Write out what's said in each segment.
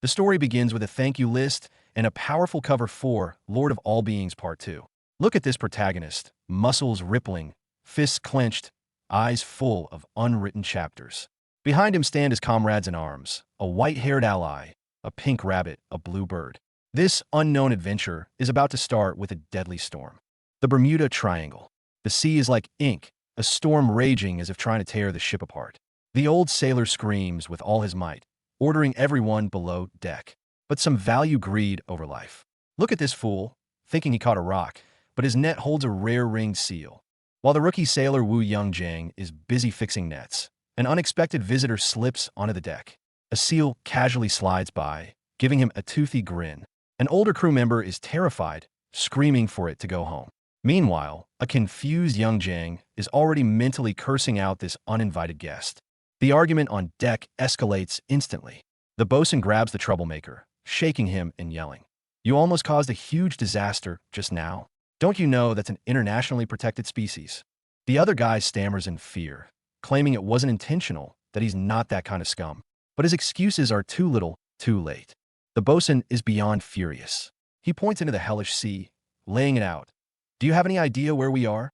The story begins with a thank you list and a powerful cover for Lord of All Beings Part 2. Look at this protagonist, muscles rippling, fists clenched, eyes full of unwritten chapters. Behind him stand his comrades in arms, a white-haired ally, a pink rabbit, a blue bird. This unknown adventure is about to start with a deadly storm. The Bermuda Triangle. The sea is like ink, a storm raging as if trying to tear the ship apart. The old sailor screams with all his might, ordering everyone below deck. But some value greed over life. Look at this fool, thinking he caught a rock, but his net holds a rare ringed seal. While the rookie sailor Wu Yongjiang is busy fixing nets, an unexpected visitor slips onto the deck. A seal casually slides by, giving him a toothy grin. An older crew member is terrified, screaming for it to go home. Meanwhile, a confused Yongjiang is already mentally cursing out this uninvited guest. The argument on deck escalates instantly. The bosun grabs the troublemaker, shaking him and yelling, "You almost caused a huge disaster just now. Don't you know that's an internationally protected species?" The other guy stammers in fear, claiming it wasn't intentional, that he's not that kind of scum. But his excuses are too little, too late. The bosun is beyond furious. He points into the hellish sea, laying it out. "Do you have any idea where we are?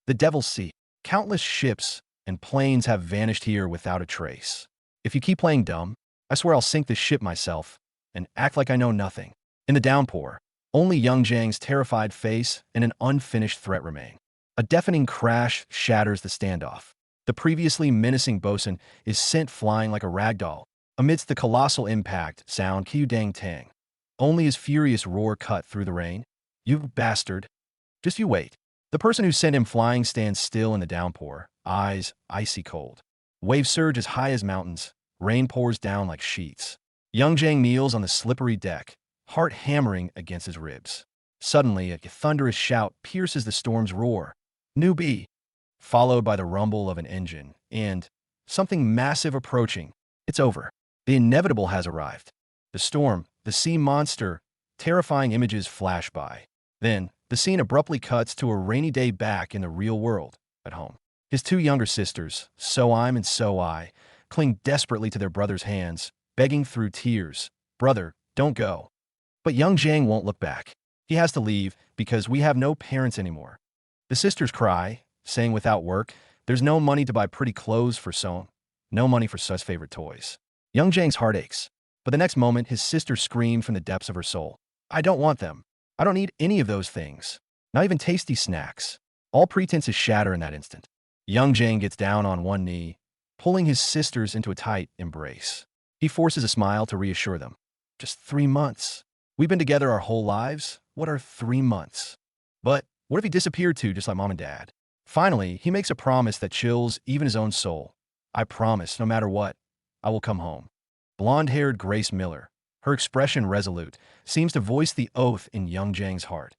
The Devil's Sea. Countless ships and planes have vanished here without a trace. If you keep playing dumb, I swear I'll sink this ship myself and act like I know nothing." In the downpour, only Yongjiang's terrified face and an unfinished threat remain. A deafening crash shatters the standoff. The previously menacing bosun is sent flying like a rag doll. Amidst the colossal impact sound Qiu Dang Tang. Only his furious roar cut through the rain. "You bastard. Just you wait." The person who sent him flying stands still in the downpour, eyes icy cold. Waves surge as high as mountains. Rain pours down like sheets. Yongjiang kneels on the slippery deck, heart hammering against his ribs. Suddenly, a thunderous shout pierces the storm's roar. "Newbie!" Followed by the rumble of an engine, and something massive approaching. It's over. The inevitable has arrived. The storm, the sea monster, terrifying images flash by. Then, the scene abruptly cuts to a rainy day back in the real world, at home. His two younger sisters, So-im and So-I, cling desperately to their brother's hands, begging through tears, "Brother, don't go." But Yongjiang won't look back. He has to leave because we have no parents anymore. The sisters cry, saying without work, there's no money to buy pretty clothes for So, no money for Su's favorite toys. Yongjiang's heart aches. But the next moment, his sister screamed from the depths of her soul, "I don't want them. I don't need any of those things. Not even tasty snacks." All pretenses shatter in that instant. Yongjiang gets down on one knee, pulling his sisters into a tight embrace. He forces a smile to reassure them. "Just 3 months. We've been together our whole lives. What are 3 months? But what if he disappeared too, just like mom and dad?" Finally, he makes a promise that chills even his own soul. "I promise, no matter what, I will come home." Blonde-haired Grace Miller, her expression resolute, seems to voice the oath in Yongjiang's heart.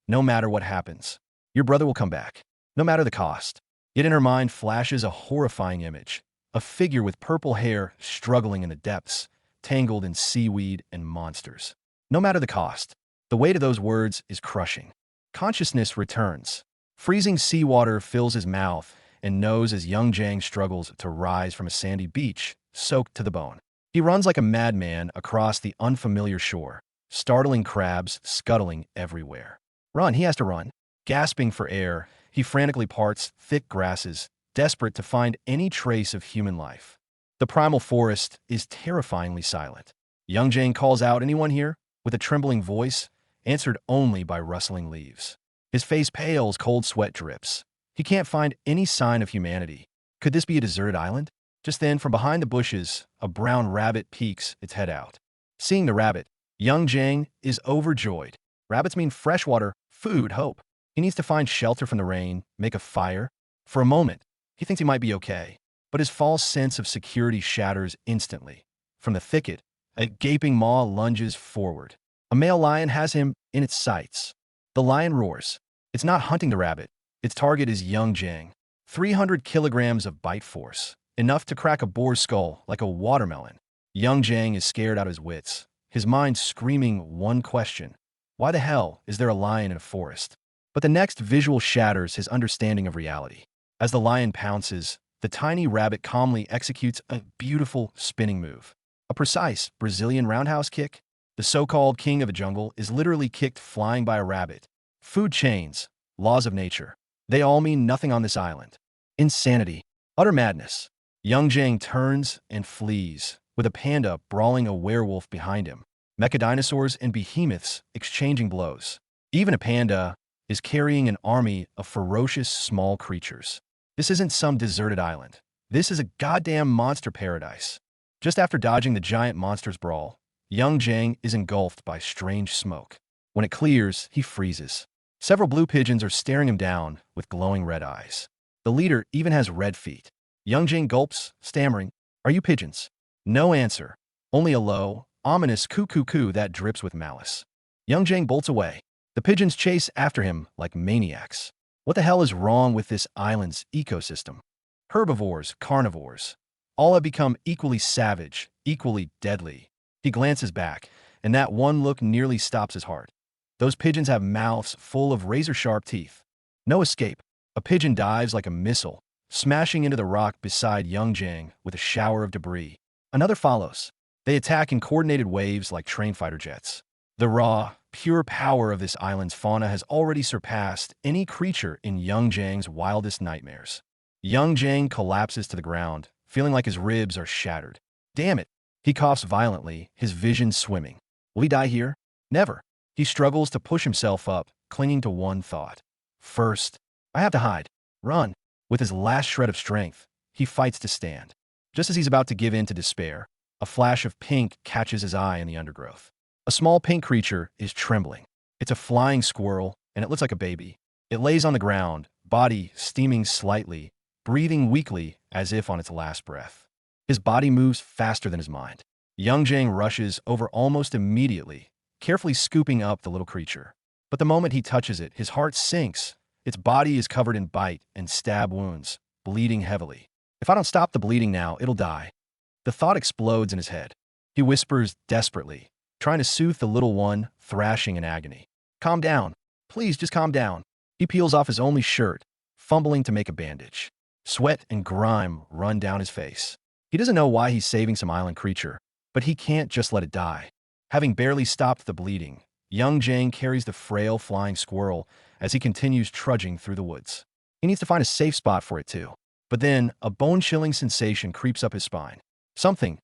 "No matter what happens, your brother will come back, no matter the cost." Yet in her mind flashes a horrifying image, a figure with purple hair struggling in the depths, tangled in seaweed and monsters. No matter the cost. The weight of those words is crushing. Consciousness returns. Freezing seawater fills his mouth and nose as Yongjiang struggles to rise from a sandy beach, soaked to the bone. He runs like a madman across the unfamiliar shore, startling crabs scuttling everywhere. Run, he has to run. Gasping for air, he frantically parts thick grasses, desperate to find any trace of human life. The primal forest is terrifyingly silent. Yongjiang calls out, "Anyone here?" with a trembling voice, answered only by rustling leaves. His face pales, cold sweat drips. He can't find any sign of humanity. Could this be a deserted island? Just then, from behind the bushes, a brown rabbit peeks its head out. Seeing the rabbit, Yongjiang is overjoyed. Rabbits mean freshwater, food, hope. He needs to find shelter from the rain, make a fire. For a moment, he thinks he might be okay. But his false sense of security shatters instantly. From the thicket, a gaping maw lunges forward. A male lion has him in its sights. The lion roars. It's not hunting the rabbit. Its target is Yongjiang. 300 kilograms of bite force. Enough to crack a boar's skull like a watermelon. Yongjiang is scared out of his wits, his mind screaming one question. Why the hell is there a lion in a forest? But the next visual shatters his understanding of reality. As the lion pounces, the tiny rabbit calmly executes a beautiful spinning move. A precise Brazilian roundhouse kick? The so-called king of the jungle is literally kicked flying by a rabbit. Food chains, laws of nature. They all mean nothing on this island. Insanity. Utter madness. Young Jang turns and flees, with a panda brawling a werewolf behind him. Mechadinosaurs and behemoths exchanging blows. Even a panda is carrying an army of ferocious small creatures. This isn't some deserted island. This is a goddamn monster paradise. Just after dodging the giant monster's brawl, young Jang is engulfed by strange smoke. When it clears, he freezes. Several blue pigeons are staring him down with glowing red eyes. The leader even has red feet. Young Jang gulps, stammering, "Are you pigeons?" No answer. Only a low, ominous coo-coo-coo that drips with malice. Young Jang bolts away. The pigeons chase after him like maniacs. What the hell is wrong with this island's ecosystem? Herbivores, carnivores, all have become equally savage, equally deadly. He glances back, and that one look nearly stops his heart. Those pigeons have mouths full of razor-sharp teeth. No escape. A pigeon dives like a missile, smashing into the rock beside young Jang with a shower of debris. Another follows. They attack in coordinated waves like train fighter jets. The raw, pure power of this island's fauna has already surpassed any creature in young Jang's wildest nightmares. Young Jang collapses to the ground, feeling like his ribs are shattered. Damn it! He coughs violently, his vision swimming. Will he die here? Never. He struggles to push himself up, clinging to one thought. First, I have to hide. Run. With his last shred of strength, he fights to stand. Just as he's about to give in to despair, a flash of pink catches his eye in the undergrowth. A small pink creature is trembling. It's a flying squirrel, and it looks like a baby. It lays on the ground, body steaming slightly, breathing weakly as if on its last breath. His body moves faster than his mind. Young Jang rushes over almost immediately, carefully scooping up the little creature. But the moment he touches it, his heart sinks. Its body is covered in bite and stab wounds, bleeding heavily. If I don't stop the bleeding now, it'll die. The thought explodes in his head. He whispers desperately, trying to soothe the little one, thrashing in agony. Calm down. Please, just calm down. He peels off his only shirt, fumbling to make a bandage. Sweat and grime run down his face. He doesn't know why he's saving some island creature, but he can't just let it die. Having barely stopped the bleeding, young Jang carries the frail flying squirrel as he continues trudging through the woods. He needs to find a safe spot for it too. But then, a bone-chilling sensation creeps up his spine. Something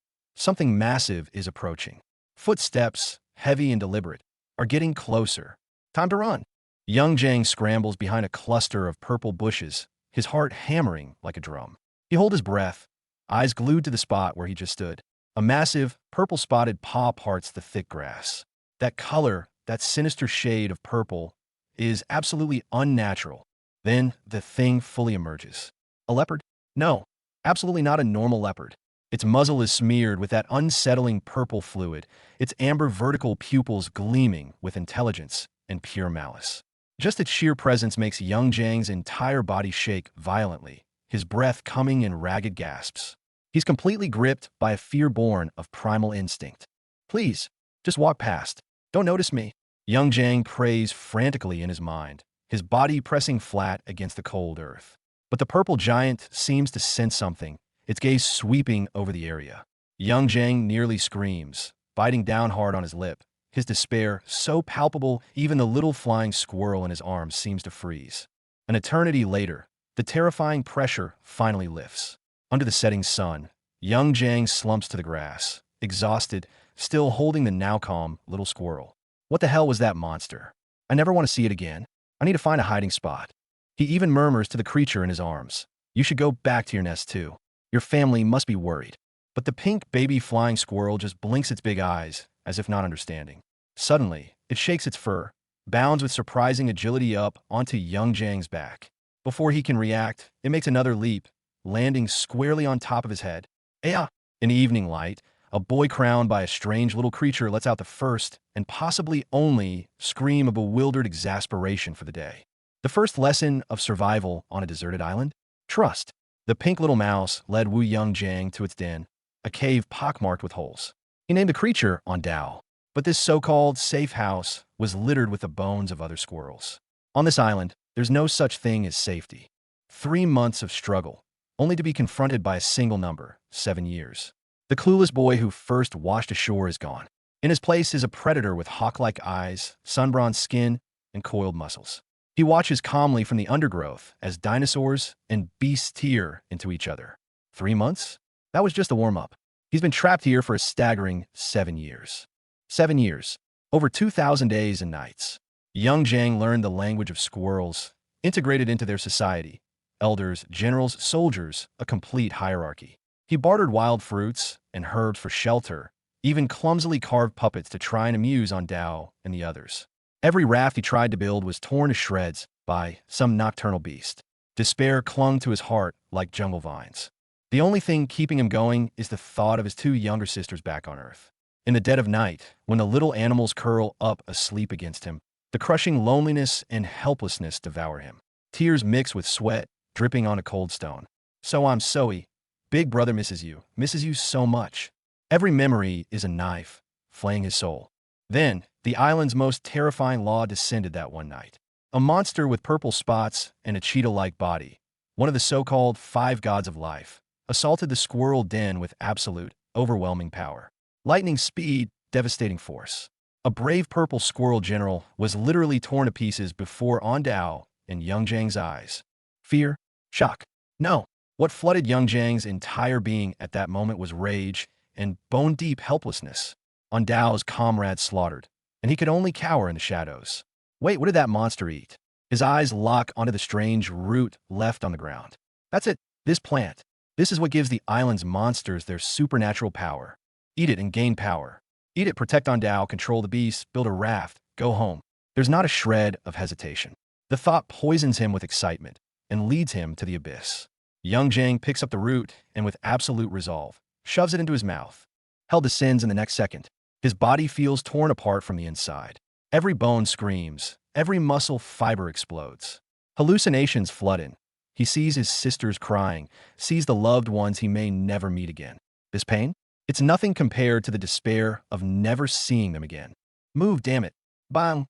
massive is approaching. Footsteps, heavy and deliberate, are getting closer. Time to run. Young Jang scrambles behind a cluster of purple bushes, his heart hammering like a drum. He holds his breath, eyes glued to the spot where he just stood. A massive, purple-spotted paw parts the thick grass. That color, that sinister shade of purple, is absolutely unnatural. Then, the thing fully emerges. A leopard? No, absolutely not a normal leopard. Its muzzle is smeared with that unsettling purple fluid, its amber vertical pupils gleaming with intelligence and pure malice. Just its sheer presence makes young Jang's entire body shake violently, his breath coming in ragged gasps. He's completely gripped by a fear born of primal instinct. Please, just walk past. Don't notice me. Young Jang prays frantically in his mind, his body pressing flat against the cold earth. But the purple giant seems to sense something, its gaze sweeping over the area. Young Jang nearly screams, biting down hard on his lip, his despair so palpable even the little flying squirrel in his arms seems to freeze. An eternity later, the terrifying pressure finally lifts. Under the setting sun, young Jang slumps to the grass, exhausted, still holding the now calm little squirrel. What the hell was that monster? I never want to see it again. I need to find a hiding spot. He even murmurs to the creature in his arms, "You should go back to your nest too. Your family must be worried." But the pink baby flying squirrel just blinks its big eyes, as if not understanding. Suddenly, it shakes its fur, bounds with surprising agility up onto young Jang's back. Before he can react, it makes another leap, landing squarely on top of his head. "Aya!" In the evening light, a boy crowned by a strange little creature lets out the first, and possibly only, scream of bewildered exasperation for the day. The first lesson of survival on a deserted island? Trust. The pink little mouse led Wu Young Jang to its den, a cave pockmarked with holes. He named the creature on Dao, but this so-called safe house was littered with the bones of other squirrels. On this island, there's no such thing as safety. 3 months of struggle, only to be confronted by a single number, 7 years. The clueless boy who first washed ashore is gone. In his place is a predator with hawk-like eyes, sun-bronzed skin, and coiled muscles. He watches calmly from the undergrowth as dinosaurs and beasts tear into each other. 3 months? That was just a warm-up. He's been trapped here for a staggering 7 years. 7 years. Over 2,000 days and nights. Young Jang learned the language of squirrels, integrated into their society. Elders, generals, soldiers, a complete hierarchy. He bartered wild fruits and herbs for shelter, even clumsily carved puppets to try and amuse on Dao and the others. Every raft he tried to build was torn to shreds by some nocturnal beast. Despair clung to his heart like jungle vines. The only thing keeping him going is the thought of his 2 younger sisters back on Earth. In the dead of night, when the little animals curl up asleep against him, the crushing loneliness and helplessness devour him. Tears mix with sweat, dripping on a cold stone. So I'm sorry. Big brother misses you so much. Every memory is a knife, flaying his soul. Then, the island's most terrifying law descended that one night. A monster with purple spots and a cheetah-like body, one of the so-called 5 gods of life, assaulted the squirrel den with absolute, overwhelming power. Lightning speed, devastating force. A brave purple squirrel general was literally torn to pieces before On Dao in Young Jang's eyes. Fear? Shock? No. What flooded Young Jang's entire being at that moment was rage and bone-deep helplessness. On Dao's comrades slaughtered, and he could only cower in the shadows. Wait, what did that monster eat? His eyes lock onto the strange root left on the ground. That's it. This plant. This is what gives the island's monsters their supernatural power. Eat it and gain power. Eat it, protect On Dao, control the beast, build a raft, go home. There's not a shred of hesitation. The thought poisons him with excitement and leads him to the abyss. Young Jang picks up the root and with absolute resolve, shoves it into his mouth. Hell descends in the next second. His body feels torn apart from the inside. Every bone screams. Every muscle fiber explodes. Hallucinations flood in. He sees his sisters crying, sees the loved ones he may never meet again. This pain? It's nothing compared to the despair of never seeing them again. Move, damn it. Bang!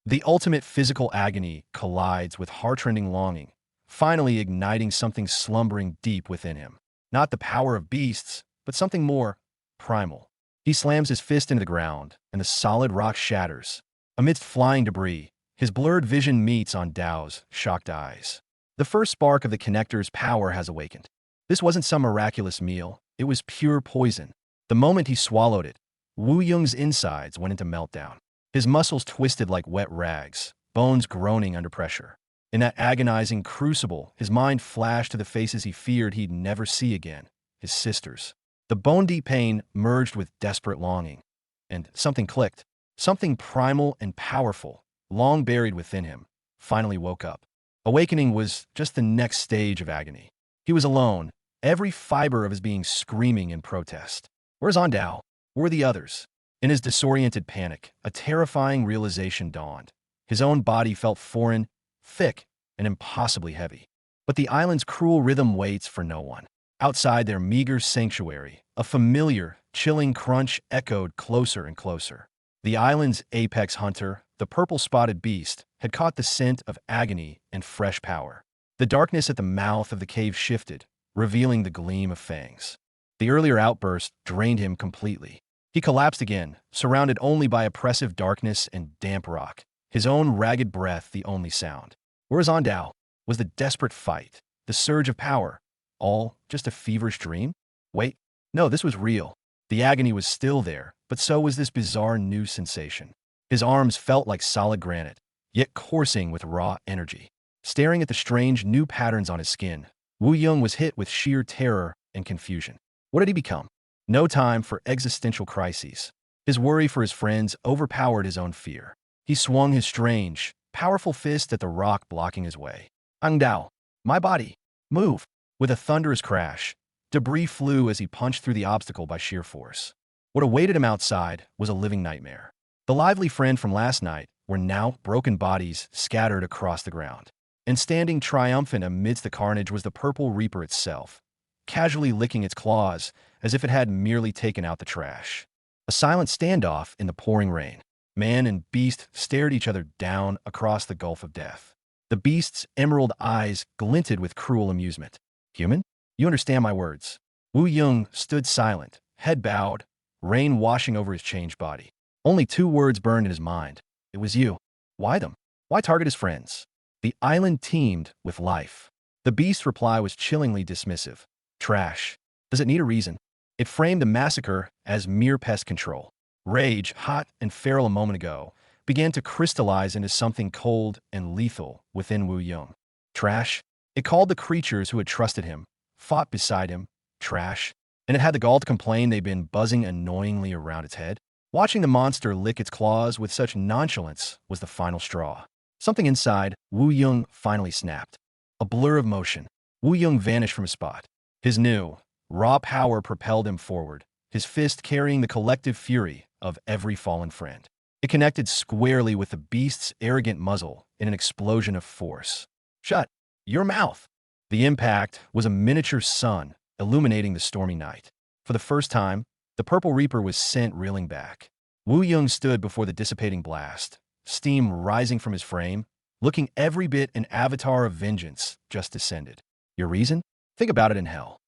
The ultimate physical agony collides with heart-rending longing, finally igniting something slumbering deep within him. Not the power of beasts, but something more primal. He slams his fist into the ground, and the solid rock shatters. Amidst flying debris, his blurred vision meets On Dao's shocked eyes. The first spark of the connector's power has awakened. This wasn't some miraculous meal. It was pure poison. The moment he swallowed it, Wu Yung's insides went into meltdown. His muscles twisted like wet rags, bones groaning under pressure. In that agonizing crucible, his mind flashed to the faces he feared he'd never see again, his sisters. The bone-deep pain merged with desperate longing. And something clicked. Something primal and powerful, long buried within him, finally woke up. Awakening was just the next stage of agony. He was alone, every fiber of his being screaming in protest. Where's On Dao? Where were the others? In his disoriented panic, a terrifying realization dawned. His own body felt foreign, thick, and impossibly heavy. But the island's cruel rhythm waits for no one. Outside their meager sanctuary, a familiar, chilling crunch echoed closer and closer. The island's apex hunter, the purple-spotted beast, had caught the scent of agony and fresh power. The darkness at the mouth of the cave shifted, revealing the gleam of fangs. The earlier outburst drained him completely. He collapsed again, surrounded only by oppressive darkness and damp rock, his own ragged breath the only sound. Whereas On Dao was the desperate fight, the surge of power, all just a feverish dream? Wait, no, this was real. The agony was still there, but so was this bizarre new sensation. His arms felt like solid granite, yet coursing with raw energy. Staring at the strange new patterns on his skin, Wu Yung was hit with sheer terror and confusion. What had he become? No time for existential crises. His worry for his friends overpowered his own fear. He swung his strange, powerful fist at the rock blocking his way. Ang Dao, my body, move! With a thunderous crash, debris flew as he punched through the obstacle by sheer force. What awaited him outside was a living nightmare. The lively friend from last night were now broken bodies scattered across the ground. And standing triumphant amidst the carnage was the purple reaper itself, casually licking its claws as if it had merely taken out the trash. A silent standoff in the pouring rain. Man and beast stared each other down across the gulf of death. The beast's emerald eyes glinted with cruel amusement. Human? You understand my words. Wu Yung stood silent, head bowed, rain washing over his changed body. Only two words burned in his mind. It was you. Why them? Why target his friends? The island teemed with life. The beast's reply was chillingly dismissive. Trash. Does it need a reason? It framed the massacre as mere pest control. Rage, hot and feral a moment ago, began to crystallize into something cold and lethal within Wu Yong. Trash? It called the creatures who had trusted him, fought beside him, trash, and it had the gall to complain they'd been buzzing annoyingly around its head. Watching the monster lick its claws with such nonchalance was the final straw. Something inside Wu Yong finally snapped. A blur of motion. Wu Yong vanished from his spot. His new, raw power propelled him forward, his fist carrying the collective fury of every fallen friend. It connected squarely with the beast's arrogant muzzle in an explosion of force. Shut your mouth! The impact was a miniature sun illuminating the stormy night. For the first time, the Purple Reaper was sent reeling back. Wu Yong stood before the dissipating blast, steam rising from his frame, looking every bit an avatar of vengeance just descended. Your reason? Think about it in hell.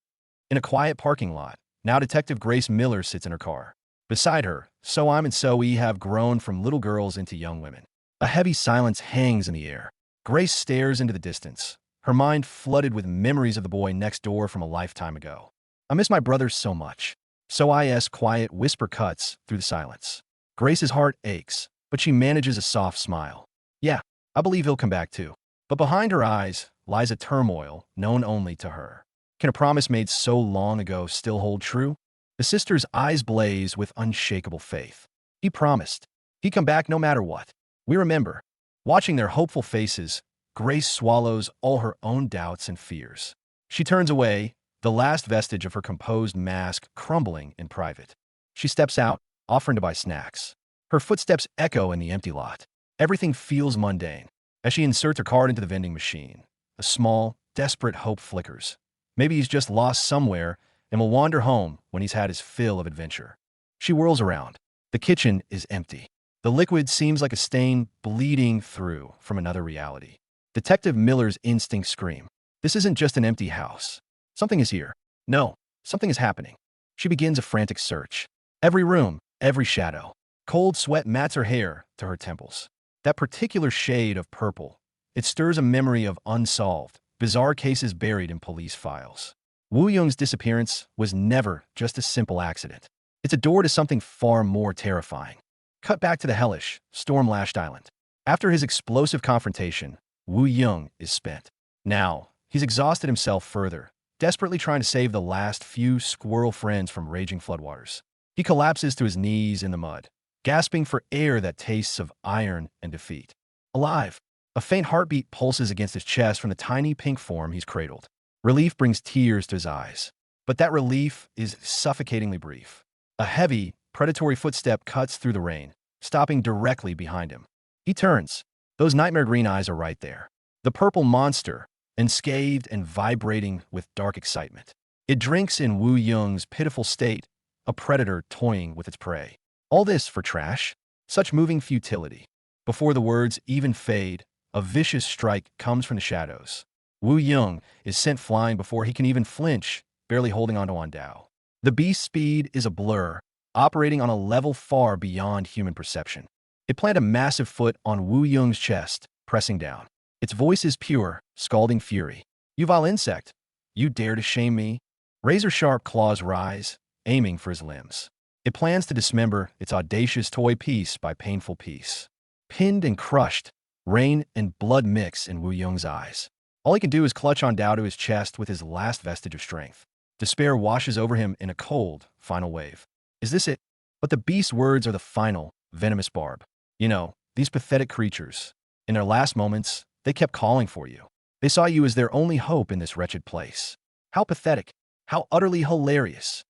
In a quiet parking lot, now Detective Grace Miller sits in her car. Beside her, So-Im and So-E have grown from little girls into young women. A heavy silence hangs in the air. Grace stares into the distance, her mind flooded with memories of the boy next door from a lifetime ago. I miss my brothers so much. So-I's quiet whisper cuts through the silence. Grace's heart aches, but she manages a soft smile. Yeah, I believe he'll come back too. But behind her eyes lies a turmoil known only to her. Can a promise made so long ago still hold true? The sister's eyes blaze with unshakable faith. He promised. He'd come back no matter what. We remember. Watching their hopeful faces, Grace swallows all her own doubts and fears. She turns away, the last vestige of her composed mask crumbling in private. She steps out, offering to buy snacks. Her footsteps echo in the empty lot. Everything feels mundane. As she inserts her card into the vending machine, a small, desperate hope flickers. Maybe he's just lost somewhere and will wander home when he's had his fill of adventure. She whirls around. The kitchen is empty. The liquid seems like a stain bleeding through from another reality. Detective Miller's instincts scream. This isn't just an empty house. Something is here. No, something is happening. She begins a frantic search. Every room, every shadow. Cold sweat mats her hair to her temples. That particular shade of purple, it stirs a memory of unsolved, bizarre cases buried in police files. Wu Yong's disappearance was never just a simple accident. It's a door to something far more terrifying. Cut back to the hellish, storm-lashed island. After his explosive confrontation, Wu Yong is spent. Now, he's exhausted himself further, desperately trying to save the last few squirrel friends from raging floodwaters. He collapses to his knees in the mud, gasping for air that tastes of iron and defeat. Alive! A faint heartbeat pulses against his chest from the tiny pink form he's cradled. Relief brings tears to his eyes. But that relief is suffocatingly brief. A heavy, predatory footstep cuts through the rain, stopping directly behind him. He turns. Those nightmare green eyes are right there. The purple monster, unscathed and vibrating with dark excitement. It drinks in Wu Yong's pitiful state, a predator toying with its prey. All this for trash? Such moving futility. Before the words even fade, a vicious strike comes from the shadows. Wu Yong is sent flying before he can even flinch, barely holding onto Wandao. The beast's speed is a blur, operating on a level far beyond human perception. It planted a massive foot on Wu Yong's chest, pressing down. Its voice is pure, scalding fury. You vile insect! You dare to shame me? Razor-sharp claws rise, aiming for his limbs. It plans to dismember its audacious toy piece by painful piece. Pinned and crushed, rain and blood mix in Wu Yong's eyes. All he can do is clutch on Dao to his chest with his last vestige of strength. Despair washes over him in a cold, final wave. Is this it? But the beast's words are the final, venomous barb. You know, these pathetic creatures, in their last moments, they kept calling for you. They saw you as their only hope in this wretched place. How pathetic, how utterly hilarious.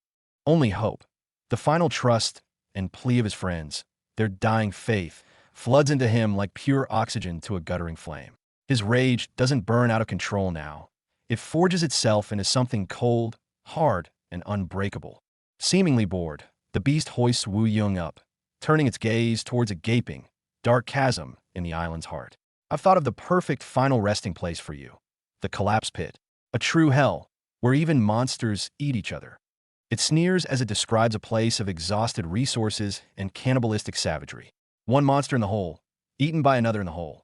Only hope. The final trust and plea of his friends, their dying faith, floods into him like pure oxygen to a guttering flame. His rage doesn't burn out of control now. It forges itself into something cold, hard, and unbreakable. Seemingly bored, the beast hoists Wu Yong up, turning its gaze towards a gaping, dark chasm in the island's heart. I've thought of the perfect final resting place for you. The collapse pit. A true hell, where even monsters eat each other. It sneers as it describes a place of exhausted resources and cannibalistic savagery. One monster in the hole, eaten by another in the hole.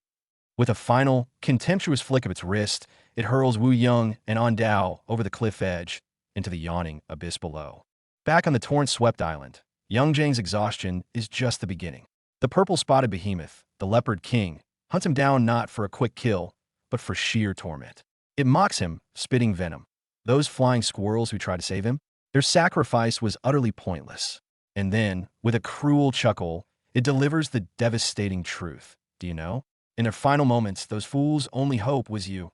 With a final, contemptuous flick of its wrist, it hurls Wu Young and On Dao over the cliff edge into the yawning abyss below. Back on the torrent-swept island, Young Jang's exhaustion is just the beginning. The purple-spotted behemoth, the leopard king, hunts him down not for a quick kill, but for sheer torment. It mocks him, spitting venom. Those flying squirrels who tried to save him, their sacrifice was utterly pointless. And then, with a cruel chuckle, it delivers the devastating truth. Do you know? In their final moments, those fools' only hope was you.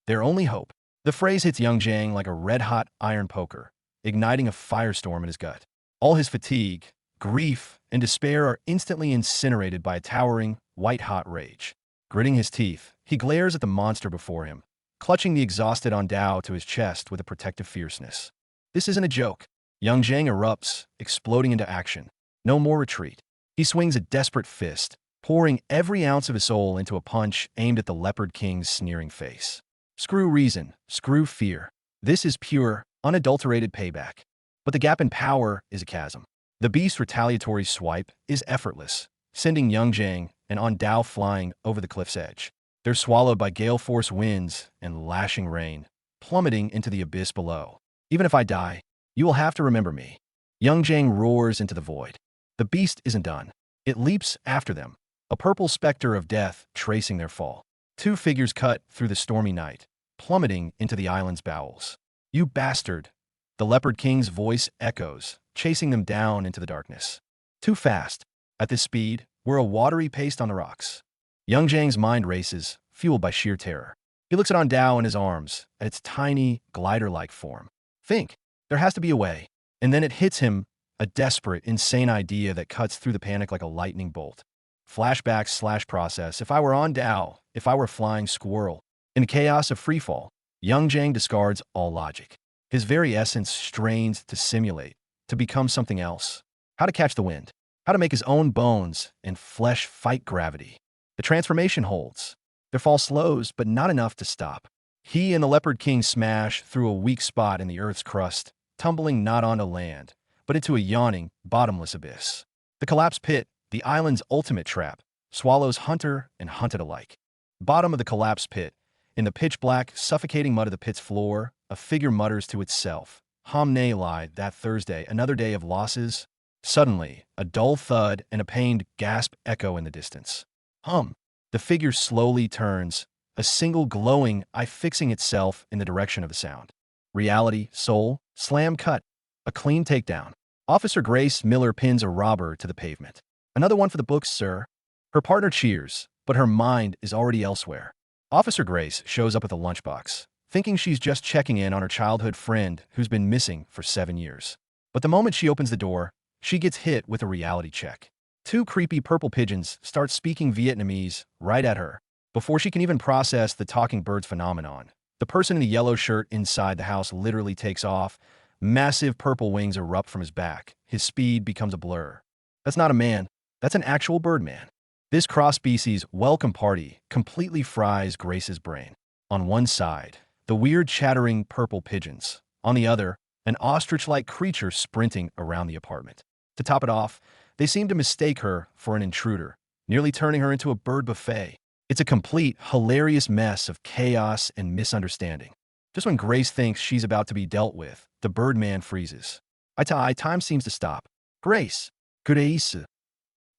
Their only hope. The phrase hits Young Jang like a red-hot iron poker, igniting a firestorm in his gut. All his fatigue, grief, and despair are instantly incinerated by a towering, white-hot rage. Gritting his teeth, he glares at the monster before him, clutching the exhausted On Dao to his chest with a protective fierceness. This isn't a joke. Young Jang erupts, exploding into action. No more retreat. He swings a desperate fist, pouring every ounce of his soul into a punch aimed at the Leopard King's sneering face. Screw reason, screw fear. This is pure, unadulterated payback. But the gap in power is a chasm. The beast's retaliatory swipe is effortless, sending Young Jang and On Dao flying over the cliff's edge. They're swallowed by gale-force winds and lashing rain, plummeting into the abyss below. Even if I die, you will have to remember me. Young Jang roars into the void. The beast isn't done. It leaps after them, a purple specter of death tracing their fall. Two figures cut through the stormy night, plummeting into the island's bowels. You bastard! The Leopard King's voice echoes, chasing them down into the darkness. Too fast. At this speed, we're a watery paste on the rocks. Young Jang's mind races, fueled by sheer terror. He looks at On Dao in his arms, at its tiny, glider-like form. Think, there has to be a way. And then it hits him, a desperate, insane idea that cuts through the panic like a lightning bolt. Flashback / process. If I were On Dao, if I were flying Squirrel. In the chaos of freefall, Young Jang discards all logic. His very essence strains to simulate, to become something else. How to catch the wind. How to make his own bones and flesh fight gravity. The transformation holds. Their fall slows, but not enough to stop. He and the Leopard King smash through a weak spot in the Earth's crust, tumbling not onto land, but into a yawning, bottomless abyss. The collapsed pit, the island's ultimate trap, swallows hunter and hunted alike. Bottom of the collapsed pit, in the pitch-black, suffocating mud of the pit's floor, a figure mutters to itself. Hom Ne Lai, that Thursday, another day of losses. Suddenly, a dull thud and a pained gasp echo in the distance. Hum. The figure slowly turns, a single glowing eye fixing itself in the direction of the sound. Reality, soul, slam cut. A clean takedown. Officer Grace Miller pins a robber to the pavement. Another one for the books, sir. Her partner cheers, but her mind is already elsewhere. Officer Grace shows up with a lunchbox, thinking she's just checking in on her childhood friend who's been missing for 7 years. But the moment she opens the door, she gets hit with a reality check. Two creepy purple pigeons start speaking Vietnamese right at her. Before she can even process the talking birds phenomenon, the person in the yellow shirt inside the house literally takes off. Massive purple wings erupt from his back. His speed becomes a blur. That's not a man. That's an actual birdman. This cross-species welcome party completely fries Grace's brain. On one side, the weird chattering purple pigeons. On the other, an ostrich-like creature sprinting around the apartment. To top it off, they seem to mistake her for an intruder, nearly turning her into a bird buffet. It's a complete, hilarious mess of chaos and misunderstanding. Just when Grace thinks she's about to be dealt with, the Birdman freezes. Time seems to stop. Grace, Grace.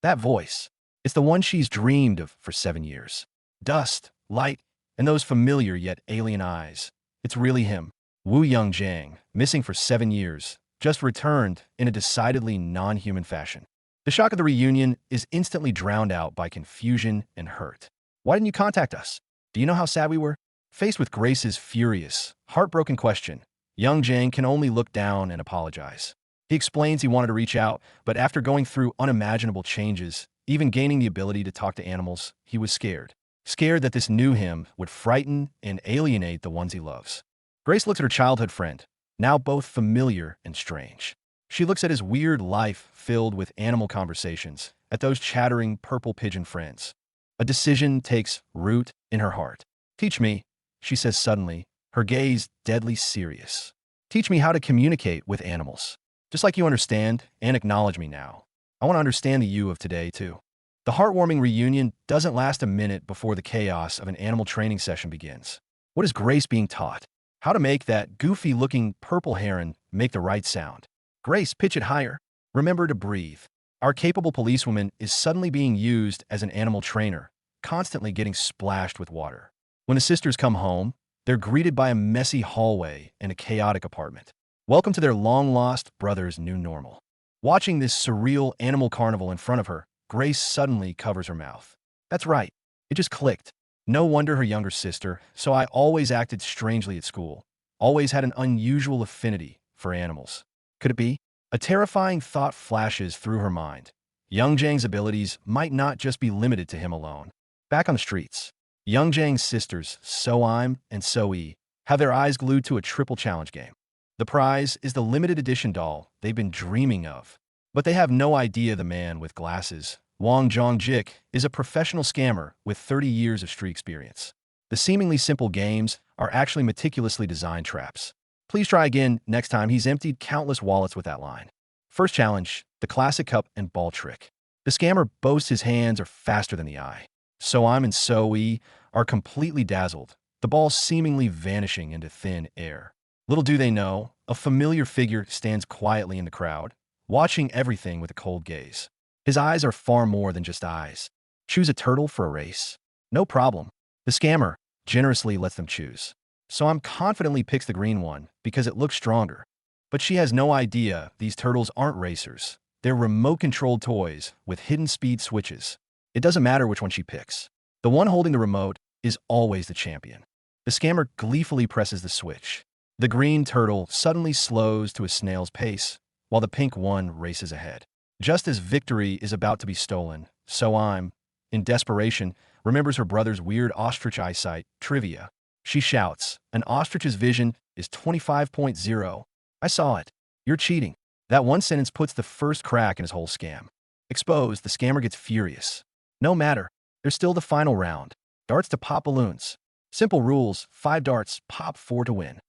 That voice. It's the one she's dreamed of for 7 years. Dust, light, and those familiar yet alien eyes. It's really him. Wu Young Jang, missing for 7 years, just returned in a decidedly non-human fashion. The shock of the reunion is instantly drowned out by confusion and hurt. Why didn't you contact us? Do you know how sad we were? Faced with Grace's furious, heartbroken question, Young Jang can only look down and apologize. He explains he wanted to reach out, but after going through unimaginable changes, even gaining the ability to talk to animals, he was scared. Scared that this new him would frighten and alienate the ones he loves. Grace looks at her childhood friend, now both familiar and strange. She looks at his weird life filled with animal conversations, at those chattering purple pigeon friends. A decision takes root in her heart. Teach me, she says suddenly, her gaze deadly serious. Teach me how to communicate with animals. Just like you understand and acknowledge me now, I want to understand the you of today, too. The heartwarming reunion doesn't last a minute before the chaos of an animal training session begins. What is Grace being taught? How to make that goofy-looking purple heron make the right sound. Grace, pitch it higher. Remember to breathe. Our capable policewoman is suddenly being used as an animal trainer, constantly getting splashed with water. When the sisters come home, they're greeted by a messy hallway and a chaotic apartment. Welcome to their long-lost brother's new normal. Watching this surreal animal carnival in front of her, Grace suddenly covers her mouth. That's right. It just clicked. No wonder her younger sister, so I always acted strangely at school. Always had an unusual affinity for animals. Could it be? A terrifying thought flashes through her mind. Young Jang's abilities might not just be limited to him alone. Back on the streets, Young Jang's sisters, So-im and So-ee, have their eyes glued to a triple challenge game. The prize is the limited edition doll they've been dreaming of. But they have no idea the man with glasses, Wang Jongjik, is a professional scammer with 30 years of street experience. The seemingly simple games are actually meticulously designed traps. Please try again next time. He's emptied countless wallets with that line. First challenge, the classic cup and ball trick. The scammer boasts his hands are faster than the eye. So-im and So-ee are completely dazzled, the ball seemingly vanishing into thin air. Little do they know, a familiar figure stands quietly in the crowd, watching everything with a cold gaze. His eyes are far more than just eyes. Choose a turtle for a race? No problem. The scammer generously lets them choose. So-im confidently picks the green one because it looks stronger. But she has no idea these turtles aren't racers. They're remote-controlled toys with hidden speed switches. It doesn't matter which one she picks. The one holding the remote is always the champion. The scammer gleefully presses the switch. The green turtle suddenly slows to a snail's pace, while the pink one races ahead. Just as victory is about to be stolen, So-im, in desperation, remembers her brother's weird ostrich eyesight trivia. She shouts, "An ostrich's vision is 25.0. I saw it. You're cheating." That one sentence puts the first crack in his whole scam. Exposed, the scammer gets furious. No matter, there's still the final round. Darts to pop balloons. Simple rules, 5 darts, pop 4 to win.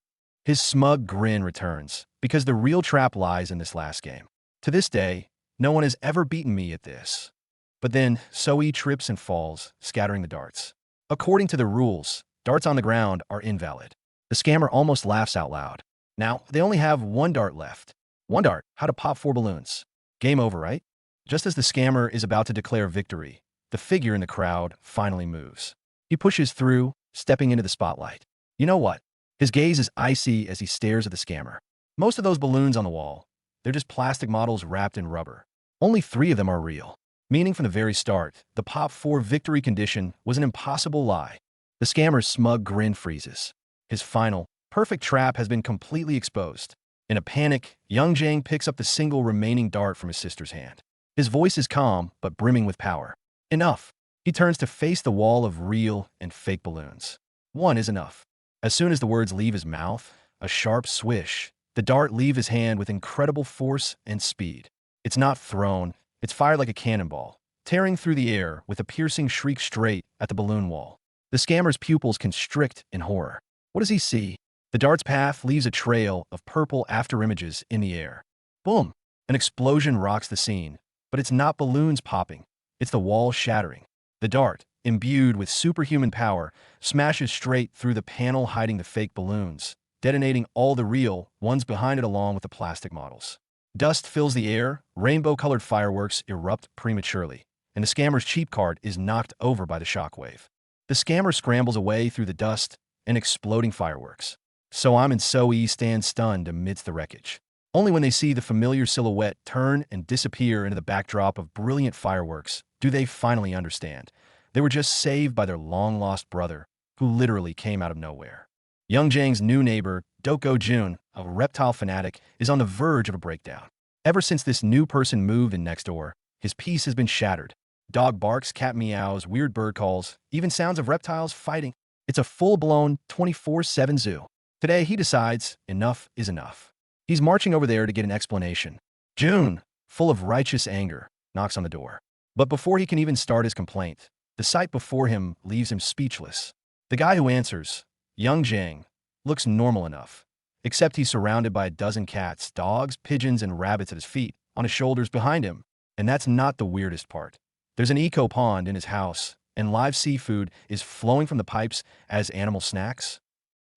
His smug grin returns, because the real trap lies in this last game. To this day, no one has ever beaten me at this. But then, So-ee trips and falls, scattering the darts. According to the rules, darts on the ground are invalid. The scammer almost laughs out loud. Now, they only have 1 dart left. 1 dart, how to pop 4 balloons. Game over, right? Just as the scammer is about to declare victory, the figure in the crowd finally moves. He pushes through, stepping into the spotlight. You know what? His gaze is icy as he stares at the scammer. Most of those balloons on the wall, they're just plastic models wrapped in rubber. Only 3 of them are real. Meaning from the very start, the Pop 4 victory condition was an impossible lie. The scammer's smug grin freezes. His final, perfect trap has been completely exposed. In a panic, Young Jang picks up the single remaining dart from his sister's hand. His voice is calm, but brimming with power. Enough. He turns to face the wall of real and fake balloons. 1 is enough. As soon as the words leave his mouth, a sharp swish, the dart leaves his hand with incredible force and speed. It's not thrown, it's fired like a cannonball, tearing through the air with a piercing shriek straight at the balloon wall. The scammer's pupils constrict in horror. What does he see? The dart's path leaves a trail of purple afterimages in the air. Boom! An explosion rocks the scene, but it's not balloons popping, it's the wall shattering. The dart, imbued with superhuman power, smashes straight through the panel hiding the fake balloons, detonating all the real ones behind it along with the plastic models. Dust fills the air, rainbow-colored fireworks erupt prematurely, and the scammer's cheap card is knocked over by the shockwave. The scammer scrambles away through the dust and exploding fireworks. So-im and So-ee stand stunned amidst the wreckage. Only when they see the familiar silhouette turn and disappear into the backdrop of brilliant fireworks do they finally understand. They were just saved by their long-lost brother, who literally came out of nowhere. Young Jang's new neighbor, Doko Jun, a reptile fanatic, is on the verge of a breakdown. Ever since this new person moved in next door, his peace has been shattered. Dog barks, cat meows, weird bird calls, even sounds of reptiles fighting. It's a full-blown 24/7 zoo. Today, he decides enough is enough. He's marching over there to get an explanation. June, full of righteous anger, knocks on the door. But before he can even start his complaint, the sight before him leaves him speechless. The guy who answers, Young Jang, looks normal enough, except he's surrounded by a dozen cats, dogs, pigeons, and rabbits at his feet, on his shoulders behind him. And that's not the weirdest part. There's an eco pond in his house, and live seafood is flowing from the pipes as animal snacks.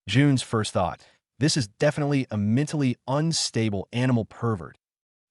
June's first thought, this is definitely a mentally unstable animal pervert.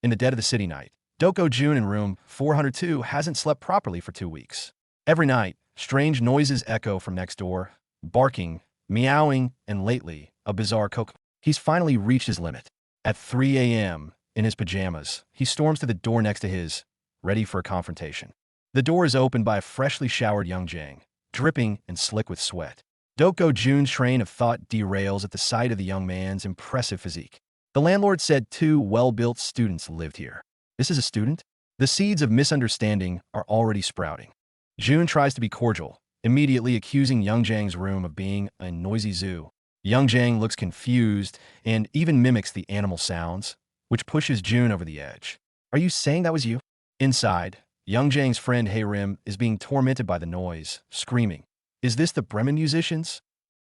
In the dead of the city night, Doko June in room 402 hasn't slept properly for 2 weeks. Every night, strange noises echo from next door, barking, meowing, and lately, a bizarre coke. He's finally reached his limit. At 3 a.m., in his pajamas, he storms to the door next to his, ready for a confrontation. The door is opened by a freshly showered young Jang, dripping and slick with sweat. Doko Jun's train of thought derails at the sight of the young man's impressive physique. The landlord said 2 well-built students lived here. This is a student? The seeds of misunderstanding are already sprouting. June tries to be cordial, immediately accusing Young Jang's room of being a noisy zoo. Young Jang looks confused and even mimics the animal sounds, which pushes June over the edge. Are you saying that was you? Inside, Young Jang's friend Hayrim is being tormented by the noise, screaming, "Is this the Bremen musicians?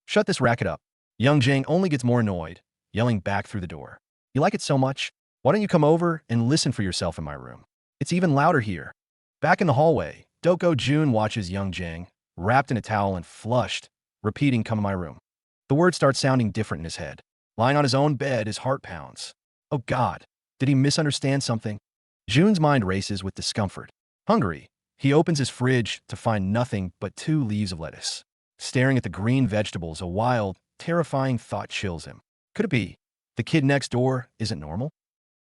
Shut this racket up." Young Jang only gets more annoyed, yelling back through the door. "You like it so much? Why don't you come over and listen for yourself in my room? It's even louder here." Back in the hallway, Doko June watches Young Jang, wrapped in a towel and flushed, repeating, "Come in my room." The words start sounding different in his head. Lying on his own bed, his heart pounds. Oh God, did he misunderstand something? June's mind races with discomfort. Hungry, he opens his fridge to find nothing but 2 leaves of lettuce. Staring at the green vegetables, a wild, terrifying thought chills him. Could it be the kid next door isn't normal?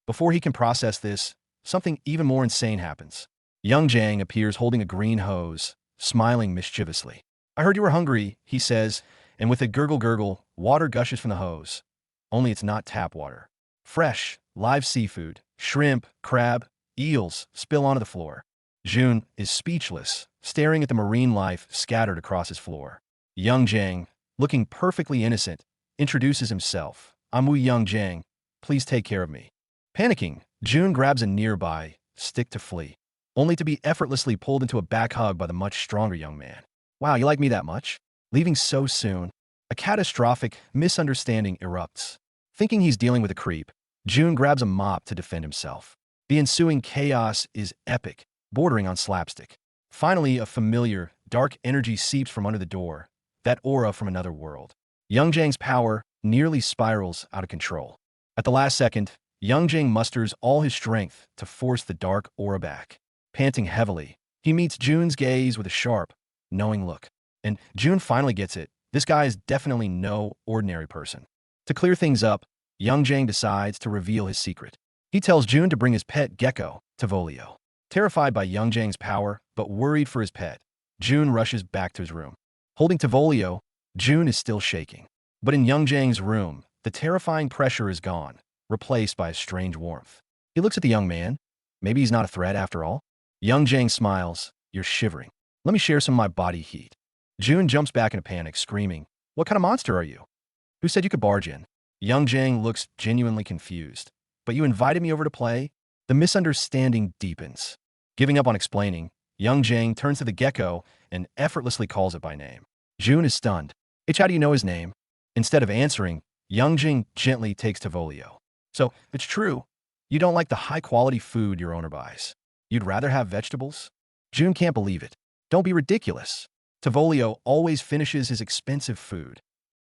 Before he can process this, something even more insane happens. Young Jang appears holding a green hose, smiling mischievously. "I heard you were hungry," he says, and with a gurgle, water gushes from the hose. Only it's not tap water. Fresh, live seafood, shrimp, crab, eels spill onto the floor. June is speechless, staring at the marine life scattered across his floor. Young Jang, looking perfectly innocent, introduces himself. "I'm Wu Young Jang. Please take care of me." Panicking, June grabs a nearby stick to flee, only to be effortlessly pulled into a back hug by the much stronger young man. "Wow, you like me that much? Leaving so soon?" A catastrophic misunderstanding erupts. Thinking he's dealing with a creep, June grabs a mop to defend himself. The ensuing chaos is epic, bordering on slapstick. Finally, a familiar, dark energy seeps from under the door, that aura from another world. Young Jang's power nearly spirals out of control. At the last second, Young Jang musters all his strength to force the dark aura back. Panting heavily, he meets June's gaze with a sharp, knowing look. And June finally gets it. This guy is definitely no ordinary person. To clear things up, Young Jang decides to reveal his secret. He tells June to bring his pet gecko, Tavolio. Terrified by Young Jang's power, but worried for his pet, June rushes back to his room. Holding Tavolio, June is still shaking. But in Young Jang's room, the terrifying pressure is gone, replaced by a strange warmth. He looks at the young man. Maybe he's not a threat after all. Young Jang smiles. "You're shivering. Let me share some of my body heat." June jumps back in a panic, screaming, "What kind of monster are you? Who said you could barge in?" Young Jang looks genuinely confused. "But you invited me over to play?" The misunderstanding deepens. Giving up on explaining, Young Jang turns to the gecko and effortlessly calls it by name. June is stunned. "How do you know his name?" Instead of answering, Young Jang gently takes Tavolio. "So, it's true. You don't like the high-quality food your owner buys. You'd rather have vegetables?" June can't believe it. "Don't be ridiculous. Tavolio always finishes his expensive food."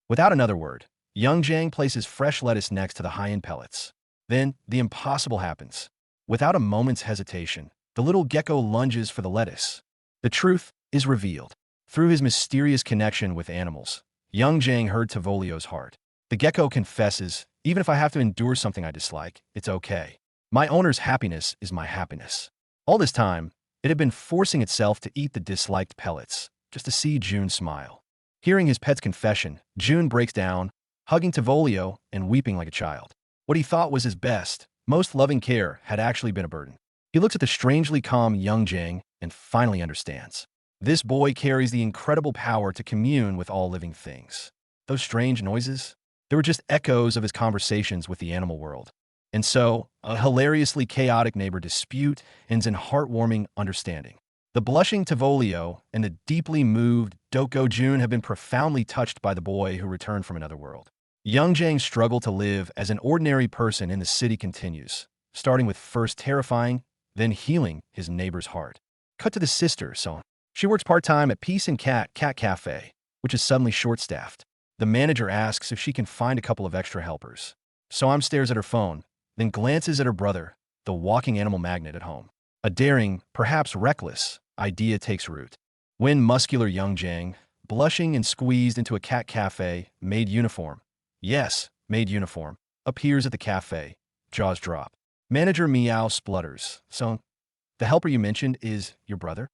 Without another word, Young Jang places fresh lettuce next to the high-end pellets. Then, the impossible happens. Without a moment's hesitation, the little gecko lunges for the lettuce. The truth is revealed. Through his mysterious connection with animals, Young Jang heard Tavolio's heart. The gecko confesses, "Even if I have to endure something I dislike, it's okay. My owner's happiness is my happiness." All this time, it had been forcing itself to eat the disliked pellets, just to see June smile. Hearing his pet's confession, June breaks down, hugging Tavolio and weeping like a child. What he thought was his best, most loving care had actually been a burden. He looks at the strangely calm Young Jang and finally understands. This boy carries the incredible power to commune with all living things. Those strange noises? They were just echoes of his conversations with the animal world. And so, a hilariously chaotic neighbor dispute ends in heartwarming understanding. The blushing Tavolio and the deeply moved Doko June have been profoundly touched by the boy who returned from another world. Young Jang's struggle to live as an ordinary person in the city continues, starting with first terrifying, then healing his neighbor's heart. Cut to the sister, Song. She works part-time at Peace and Cat Cafe, which is suddenly short-staffed. The manager asks if she can find a couple of extra helpers. Soam stares at her phone, then glances at her brother, the walking animal magnet at home. A daring, perhaps reckless, idea takes root. When muscular young Jang, blushing and squeezed into a cat cafe, maid uniform, yes, maid uniform, appears at the cafe, jaws drop. Manager Meow splutters. So, the helper you mentioned is your brother?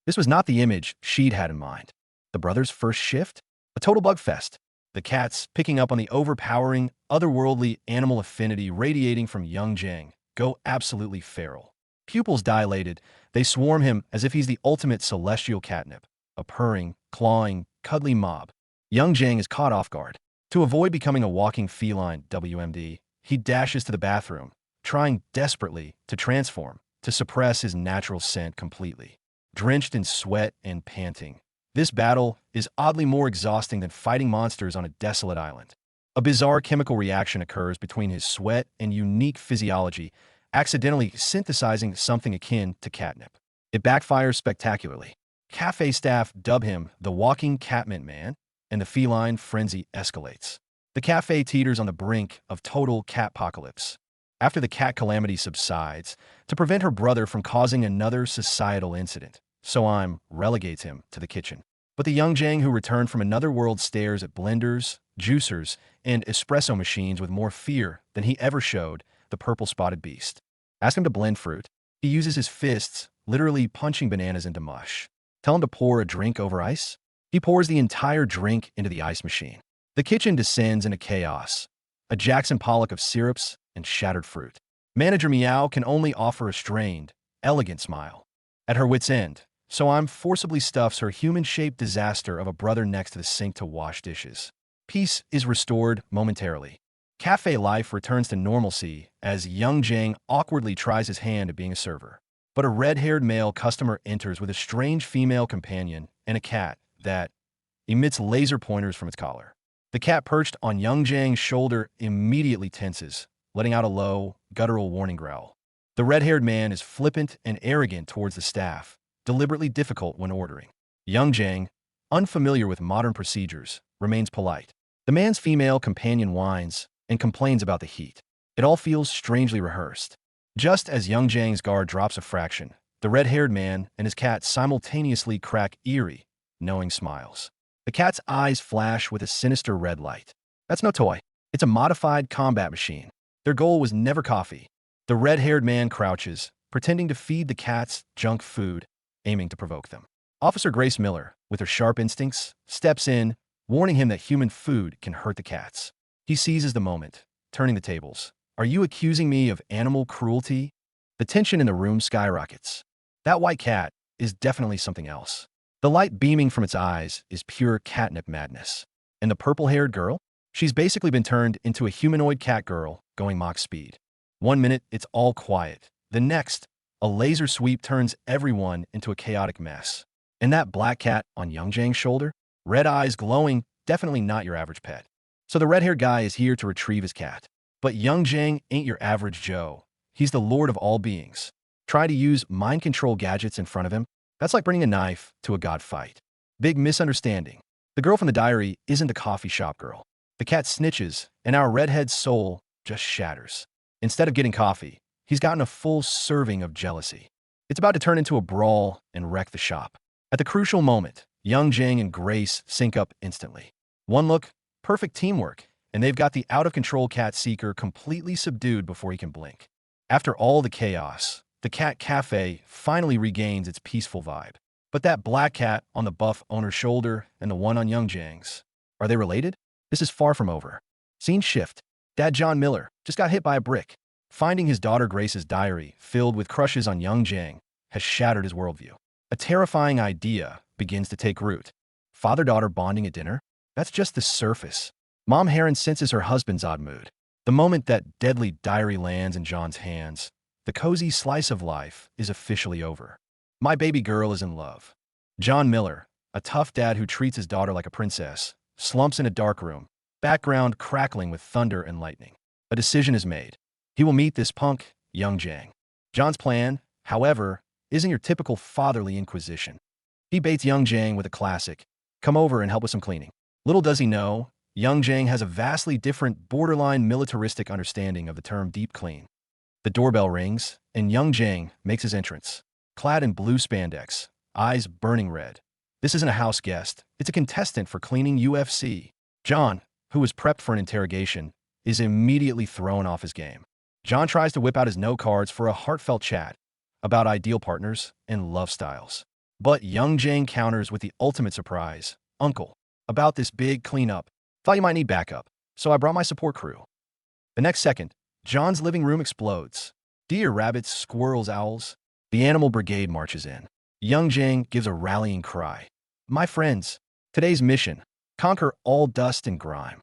This was not the image she'd had in mind. The brother's first shift? A total bugfest. The cats, picking up on the overpowering, otherworldly animal affinity radiating from young Jang, go absolutely feral. Pupils dilated, they swarm him as if he's the ultimate celestial catnip, a purring, clawing, cuddly mob. Young Jang is caught off guard. To avoid becoming a walking feline WMD, he dashes to the bathroom, trying desperately to transform, to suppress his natural scent completely. Drenched in sweat and panting, this battle is oddly more exhausting than fighting monsters on a desolate island. A bizarre chemical reaction occurs between his sweat and unique physiology, accidentally synthesizing something akin to catnip. It backfires spectacularly. Cafe staff dub him the walking catmint man, and the feline frenzy escalates. The cafe teeters on the brink of total catpocalypse. After the cat calamity subsides, to prevent her brother from causing another societal incident, Soam relegates him to the kitchen. But the young Jang who returned from another world stares at blenders, juicers, and espresso machines with more fear than he ever showed the purple-spotted beast. Ask him to blend fruit. He uses his fists, literally punching bananas into mush. Tell him to pour a drink over ice. He pours the entire drink into the ice machine. The kitchen descends into chaos, a Jackson Pollock of syrups and shattered fruit. Manager Meow can only offer a strained, elegant smile. At her wit's end, Soam forcibly stuffs her human-shaped disaster of a brother next to the sink to wash dishes. Peace is restored momentarily. Cafe life returns to normalcy as young Jang awkwardly tries his hand at being a server. But a red-haired male customer enters with a strange female companion and a cat that emits laser pointers from its collar. The cat perched on young Jang's shoulder immediately tenses, letting out a low, guttural warning growl. The red-haired man is flippant and arrogant towards the staff, deliberately difficult when ordering. Young Jang, unfamiliar with modern procedures, remains polite. The man's female companion whines and complains about the heat. It all feels strangely rehearsed. Just as young Jang's guard drops a fraction, the red-haired man and his cat simultaneously crack eerie, knowing smiles. The cat's eyes flash with a sinister red light. That's no toy. It's a modified combat machine. Their goal was never coffee. The red-haired man crouches, pretending to feed the cats junk food, aiming to provoke them. Officer Grace Miller, with her sharp instincts, steps in, warning him that human food can hurt the cats. He seizes the moment, turning the tables. Are you accusing me of animal cruelty? The tension in the room skyrockets. That white cat is definitely something else. The light beaming from its eyes is pure catnip madness. And the purple-haired girl? She's basically been turned into a humanoid cat girl going Mach speed. 1 minute, it's all quiet. The next, a laser sweep turns everyone into a chaotic mess. And that black cat on Young Jang's shoulder? Red eyes glowing, definitely not your average pet. So the red-haired guy is here to retrieve his cat. But Young Jang ain't your average Joe. He's the lord of all beings. Try to use mind control gadgets in front of him? That's like bringing a knife to a god fight. Big misunderstanding. The girl from the diary isn't the coffee shop girl. The cat snitches, and our redhead's soul just shatters. Instead of getting coffee, he's gotten a full serving of jealousy. It's about to turn into a brawl and wreck the shop. At the crucial moment, Young Jang and Grace sync up instantly. One look, perfect teamwork, and they've got the out-of-control cat seeker completely subdued before he can blink. After all the chaos, the cat cafe finally regains its peaceful vibe. But that black cat on the buff owner's shoulder and the one on Young Jang's, are they related? This is far from over. Scene shift. Dad John Miller just got hit by a brick. Finding his daughter Grace's diary filled with crushes on Young Jang has shattered his worldview. A terrifying idea begins to take root. Father-daughter bonding at dinner? That's just the surface. Mom Heron senses her husband's odd mood. The moment that deadly diary lands in John's hands, the cozy slice of life is officially over. My baby girl is in love. John Miller, a tough dad who treats his daughter like a princess, slumps in a dark room, background crackling with thunder and lightning. A decision is made. He will meet this punk, young Jang. John's plan, however, isn't your typical fatherly inquisition. He baits young Jang with a classic, "Come over and help with some cleaning." Little does he know, young Jang has a vastly different, borderline militaristic understanding of the term deep clean. The doorbell rings, and young Jang makes his entrance, clad in blue spandex, eyes burning red. This isn't a house guest, it's a contestant for cleaning UFC. John, who was prepped for an interrogation, is immediately thrown off his game. John tries to whip out his note cards for a heartfelt chat about ideal partners and love styles. But young Jang counters with the ultimate surprise. "Uncle, about this big cleanup. Thought you might need backup, so I brought my support crew." The next second, John's living room explodes. Deer, rabbits, squirrels, owls. The animal brigade marches in. Young Jang gives a rallying cry. "My friends, today's mission, conquer all dust and grime."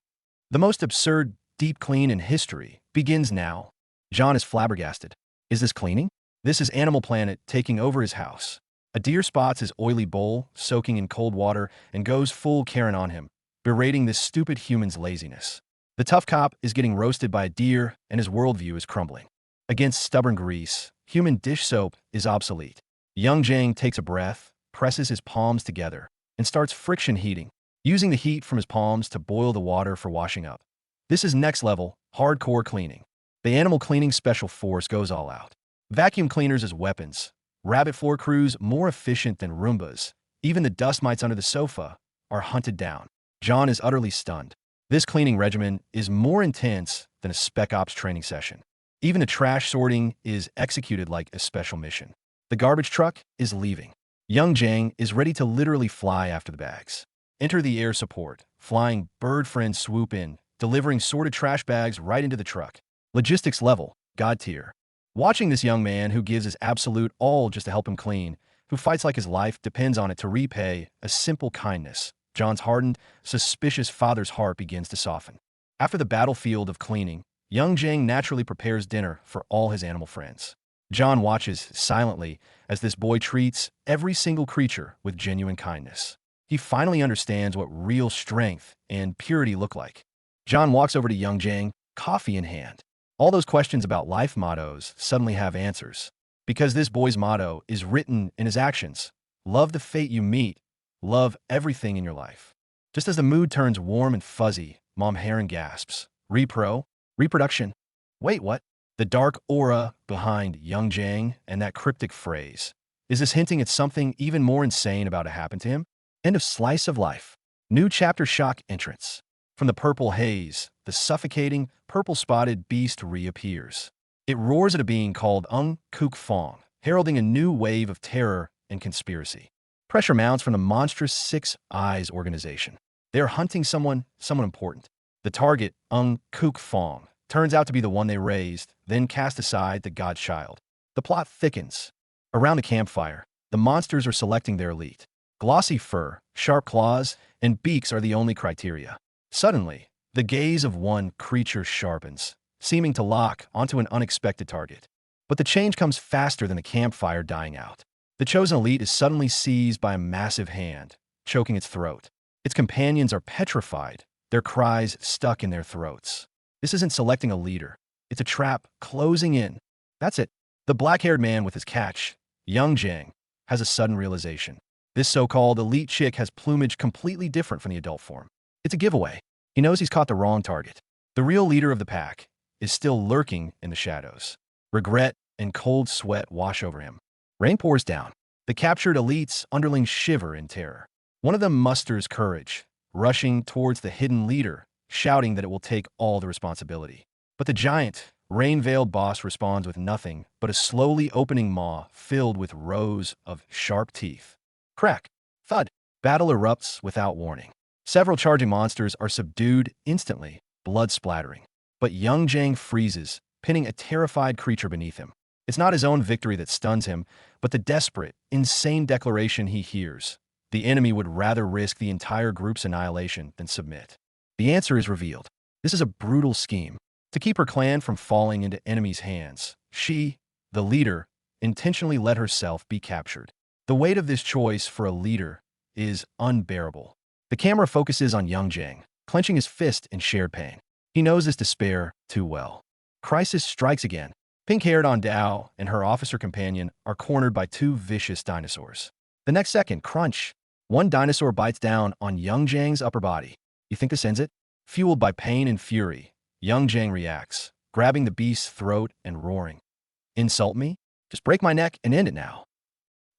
The most absurd deep clean in history begins now. John is flabbergasted. Is this cleaning? This is Animal Planet taking over his house. A deer spots his oily bowl, soaking in cold water, and goes full Karen on him, berating this stupid human's laziness. The tough cop is getting roasted by a deer, and his worldview is crumbling. Against stubborn grease, human dish soap is obsolete. Young Jang takes a breath, presses his palms together, and starts friction heating, using the heat from his palms to boil the water for washing up. This is next level, hardcore cleaning. The animal cleaning special force goes all out. Vacuum cleaners as weapons. Rabbit floor crews more efficient than Roombas. Even the dust mites under the sofa are hunted down. John is utterly stunned. This cleaning regimen is more intense than a spec ops training session. Even the trash sorting is executed like a special mission. The garbage truck is leaving. Young Jang is ready to literally fly after the bags. Enter the air support. Flying bird friends swoop in, delivering sorted trash bags right into the truck. Logistics level, God tier. Watching this young man who gives his absolute all just to help him clean, who fights like his life depends on it to repay a simple kindness, John's hardened, suspicious father's heart begins to soften. After the battlefield of cleaning, young Jang naturally prepares dinner for all his animal friends. John watches silently as this boy treats every single creature with genuine kindness. He finally understands what real strength and purity look like. John walks over to young Jang, coffee in hand. All those questions about life mottos suddenly have answers. Because this boy's motto is written in his actions. Love the fate you meet. Love everything in your life. Just as the mood turns warm and fuzzy, Mom Heron gasps. Reproduction. Wait, what? The dark aura behind young Jang and that cryptic phrase. Is this hinting at something even more insane about to happen to him? End of slice of life. New chapter shock entrance. From the purple haze, the suffocating, purple-spotted beast reappears. It roars at a being called Kuk Fong, heralding a new wave of terror and conspiracy. Pressure mounts from the monstrous Six Eyes organization. They are hunting someone important. The target, Kuk Fong, turns out to be the one they raised, then cast aside the godchild. The plot thickens. Around the campfire, the monsters are selecting their elite. Glossy fur, sharp claws, and beaks are the only criteria. Suddenly, the gaze of one creature sharpens, seeming to lock onto an unexpected target. But the change comes faster than the campfire dying out. The chosen elite is suddenly seized by a massive hand, choking its throat. Its companions are petrified, their cries stuck in their throats. This isn't selecting a leader. It's a trap closing in. That's it. The black-haired man with his catch, young Jang, has a sudden realization. This so-called elite chick has plumage completely different from the adult form. It's a giveaway. He knows he's caught the wrong target. The real leader of the pack is still lurking in the shadows. Regret and cold sweat wash over him. Rain pours down. The captured elite's underlings shiver in terror. One of them musters courage, rushing towards the hidden leader, shouting that it will take all the responsibility. But the giant, rain-veiled boss responds with nothing but a slowly opening maw filled with rows of sharp teeth. Crack. Thud. Battle erupts without warning. Several charging monsters are subdued instantly, blood splattering. But young Jang freezes, pinning a terrified creature beneath him. It's not his own victory that stuns him, but the desperate, insane declaration he hears. The enemy would rather risk the entire group's annihilation than submit. The answer is revealed. This is a brutal scheme. To keep her clan from falling into enemies' hands, she, the leader, intentionally let herself be captured. The weight of this choice for a leader is unbearable. The camera focuses on young Jang, clenching his fist in shared pain. He knows this despair too well. Crisis strikes again. Pink-haired On Dao and her officer companion are cornered by two vicious dinosaurs. The next second, crunch. One dinosaur bites down on Young Jang's upper body. You think this ends it? Fueled by pain and fury, Young Jang reacts, grabbing the beast's throat and roaring. Insult me? Just break my neck and end it now.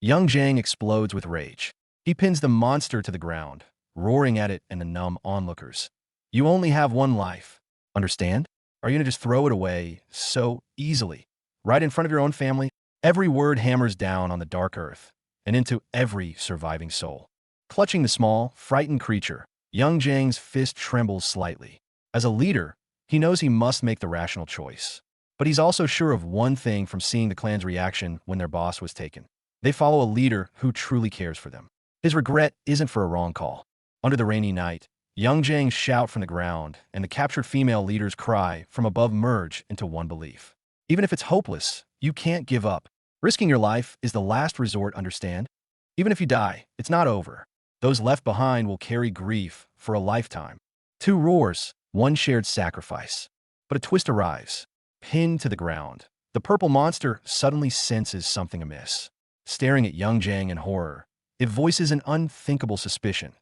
Young Jang explodes with rage. He pins the monster to the ground, roaring at it and the numb onlookers. You only have one life. Understand? Are you going to just throw it away so easily? Right in front of your own family? Every word hammers down on the dark earth and into every surviving soul. Clutching the small, frightened creature, Young Jang's fist trembles slightly. As a leader, he knows he must make the rational choice. But he's also sure of one thing from seeing the clan's reaction when their boss was taken. They follow a leader who truly cares for them. His regret isn't for a wrong call. Under the rainy night, Young Jang's shout from the ground and the captured female leader's cry from above merge into one belief. Even if it's hopeless, you can't give up. Risking your life is the last resort, understand? Even if you die, it's not over. Those left behind will carry grief for a lifetime. Two roars, one shared sacrifice. But a twist arrives. Pinned to the ground, the purple monster suddenly senses something amiss. Staring at Young Jang in horror, it voices an unthinkable suspicion.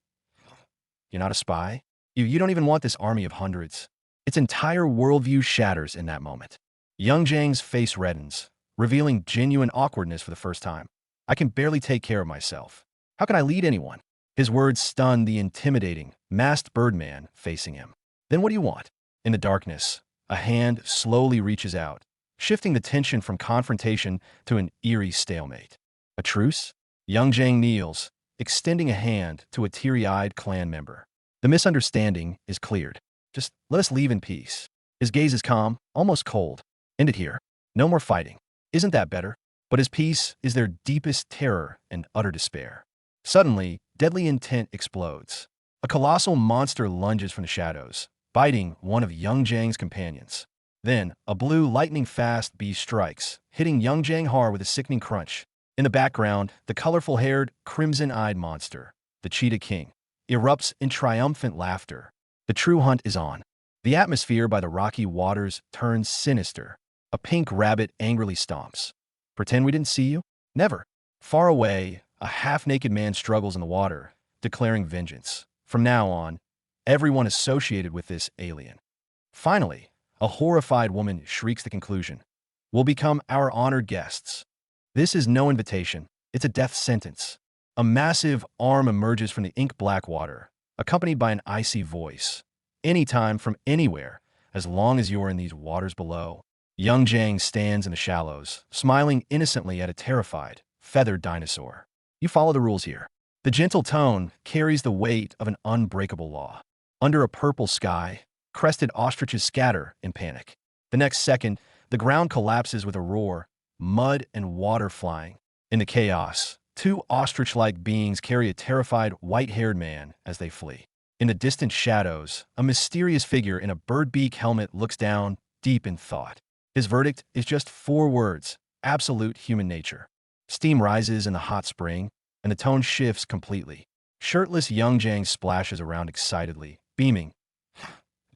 You're not a spy? You don't even want this army of hundreds. Its entire worldview shatters in that moment. Young Jang's face reddens, revealing genuine awkwardness for the first time. I can barely take care of myself. How can I lead anyone? His words stun the intimidating, masked birdman facing him. Then what do you want? In the darkness, a hand slowly reaches out, shifting the tension from confrontation to an eerie stalemate. A truce? Young Jang kneels, extending a hand to a teary-eyed clan member. The misunderstanding is cleared. Just let us leave in peace. His gaze is calm, almost cold. End it here. No more fighting. Isn't that better? But his peace is their deepest terror and utter despair. Suddenly, deadly intent explodes. A colossal monster lunges from the shadows, biting one of Young Jang's companions. Then, a blue, lightning-fast beast strikes, hitting Young Jang hard with a sickening crunch. In the background, the colorful-haired, crimson-eyed monster, the Cheetah King, erupts in triumphant laughter. The true hunt is on. The atmosphere by the rocky waters turns sinister. A pink rabbit angrily stomps. Pretend we didn't see you? Never. Far away, a half-naked man struggles in the water, declaring vengeance. From now on, everyone associated with this alien. Finally, a horrified woman shrieks the conclusion. Will become our honored guests. This is no invitation. It's a death sentence. A massive arm emerges from the ink-black water, accompanied by an icy voice. Anytime from anywhere, as long as you're in these waters below. Young Jang stands in the shallows, smiling innocently at a terrified, feathered dinosaur. You follow the rules here. The gentle tone carries the weight of an unbreakable law. Under a purple sky, crested ostriches scatter in panic. The next second, the ground collapses with a roar, mud and water flying. In the chaos, two ostrich-like beings carry a terrified, white-haired man as they flee. In the distant shadows, a mysterious figure in a bird-beak helmet looks down, deep in thought. His verdict is just 4 words: absolute human nature. Steam rises in the hot spring, and the tone shifts completely. Shirtless Young Jang splashes around excitedly, beaming.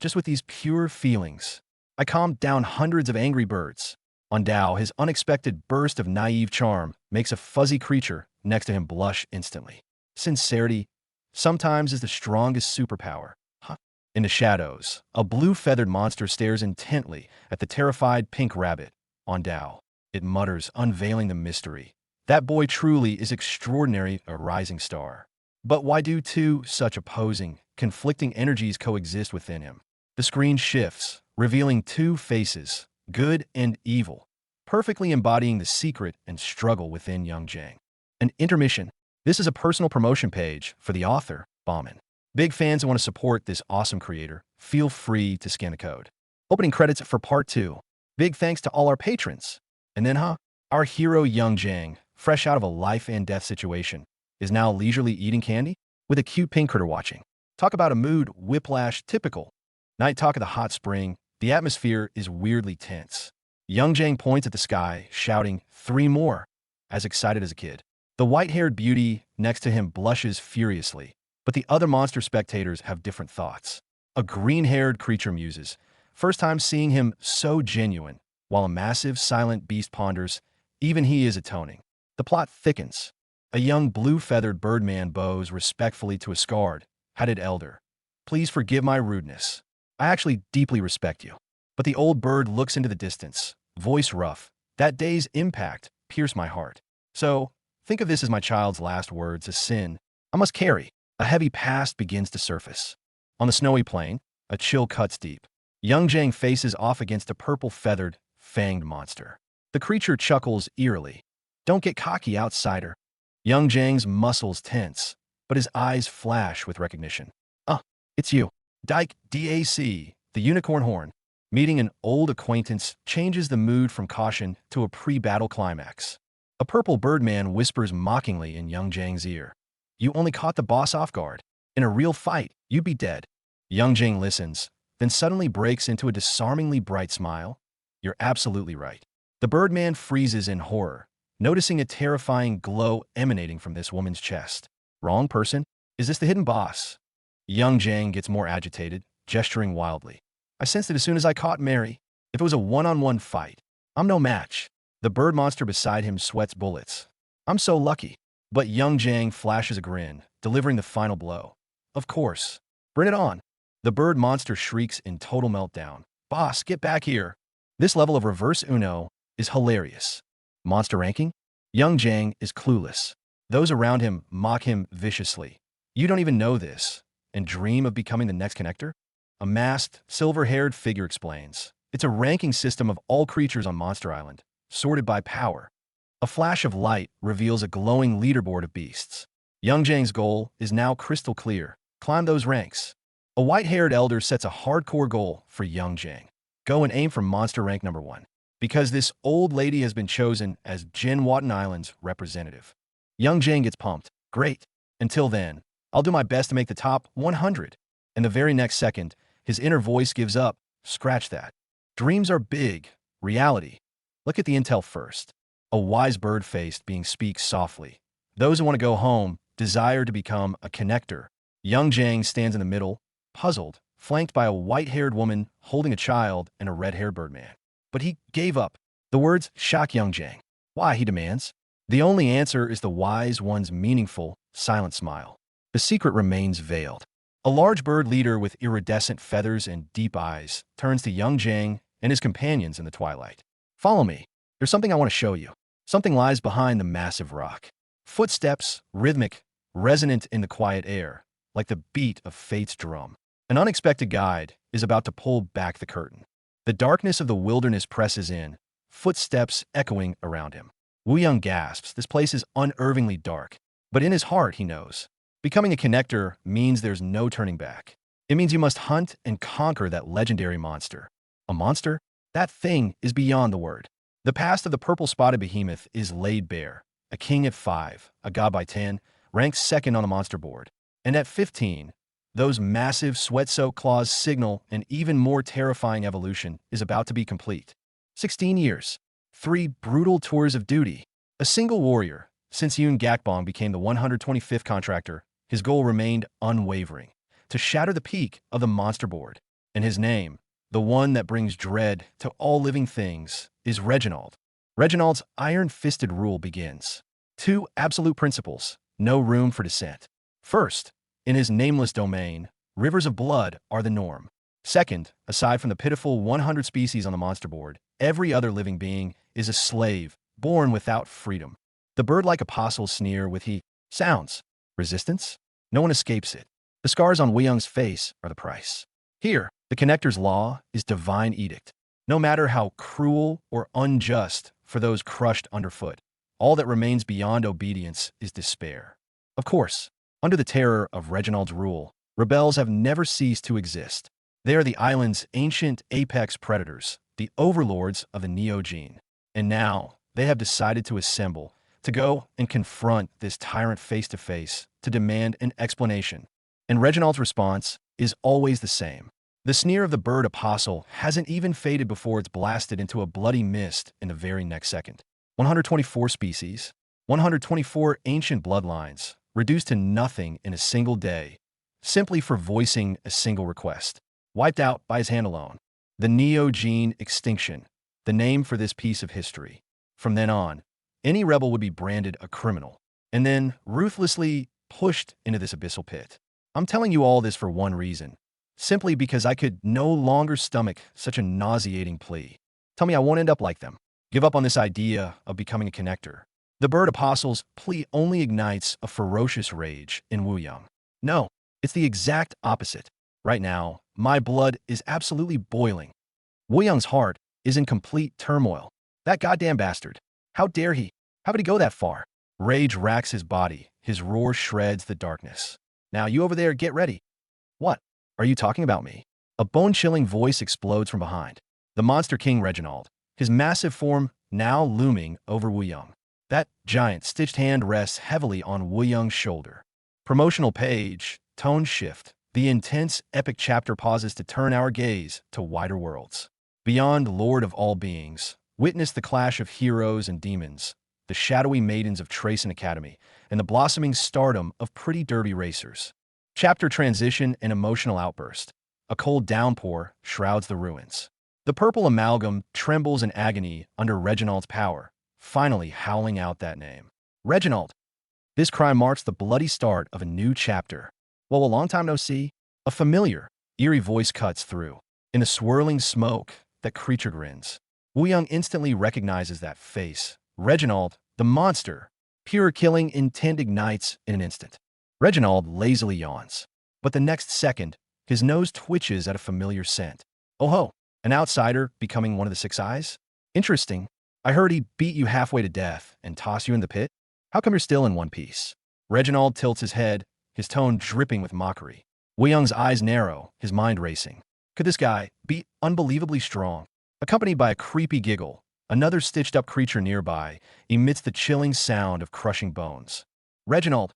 Just with these pure feelings, I calmed down hundreds of angry birds. On Dao, his unexpected burst of naive charm makes a fuzzy creature next to him blush instantly. Sincerity sometimes is the strongest superpower. In the shadows, a blue-feathered monster stares intently at the terrified pink rabbit. On Dao, it mutters, unveiling the mystery. That boy truly is extraordinary, a rising star. But why do two such opposing, conflicting energies coexist within him? The screen shifts, revealing 2 faces, good and evil, perfectly embodying the secret and struggle within Young Jang. An intermission. This is a personal promotion page for the author, Bauman. Big fans who want to support this awesome creator, feel free to scan the code. Opening credits for Part 2. Big thanks to all our patrons. And then, our hero Young Jang, fresh out of a life and death situation, is now leisurely eating candy with a cute pink critter watching. Talk about a mood whiplash typical. Night talk of the hot spring, the atmosphere is weirdly tense. Young Jang points at the sky, shouting, 3 more, as excited as a kid. The white-haired beauty next to him blushes furiously, but the other monster spectators have different thoughts. A green-haired creature muses. First time seeing him so genuine, while a massive, silent beast ponders, even he is atoning. The plot thickens. A young blue-feathered birdman bows respectfully to a scarred, hatted elder. Please forgive my rudeness. I actually deeply respect you. But the old bird looks into the distance, voice rough. That day's impact pierced my heart. So, think of this as my child's last words, a sin I must carry. A heavy past begins to surface. On the snowy plain, a chill cuts deep. Young Jang faces off against a purple-feathered, fanged monster. The creature chuckles eerily. Don't get cocky, outsider. Young Jang's muscles tense, but his eyes flash with recognition. It's you. Dyke DAC, the unicorn horn. Meeting an old acquaintance changes the mood from caution to a pre-battle climax. A purple birdman whispers mockingly in Young Jang's ear. You only caught the boss off guard. In a real fight, you'd be dead. Young Jang listens, then suddenly breaks into a disarmingly bright smile. You're absolutely right. The birdman freezes in horror, noticing a terrifying glow emanating from this woman's chest. Wrong person? Is this the hidden boss? Young Jang gets more agitated, gesturing wildly. I sensed it as soon as I caught Mary. If it was a one-on-one fight, I'm no match. The bird monster beside him sweats bullets. I'm so lucky. But Young Jang flashes a grin, delivering the final blow. Of course. Bring it on. The bird monster shrieks in total meltdown. Boss, get back here. This level of reverse Uno is hilarious. Monster ranking? Young Jang is clueless. Those around him mock him viciously. You don't even know this, and dream of becoming the next connector? A masked, silver-haired figure explains. It's a ranking system of all creatures on Monster Island, sorted by power. A flash of light reveals a glowing leaderboard of beasts. Young Jang's goal is now crystal clear. Climb those ranks. A white-haired elder sets a hardcore goal for Young Jang. Go and aim for monster rank number 1. Because this old lady has been chosen as Jin Watan Island's representative. Young Jang gets pumped. Great. Until then, I'll do my best to make the top 100. And the very next second, his inner voice gives up. Scratch that. Dreams are big. Reality. Look at the intel first. A wise bird-faced being speaks softly. Those who want to go home desire to become a connector. Young Jang stands in the middle, puzzled, flanked by a white-haired woman holding a child and a red-haired birdman. But he gave up. The words shock Young Jang. Why, he demands. The only answer is the wise one's meaningful, silent smile. The secret remains veiled. A large bird leader with iridescent feathers and deep eyes turns to Young Jang and his companions in the twilight. Follow me. There's something I want to show you. Something lies behind the massive rock. Footsteps, rhythmic, resonant in the quiet air, like the beat of fate's drum. An unexpected guide is about to pull back the curtain. The darkness of the wilderness presses in, footsteps echoing around him. Wu Young gasps. This place is unnervingly dark. But in his heart, he knows. Becoming a connector means there's no turning back. It means you must hunt and conquer that legendary monster. A monster? That thing is beyond the word. The past of the purple-spotted behemoth is laid bare. A king at 5, a god by 10, ranks second on the monster board. And at 15, those massive sweat-soaked claws signal an even more terrifying evolution is about to be complete. 16 years, 3 brutal tours of duty, a single warrior. Since Yoon Gakbong became the 125th contractor, his goal remained unwavering, to shatter the peak of the monster board. And his name, the one that brings dread to all living things, is Reginald. Reginald's iron-fisted rule begins. 2 absolute principles, no room for dissent. First, in his nameless domain, rivers of blood are the norm. Second, aside from the pitiful 100 species on the monster board, every other living being is a slave, born without freedom. The bird-like apostles sneer with he sounds. Resistance? No one escapes it. The scars on Wei Young's face are the price. Here, the connector's law is divine edict. No matter how cruel or unjust for those crushed underfoot, all that remains beyond obedience is despair. Of course, under the terror of Reginald's rule, rebels have never ceased to exist. They are the island's ancient apex predators, the overlords of the Neo-Gene. And now, they have decided to assemble, to go and confront this tyrant face-to-face, to demand an explanation. And Reginald's response is always the same. The sneer of the bird apostle hasn't even faded before it's blasted into a bloody mist in the very next second. 124 species, 124 ancient bloodlines, reduced to nothing in a single day, simply for voicing a single request. wiped out by his hand alone. The Neo-Gene extinction, the name for this piece of history. From then on, any rebel would be branded a criminal, and then ruthlessly pushed into this abyssal pit. I'm telling you all this for one reason, simply because I could no longer stomach such a nauseating plea. Tell me I won't end up like them. Give up on this idea of becoming a connector. The bird apostle's plea only ignites a ferocious rage in Wu Yang. No, it's the exact opposite. Right now, my blood is absolutely boiling. Wu Yang's heart is in complete turmoil. That goddamn bastard. How dare he? How could he go that far? Rage racks his body. His roar shreds the darkness. Now you over there, get ready. What? Are you talking about me? A bone-chilling voice explodes from behind. The Monster King Reginald, his massive form now looming over Wu Yang. That giant stitched hand rests heavily on Wu Yang's shoulder. Promotional page, tone shift. The intense, epic chapter pauses to turn our gaze to wider worlds. Beyond Lord of all beings, witness the clash of heroes and demons, the shadowy maidens of Tracen Academy, and the blossoming stardom of pretty derby racers. Chapter transition and emotional outburst. A cold downpour shrouds the ruins. The purple amalgam trembles in agony under Reginald's power, finally howling out that name. Reginald! This cry marks the bloody start of a new chapter. Well, a long time no see. A familiar, eerie voice cuts through. In the swirling smoke, that creature grins. Wu Yang instantly recognizes that face. Reginald, the monster. Pure killing intent ignites in an instant. Reginald lazily yawns. But the next second, his nose twitches at a familiar scent. Oh ho, an outsider becoming one of the Six Eyes? Interesting. I heard he beat you halfway to death and tossed you in the pit? How come you're still in one piece? Reginald tilts his head, his tone dripping with mockery. Wu Yang's eyes narrow, his mind racing. Could this guy be unbelievably strong? Accompanied by a creepy giggle, another stitched-up creature nearby emits the chilling sound of crushing bones. Reginald!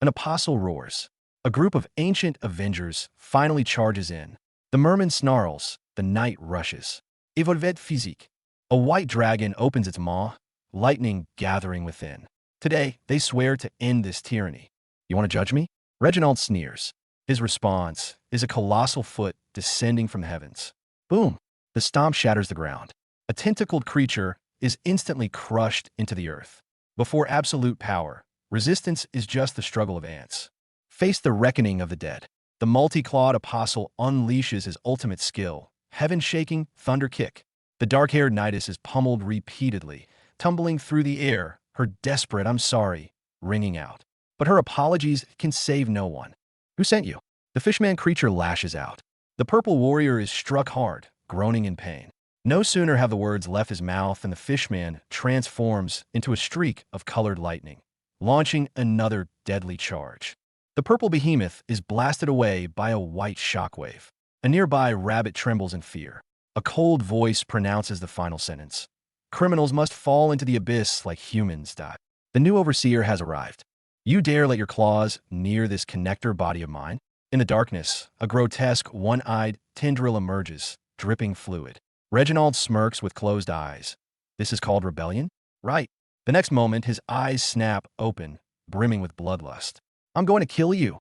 An apostle roars. A group of ancient avengers finally charges in. The merman snarls, the night rushes. Evolved physique. A white dragon opens its maw, lightning gathering within. Today, they swear to end this tyranny. You want to judge me? Reginald sneers. His response is a colossal foot descending from the heavens. Boom! The stomp shatters the ground. A tentacled creature is instantly crushed into the earth. Before absolute power, resistance is just the struggle of ants. Face the reckoning of the dead. The multi-clawed apostle unleashes his ultimate skill, heaven-shaking thunder kick. The dark-haired Nidus is pummeled repeatedly, tumbling through the air, her desperate "I'm sorry" ringing out. But her apologies can save no one. Who sent you? The fishman creature lashes out. The purple warrior is struck hard, groaning in pain. No sooner have the words left his mouth than the fishman transforms into a streak of colored lightning, launching another deadly charge. The purple behemoth is blasted away by a white shockwave. A nearby rabbit trembles in fear. A cold voice pronounces the final sentence. Criminals must fall into the abyss like humans die. The new overseer has arrived. You dare let your claws near this connector body of mine? In the darkness, a grotesque, one-eyed tendril emerges, dripping fluid. Reginald smirks with closed eyes. This is called rebellion? Right. The next moment, his eyes snap open, brimming with bloodlust. I'm going to kill you.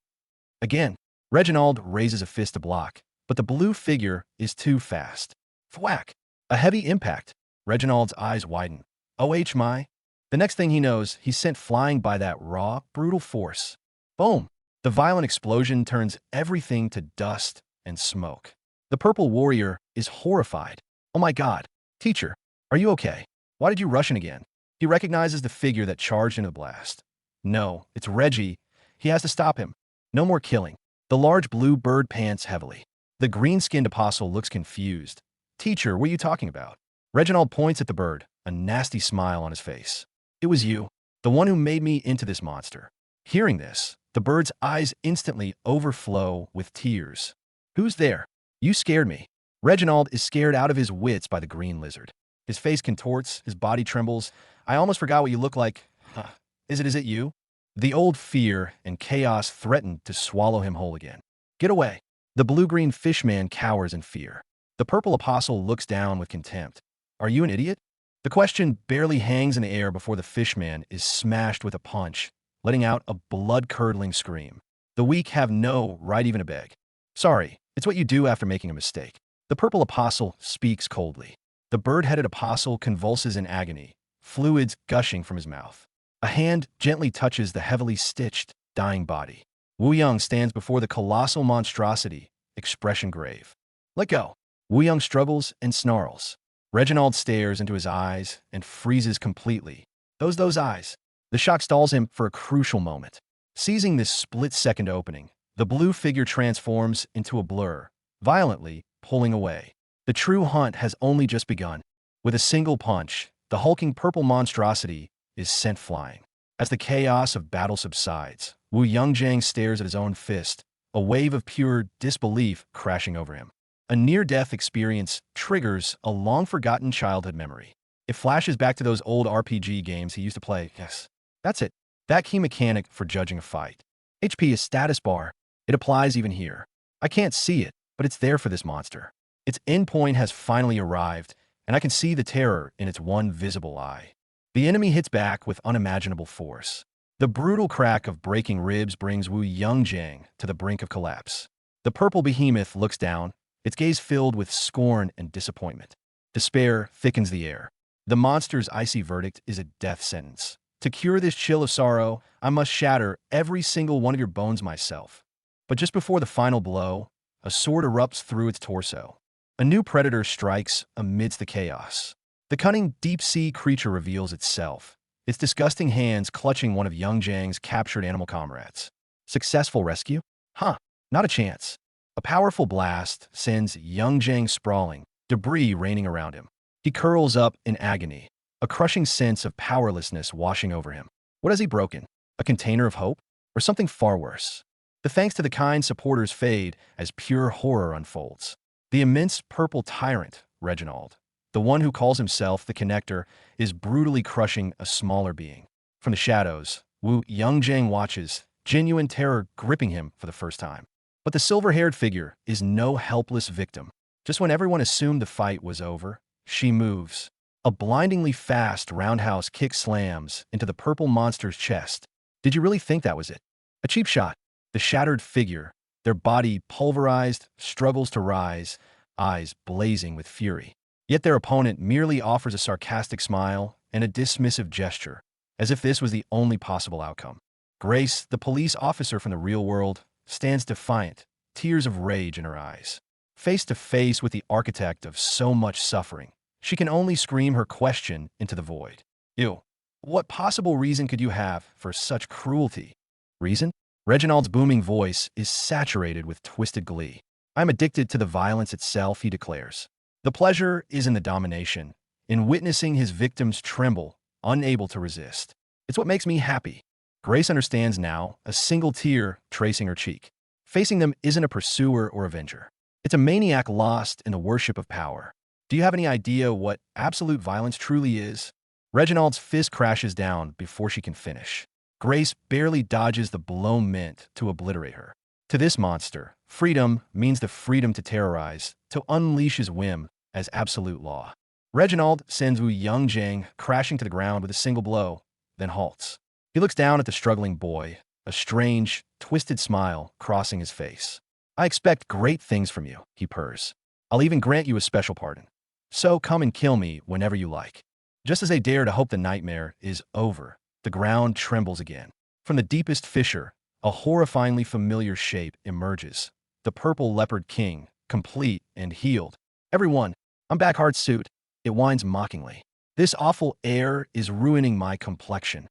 Again, Reginald raises a fist to block, but the blue figure is too fast. Thwack! A heavy impact. Reginald's eyes widen. Oh my. The next thing he knows, he's sent flying by that raw, brutal force. Boom! The violent explosion turns everything to dust and smoke. The purple warrior is horrified. Oh my god. Teacher, are you okay? Why did you rush in again? He recognizes the figure that charged into the blast. No, it's Reggie. He has to stop him. No more killing. The large blue bird pants heavily. The green-skinned apostle looks confused. Teacher, what are you talking about? Reginald points at the bird, a nasty smile on his face. It was you, the one who made me into this monster. Hearing this, the bird's eyes instantly overflow with tears. Who's there? You scared me. Reginald is scared out of his wits by the green lizard. His face contorts, his body trembles. I almost forgot what you look like. Huh. Is it you? The old fear and chaos threaten to swallow him whole again. Get away. The blue-green fishman cowers in fear. The purple apostle looks down with contempt. Are you an idiot? The question barely hangs in the air before the fishman is smashed with a punch, letting out a blood-curdling scream. The weak have no right even to beg. Sorry, It's what you do after making a mistake. The purple apostle speaks coldly. The bird-headed apostle convulses in agony, fluids gushing from his mouth. A hand gently touches the heavily stitched, dying body. Wu Yang stands before the colossal monstrosity, expression grave. Let go. Wu Yang struggles and snarls. Reginald stares into his eyes and freezes completely. Those eyes. The shock stalls him for a crucial moment. Seizing this split-second opening, the blue figure transforms into a blur, violently pulling away. The true hunt has only just begun. With a single punch, the hulking purple monstrosity is sent flying. As the chaos of battle subsides, Wu Yangjiang stares at his own fist, a wave of pure disbelief crashing over him. A near-death experience triggers a long-forgotten childhood memory. It flashes back to those old RPG games he used to play. Yes, that's it. That key mechanic for judging a fight. HP is status bar. It applies even here. I can't see it, but it's there for this monster. Its endpoint has finally arrived, and I can see the terror in its one visible eye. The enemy hits back with unimaginable force. The brutal crack of breaking ribs brings Wu Yangjiang to the brink of collapse. The purple behemoth looks down, its gaze filled with scorn and disappointment. Despair thickens the air. The monster's icy verdict is a death sentence. To cure this chill of sorrow, I must shatter every single one of your bones myself. But just before the final blow, a sword erupts through its torso. A new predator strikes amidst the chaos. The cunning deep-sea creature reveals itself, its disgusting hands clutching one of Yangjiang's captured animal comrades. Successful rescue? Huh, not a chance. A powerful blast sends Yangjiang sprawling, debris raining around him. He curls up in agony, a crushing sense of powerlessness washing over him. What has he broken? A container of hope? Or something far worse? The thanks to the kind supporters fade as pure horror unfolds. The immense purple tyrant, Reginald, the one who calls himself the Connector, is brutally crushing a smaller being. From the shadows, Wu Yangjiang watches, genuine terror gripping him for the first time. But the silver-haired figure is no helpless victim. Just when everyone assumed the fight was over, she moves. A blindingly fast roundhouse kick slams into the purple monster's chest. Did you really think that was it? A cheap shot. The shattered figure, their body pulverized, struggles to rise, eyes blazing with fury. Yet their opponent merely offers a sarcastic smile and a dismissive gesture, as if this was the only possible outcome. Grace, the police officer from the real world, stands defiant, tears of rage in her eyes. Face to face with the architect of so much suffering, she can only scream her question into the void. Ew. What possible reason could you have for such cruelty? Reason? Reginald's booming voice is saturated with twisted glee. I'm addicted to the violence itself, he declares. The pleasure is in the domination, in witnessing his victims tremble, unable to resist. It's what makes me happy. Grace understands now, a single tear tracing her cheek. Facing them isn't a pursuer or avenger. It's a maniac lost in the worship of power. Do you have any idea what absolute violence truly is? Reginald's fist crashes down before she can finish. Grace barely dodges the blow meant to obliterate her. To this monster, freedom means the freedom to terrorize, to unleash his whim as absolute law. Reginald sends Wu Yangjiang crashing to the ground with a single blow, then halts. He looks down at the struggling boy, a strange, twisted smile crossing his face. I expect great things from you, he purrs. I'll even grant you a special pardon. So come and kill me whenever you like. Just as they dare to hope the nightmare is over, the ground trembles again. From the deepest fissure, a horrifyingly familiar shape emerges. The purple leopard king, complete and healed. Everyone, I'm back, hard suit. It whines mockingly. This awful air is ruining my complexion.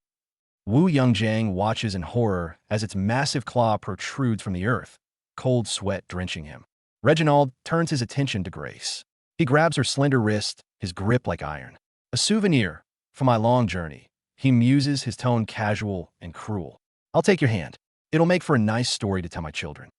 Wu Yangjiang watches in horror as its massive claw protrudes from the earth, cold sweat drenching him. Reginald turns his attention to Grace. He grabs her slender wrist, his grip like iron. A souvenir for my long journey. He muses, his tone casual and cruel. I'll take your hand. It'll make for a nice story to tell my children.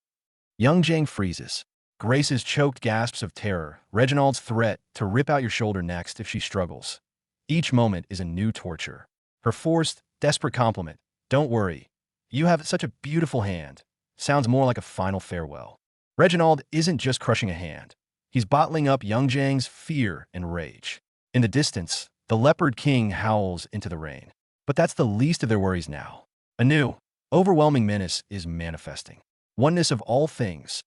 Yangjiang freezes. Grace's choked gasps of terror, Reginald's threat to rip out your shoulder next if she struggles. Each moment is a new torture. Her forced, desperate compliment, don't worry, you have such a beautiful hand, sounds more like a final farewell. Reginald isn't just crushing a hand. He's bottling up Yangjiang's fear and rage. In the distance, the leopard king howls into the rain. But that's the least of their worries now. A new, overwhelming menace is manifesting. Oneness of all things.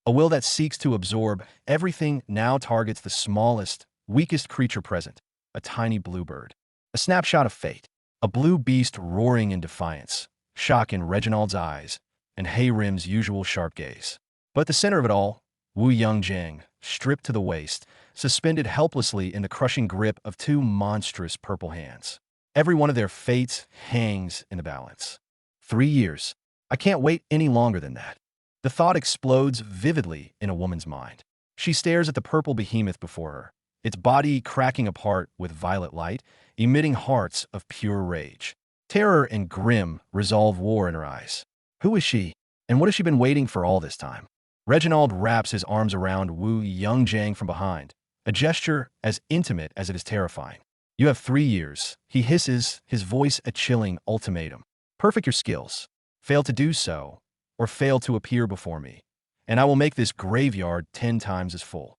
A will that seeks to absorb everything now targets the smallest, weakest creature present, a tiny bluebird. A snapshot of fate. A blue beast roaring in defiance, shock in Reginald's eyes, and Hayrim's usual sharp gaze. But at the center of it all, Wu Yongjiang, stripped to the waist, suspended helplessly in the crushing grip of two monstrous purple hands. Every one of their fates hangs in the balance. 3 years. I can't wait any longer than that. The thought explodes vividly in a woman's mind. She stares at the purple behemoth before her, its body cracking apart with violet light, emitting hearts of pure rage. Terror and grim resolve war in her eyes. Who is she, and what has she been waiting for all this time? Reginald wraps his arms around Wu Yongjiang from behind, a gesture as intimate as it is terrifying. You have 3 years, he hisses, his voice a chilling ultimatum. Perfect your skills. Fail to do so, or fail to appear before me, and I will make this graveyard 10 times as full.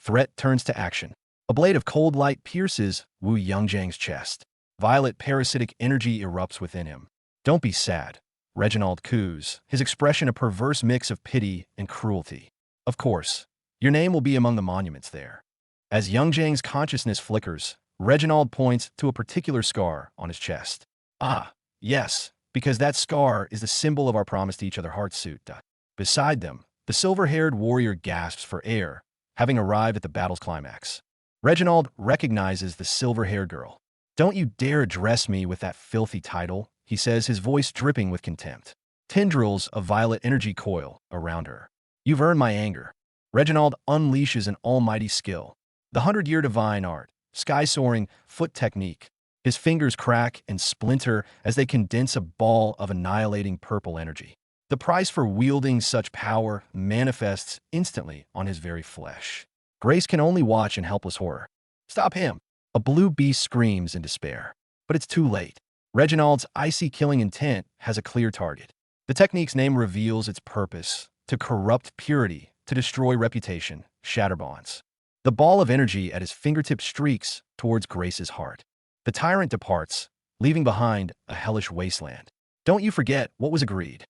Threat turns to action. A blade of cold light pierces Wu Yongjiang's chest. Violet parasitic energy erupts within him. Don't be sad, Reginald coos, his expression a perverse mix of pity and cruelty. Of course, your name will be among the monuments there. As Yongjiang's consciousness flickers, Reginald points to a particular scar on his chest. Ah, yes, because that scar is the symbol of our promise to each other heartsuit. Beside them, the silver-haired warrior gasps for air, having arrived at the battle's climax. Reginald recognizes the silver-haired girl. Don't you dare address me with that filthy title, he says, his voice dripping with contempt. Tendrils of violet energy coil around her. You've earned my anger. Reginald unleashes an almighty skill. The 100-year divine art, sky-soaring foot technique. His fingers crack and splinter as they condense a ball of annihilating purple energy. The price for wielding such power manifests instantly on his very flesh. Grace can only watch in helpless horror. Stop him! A blue beast screams in despair. But it's too late. Reginald's icy killing intent has a clear target. The technique's name reveals its purpose: to corrupt purity, to destroy reputation, shatter bonds. The ball of energy at his fingertips streaks towards Grace's heart. The tyrant departs, leaving behind a hellish wasteland. Don't you forget what was agreed.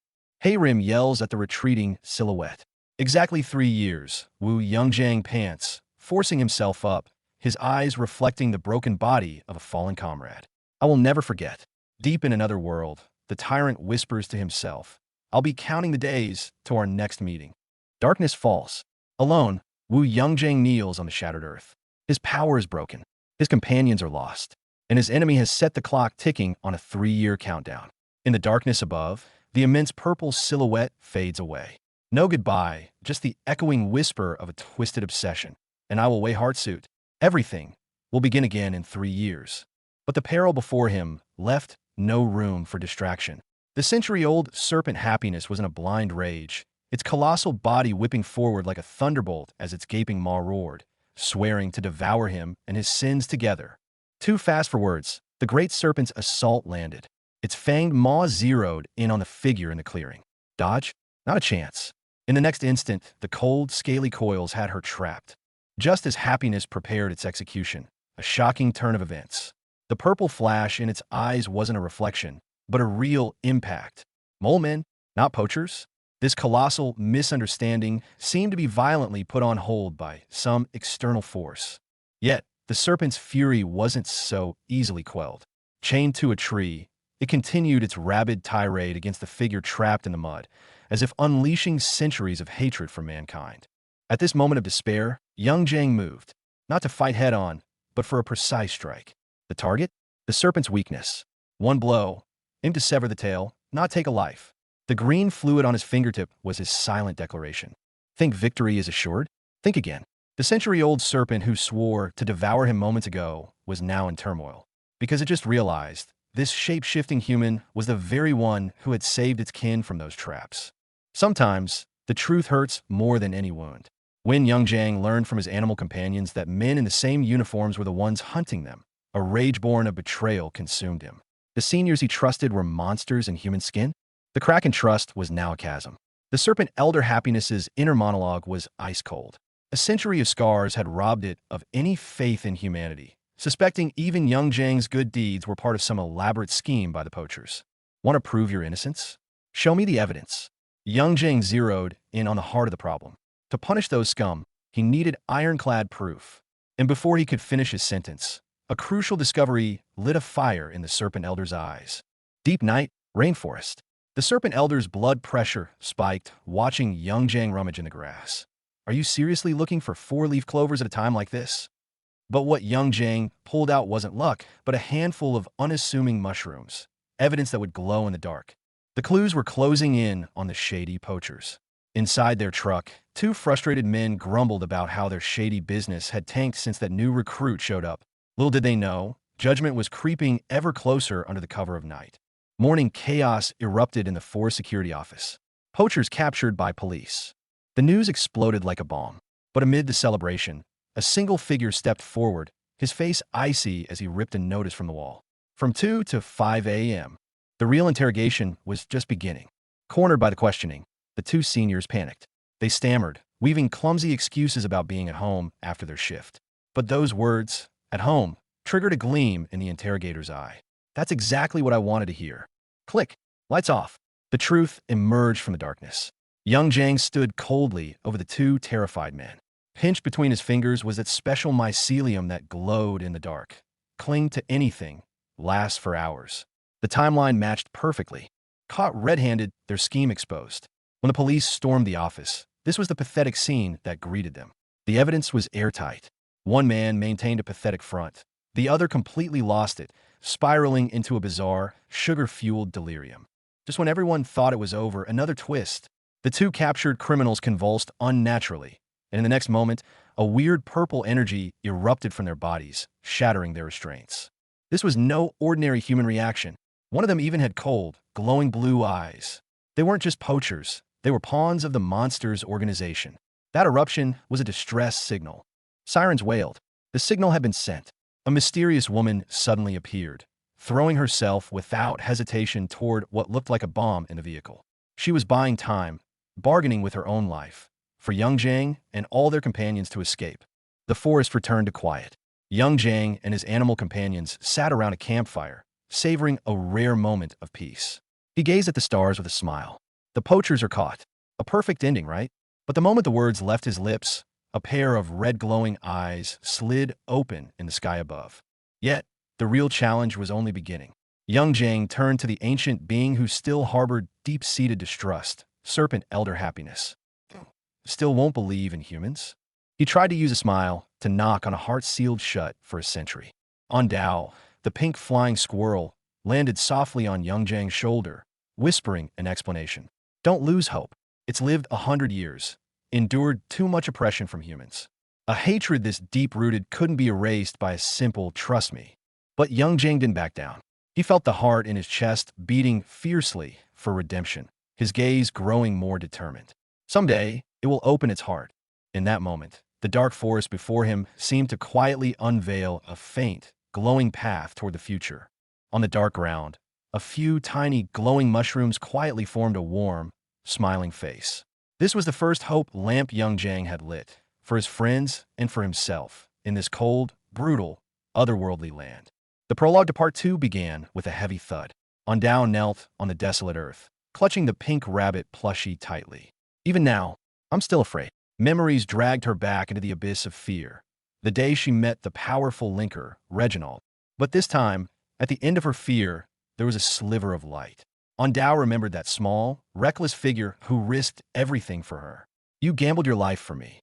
Hayrim yells at the retreating silhouette. Exactly 3 years, Wu Yongjiang pants, forcing himself up, his eyes reflecting the broken body of a fallen comrade. I will never forget. Deep in another world, the tyrant whispers to himself, I'll be counting the days to our next meeting. Darkness falls. Alone, Wu Yongjiang kneels on the shattered earth. His power is broken. His companions are lost. And his enemy has set the clock ticking on a 3-year countdown. In the darkness above, the immense purple silhouette fades away. No goodbye, just the echoing whisper of a twisted obsession. And I will weigh heartsuit. Everything will begin again in 3 years. But the peril before him left no room for distraction. The century-old serpent happiness was in a blind rage, its colossal body whipping forward like a thunderbolt as its gaping maw roared, swearing to devour him and his sins together. Too fast for words, the great serpent's assault landed. Its fanged maw zeroed in on the figure in the clearing. Dodge? Not a chance. In the next instant, the cold, scaly coils had her trapped. Just as happiness prepared its execution, a shocking turn of events. The purple flash in its eyes wasn't a reflection, but a real impact. Mole men, not poachers? This colossal misunderstanding seemed to be violently put on hold by some external force. Yet, the serpent's fury wasn't so easily quelled. Chained to a tree, it continued its rabid tirade against the figure trapped in the mud, as if unleashing centuries of hatred for mankind. At this moment of despair, Yongjiang moved, not to fight head-on, but for a precise strike. The target? The serpent's weakness. One blow, aimed to sever the tail, not take a life. The green fluid on his fingertip was his silent declaration. Think victory is assured? Think again. The century-old serpent who swore to devour him moments ago was now in turmoil, because it just realized this shape-shifting human was the very one who had saved its kin from those traps. Sometimes, the truth hurts more than any wound. When Yongjiang learned from his animal companions that men in the same uniforms were the ones hunting them, a rage born of betrayal consumed him. The seniors he trusted were monsters in human skin? The crack in trust was now a chasm. The serpent elder happiness's inner monologue was ice cold. A century of scars had robbed it of any faith in humanity, suspecting even Yongjiang's good deeds were part of some elaborate scheme by the poachers. Want to prove your innocence? Show me the evidence. Yongjiang zeroed in on the heart of the problem. To punish those scum, he needed ironclad proof. And before he could finish his sentence, a crucial discovery lit a fire in the Serpent Elder's eyes. Deep night, rainforest. The Serpent Elder's blood pressure spiked, watching young Jang rummage in the grass. Are you seriously looking for 4-leaf clovers at a time like this? But what young Jang pulled out wasn't luck, but a handful of unassuming mushrooms, evidence that would glow in the dark. The clues were closing in on the shady poachers. Inside their truck, two frustrated men grumbled about how their shady business had tanked since that new recruit showed up. Little did they know, judgment was creeping ever closer under the cover of night. Morning chaos erupted in the forest security office. Poachers captured by police. The news exploded like a bomb. But amid the celebration, a single figure stepped forward, his face icy as he ripped a notice from the wall. From 2 to 5 a.m. The real interrogation was just beginning. Cornered by the questioning, the two seniors panicked. They stammered, weaving clumsy excuses about being at home after their shift. But those words, at home, triggered a gleam in the interrogator's eye. That's exactly what I wanted to hear. Click. Lights off. The truth emerged from the darkness. Young Jang stood coldly over the two terrified men. Pinched between his fingers was that special mycelium that glowed in the dark. Cling to anything, lasts for hours. The timeline matched perfectly. Caught red-handed, their scheme exposed. When the police stormed the office, this was the pathetic scene that greeted them. The evidence was airtight. One man maintained a pathetic front. The other completely lost it, spiraling into a bizarre, sugar-fueled delirium. Just when everyone thought it was over, another twist. The two captured criminals convulsed unnaturally, and in the next moment, a weird purple energy erupted from their bodies, shattering their restraints. This was no ordinary human reaction. One of them even had cold, glowing blue eyes. They weren't just poachers, they were pawns of the monster's organization. That eruption was a distress signal. Sirens wailed. The signal had been sent. A mysterious woman suddenly appeared, throwing herself without hesitation toward what looked like a bomb in the vehicle. She was buying time, bargaining with her own life, for young Jang and all their companions to escape. The forest returned to quiet. Young Jang and his animal companions sat around a campfire, savoring a rare moment of peace. He gazed at the stars with a smile. The poachers are caught. A perfect ending, right? But the moment the words left his lips, a pair of red glowing eyes slid open in the sky above. Yet, the real challenge was only beginning. Young Jang turned to the ancient being who still harbored deep-seated distrust, Serpent Elder Happiness. Still won't believe in humans? He tried to use a smile to knock on a heart sealed shut for a century. On Dao, the pink flying squirrel landed softly on Young Jang's shoulder, whispering an explanation. Don't lose hope. It's lived 100 years, endured too much oppression from humans. A hatred this deep-rooted couldn't be erased by a simple trust me. But Young Jang didn't back down. He felt the heart in his chest beating fiercely for redemption, his gaze growing more determined. Someday, it will open its heart. In that moment, the dark forest before him seemed to quietly unveil a faint, glowing path toward the future. On the dark ground, a few tiny, glowing mushrooms quietly formed a warm, smiling face. This was the first hope lamp Young Jang had lit, for his friends and for himself, in this cold, brutal, otherworldly land. The prologue to Part 2 began with a heavy thud. Ondao knelt on the desolate earth, clutching the pink rabbit plushie tightly. Even now, I'm still afraid. Memories dragged her back into the abyss of fear. The day she met the powerful linker, Reginald. But this time, at the end of her fear, there was a sliver of light. Ondao remembered that small, reckless figure who risked everything for her. You gambled your life for me.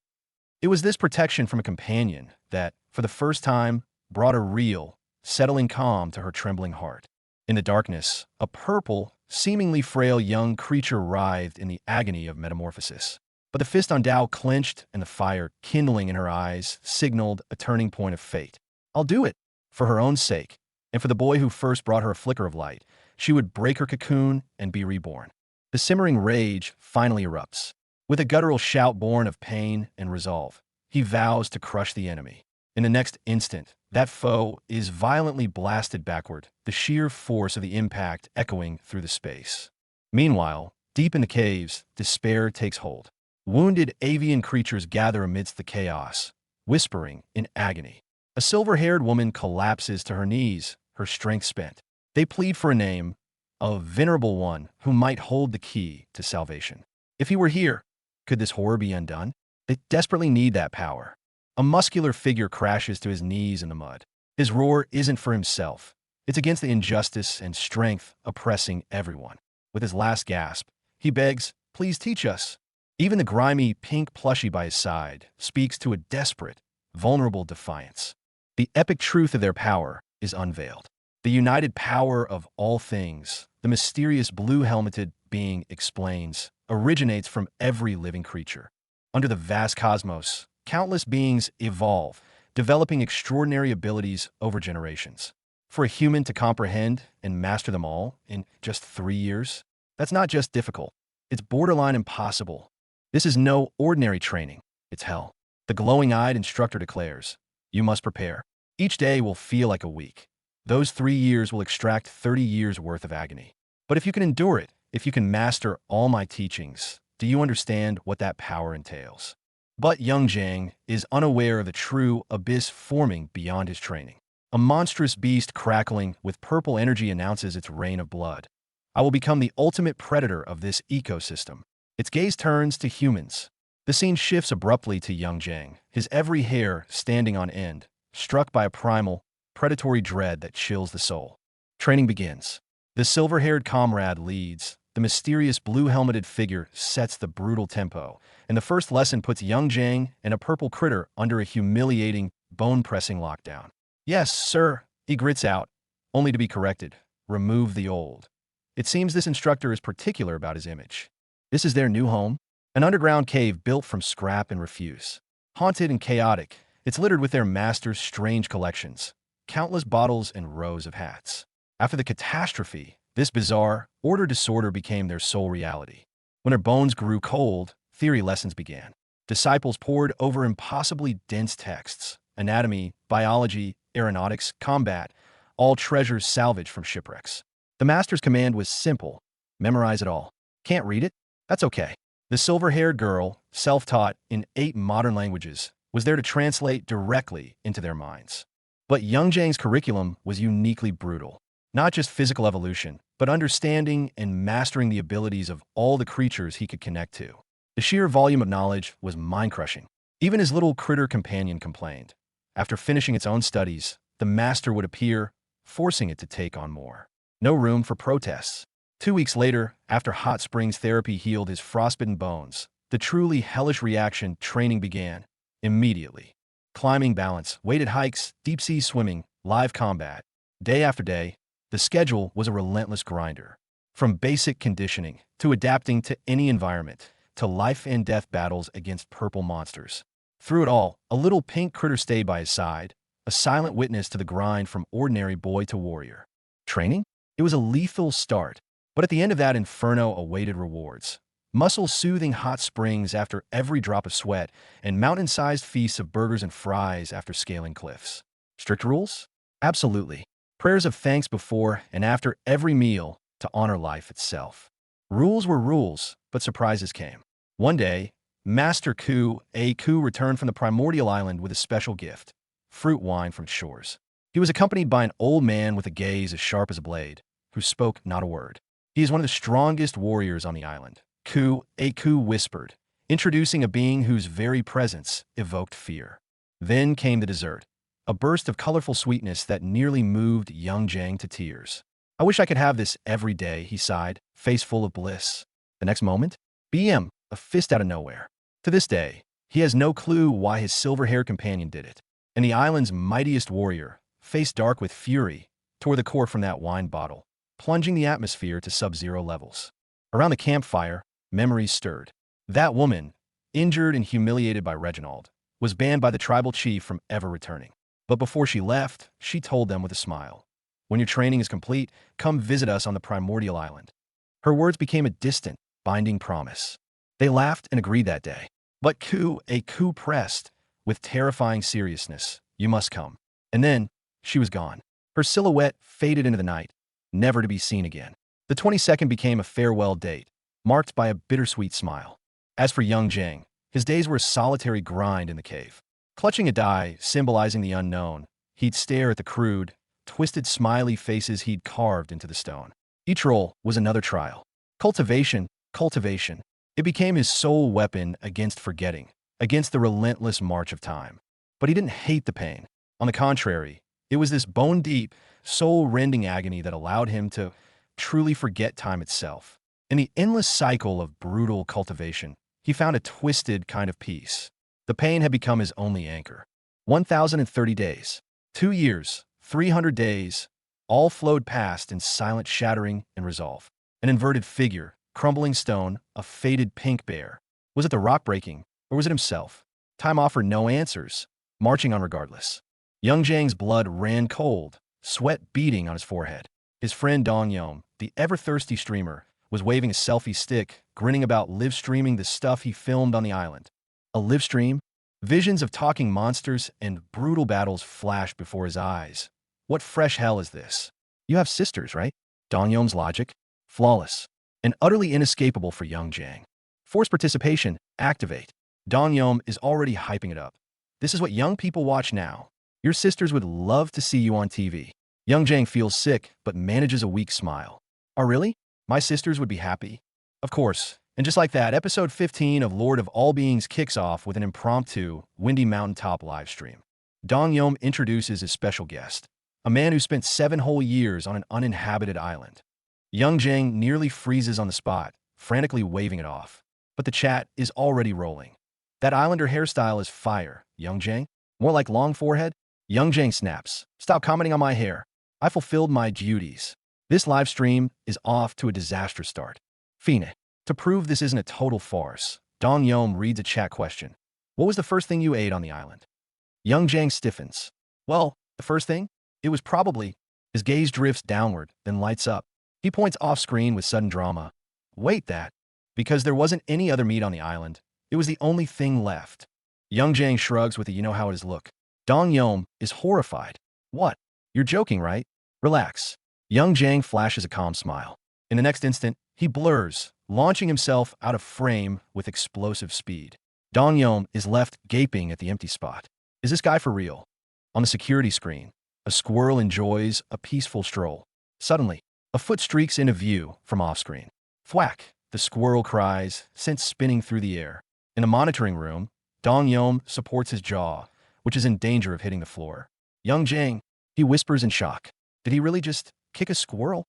It was this protection from a companion that, for the first time, brought a real, settling calm to her trembling heart. In the darkness, a purple, seemingly frail young creature writhed in the agony of metamorphosis. But the fist Ondao clenched and the fire kindling in her eyes signaled a turning point of fate. I'll do it, for her own sake, and for the boy who first brought her a flicker of light. She would break her cocoon and be reborn. The simmering rage finally erupts. With a guttural shout born of pain and resolve, he vows to crush the enemy. In the next instant, that foe is violently blasted backward, the sheer force of the impact echoing through the space. Meanwhile, deep in the caves, despair takes hold. Wounded avian creatures gather amidst the chaos, whispering in agony. A silver-haired woman collapses to her knees, her strength spent. They plead for a name, a venerable one who might hold the key to salvation. If he were here, could this horror be undone? They desperately need that power. A muscular figure crashes to his knees in the mud. His roar isn't for himself. It's against the injustice and strength oppressing everyone. With his last gasp, he begs, "Please teach us." Even the grimy pink plushie by his side speaks to a desperate, vulnerable defiance. The epic truth of their power is unveiled. The united power of all things, the mysterious blue-helmeted being explains, originates from every living creature. Under the vast cosmos, countless beings evolve, developing extraordinary abilities over generations. For a human to comprehend and master them all in just 3 years, that's not just difficult, it's borderline impossible. This is no ordinary training, it's hell. The glowing-eyed instructor declares, "You must prepare. Each day will feel like a week. Those 3 years will extract 30 years worth of agony. But if you can endure it, if you can master all my teachings, do you understand what that power entails?" But young Zhang is unaware of the true abyss forming beyond his training. A monstrous beast crackling with purple energy announces its reign of blood. "I will become the ultimate predator of this ecosystem." Its gaze turns to humans. The scene shifts abruptly to young Zhang, his every hair standing on end, struck by a primal, predatory dread that chills the soul. Training begins. The silver-haired comrade leads. The mysterious blue-helmeted figure sets the brutal tempo, and the first lesson puts young Zhang and a purple critter under a humiliating, bone-pressing lockdown. "Yes, sir," he grits out, only to be corrected. "Remove the old." It seems this instructor is particular about his image. This is their new home, an underground cave built from scrap and refuse. Haunted and chaotic, it's littered with their master's strange collections, countless bottles and rows of hats. After the catastrophe, this bizarre order disorder became their sole reality. When their bones grew cold, theory lessons began. Disciples pored over impossibly dense texts, anatomy, biology, aeronautics, combat, all treasures salvaged from shipwrecks. The master's command was simple: memorize it all. Can't read it? That's okay. The silver-haired girl, self-taught in 8 modern languages, was there to translate directly into their minds. But young Zhang's curriculum was uniquely brutal. Not just physical evolution, but understanding and mastering the abilities of all the creatures he could connect to. The sheer volume of knowledge was mind-crushing. Even his little critter companion complained. After finishing its own studies, the master would appear, forcing it to take on more. No room for protests. 2 weeks later, after hot springs therapy healed his frostbitten bones, the truly hellish reaction training began immediately. Climbing balance, weighted hikes, deep-sea swimming, live combat. Day after day, the schedule was a relentless grinder. From basic conditioning, to adapting to any environment, to life-and-death battles against purple monsters. Through it all, a little pink critter stayed by his side, a silent witness to the grind from ordinary boy to warrior. Training? It was a lethal start, but at the end of that inferno awaited rewards. Muscle-soothing hot springs after every drop of sweat, and mountain-sized feasts of burgers and fries after scaling cliffs. Strict rules? Absolutely. Prayers of thanks before and after every meal to honor life itself. Rules were rules, but surprises came. One day, Master Ku returned from the primordial island with a special gift: fruit wine from its shores. He was accompanied by an old man with a gaze as sharp as a blade, who spoke not a word. He is one of the strongest warriors on the island. Ku whispered, introducing a being whose very presence evoked fear. Then came the dessert, a burst of colorful sweetness that nearly moved young Zhang to tears. "I wish I could have this every day," he sighed, face full of bliss. The next moment, BM, a fist out of nowhere. To this day, he has no clue why his silver-haired companion did it. And the island's mightiest warrior, face dark with fury, tore the cork from that wine bottle, plunging the atmosphere to sub-zero levels. Around the campfire, memories stirred. That woman, injured and humiliated by Reginald, was banned by the tribal chief from ever returning. But before she left, she told them with a smile, "When your training is complete, come visit us on the primordial island." Her words became a distant, binding promise. They laughed and agreed that day. But Ku pressed, with terrifying seriousness, "You must come." And then, she was gone. Her silhouette faded into the night, never to be seen again. The 22nd became a farewell date, marked by a bittersweet smile. As for young Zhang, his days were a solitary grind in the cave. Clutching a die, symbolizing the unknown, he'd stare at the crude, twisted smiley faces he'd carved into the stone. Each roll was another trial. Cultivation. It became his sole weapon against forgetting, against the relentless march of time. But he didn't hate the pain. On the contrary, it was this bone-deep, soul-rending agony that allowed him to truly forget time itself. In the endless cycle of brutal cultivation, he found a twisted kind of peace. The pain had become his only anchor. 1,030 days, 2 years, 300 days, all flowed past in silent shattering and resolve. An inverted figure, crumbling stone, a faded pink bear. Was it the rock breaking, or was it himself? Time offered no answers, marching on regardless. Young Jang's blood ran cold, sweat beading on his forehead. His friend Dong Yom, the ever-thirsty streamer, was waving a selfie stick, grinning about live-streaming the stuff he filmed on the island. A live stream? Visions of talking monsters and brutal battles flashed before his eyes. What fresh hell is this? You have sisters, right? Dong Yom's logic? Flawless. And utterly inescapable for young Jang. Forced participation, activate. Dong Yom is already hyping it up. This is what young people watch now. Your sisters would love to see you on TV. Young Jang feels sick, but manages a weak smile. Oh really? My sisters would be happy? Of course. And just like that, episode 15 of Lord of All Beings kicks off with an impromptu, windy mountaintop livestream. Dong Yom introduces his special guest, a man who spent 7 whole years on an uninhabited island. Young Jang nearly freezes on the spot, frantically waving it off. But the chat is already rolling. That islander hairstyle is fire, Young Jang. More like long forehead? Young Jang snaps. Stop commenting on my hair. I fulfilled my duties. This live stream is off to a disastrous start. Fine. To prove this isn't a total farce, Dong Yom reads a chat question. What was the first thing you ate on the island? Young Jang stiffens. Well, the first thing? It was probably... His gaze drifts downward, then lights up. He points off-screen with sudden drama. Wait, that. Because there wasn't any other meat on the island. It was the only thing left. Young Jang shrugs with a you-know-how-it-is look. Dong Yom is horrified. What? You're joking, right? Relax. Young Jang flashes a calm smile. In the next instant, he blurs, launching himself out of frame with explosive speed. Dong Yom is left gaping at the empty spot. Is this guy for real? On the security screen, a squirrel enjoys a peaceful stroll. Suddenly, a foot streaks into view from off-screen. Thwack! The squirrel cries, sent spinning through the air. In a monitoring room, Dong Yom supports his jaw, which is in danger of hitting the floor. Young Jang, he whispers in shock. Did he really just kick a squirrel?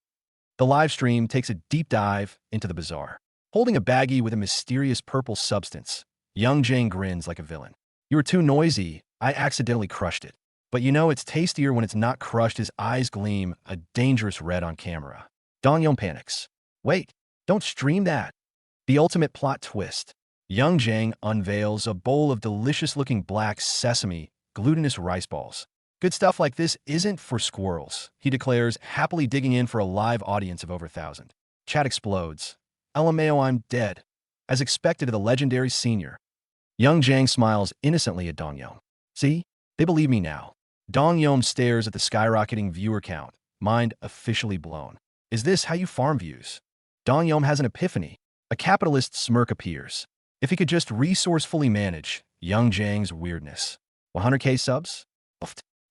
The live stream takes a deep dive into the bizarre. Holding a baggie with a mysterious purple substance, Young Jang grins like a villain. You were too noisy. I accidentally crushed it. But you know it's tastier when it's not crushed. His eyes gleam a dangerous red on camera. Dong Yom panics. Wait, don't stream that. The ultimate plot twist. Young Jang unveils a bowl of delicious-looking black sesame, glutinous rice balls. Good stuff like this isn't for squirrels, he declares, happily digging in for a live audience of over 1,000. Chat explodes. LMAO, I'm dead. As expected of the legendary senior. Young Jang smiles innocently at Dong Yom. See? They believe me now. Dong Yom stares at the skyrocketing viewer count, mind officially blown. Is this how you farm views? Dong Yom has an epiphany. A capitalist smirk appears. If he could just resourcefully manage Young Jang's weirdness. 100K subs?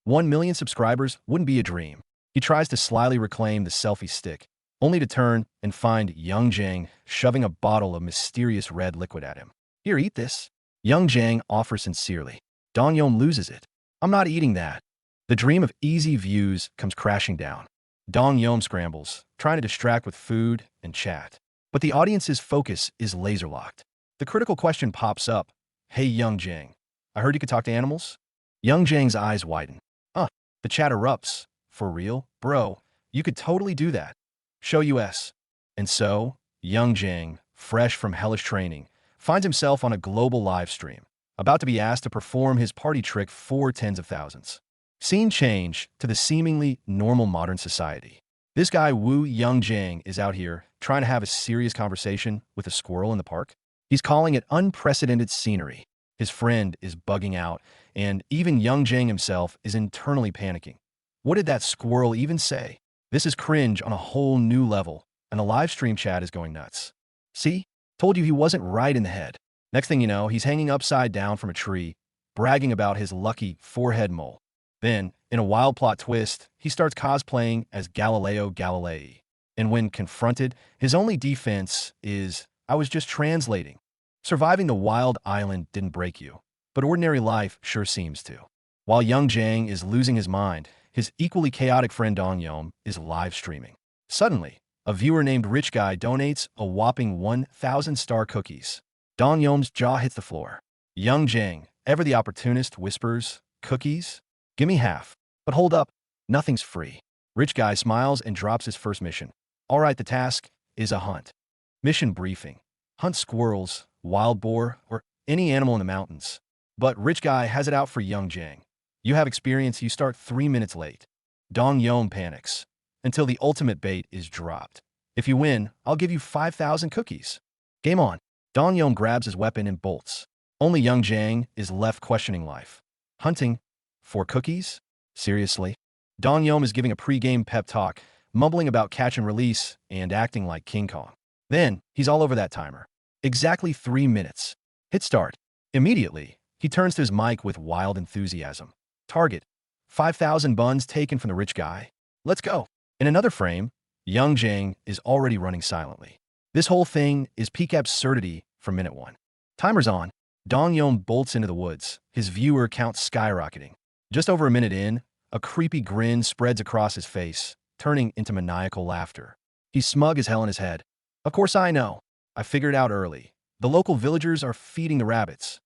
1 million subscribers wouldn't be a dream. He tries to slyly reclaim the selfie stick, only to turn and find Young Jang shoving a bottle of mysterious red liquid at him. Here, eat this. Young Jang offers sincerely. Dong Yom loses it. I'm not eating that. The dream of easy views comes crashing down. Dong Yom scrambles, trying to distract with food and chat. But the audience's focus is laser-locked. The critical question pops up. Hey, Young Jang, I heard you could talk to animals? Young Jang's eyes widen. The chat erupts. For real? Bro, you could totally do that. Show US. And so, Young Jang, fresh from hellish training, finds himself on a global live stream, about to be asked to perform his party trick for tens of thousands. Scene change to the seemingly normal modern society. This guy Wu Young Jang is out here trying to have a serious conversation with a squirrel in the park. He's calling it unprecedented scenery. His friend is bugging out, and even Young Jang himself is internally panicking. What did that squirrel even say? This is cringe on a whole new level, and the live stream chat is going nuts. See? Told you he wasn't right in the head. Next thing you know, he's hanging upside down from a tree, bragging about his lucky forehead mole. Then, in a wild plot twist, he starts cosplaying as Galileo Galilei. And when confronted, his only defense is, I was just translating. Surviving the wild island didn't break you, but ordinary life sure seems to. While young Jang is losing his mind, his equally chaotic friend Dong Yom is live streaming. Suddenly, a viewer named Rich Guy donates a whopping 1,000 star cookies. Dong Yom's jaw hits the floor. Young Jang, ever the opportunist, whispers, "Cookies? Gimme half." But hold up, nothing's free. Rich Guy smiles and drops his first mission. All right, the task is a hunt. Mission briefing. Hunt squirrels, wild boar, or any animal in the mountains. But Rich Guy has it out for young Jang. You have experience, you start 3 minutes late. Dong Yom panics until the ultimate bait is dropped. If you win, I'll give you 5,000 cookies. Game on. Dong Yom grabs his weapon and bolts. Only young Jang is left questioning life. Hunting for cookies? Seriously? Dong Yom is giving a pre-game pep talk, mumbling about catch and release and acting like King Kong. Then, he's all over that timer. Exactly 3 minutes. Hit start. Immediately, he turns to his mic with wild enthusiasm. Target. 5,000 buns taken from the Rich Guy. Let's go. In another frame, young Jang is already running silently. This whole thing is peak absurdity from minute 1. Timer's on. Dong Yom bolts into the woods, his viewer count skyrocketing. Just over a minute in, a creepy grin spreads across his face, turning into maniacal laughter. He's smug as hell in his head. Of course I know. I figured it out early. The local villagers are feeding the rabbits.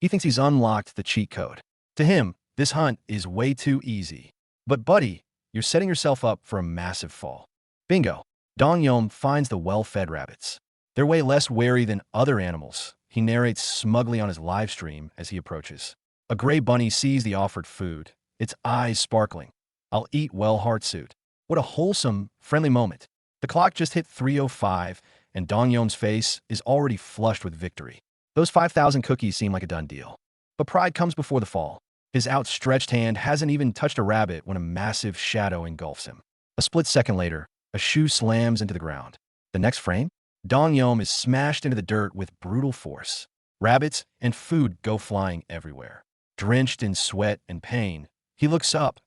He thinks he's unlocked the cheat code. To him, this hunt is way too easy. But buddy, you're setting yourself up for a massive fall. Bingo. Dong Yom finds the well-fed rabbits. They're way less wary than other animals. He narrates smugly on his live stream as he approaches. A gray bunny sees the offered food, its eyes sparkling. I'll eat well heartsuit. What a wholesome, friendly moment. The clock just hit 3:05, and Dong Yom's face is already flushed with victory. Those 5,000 cookies seem like a done deal. But pride comes before the fall. His outstretched hand hasn't even touched a rabbit when a massive shadow engulfs him. A split second later, a shoe slams into the ground. The next frame, Dong Yom is smashed into the dirt with brutal force. Rabbits and food go flying everywhere. Drenched in sweat and pain, he looks up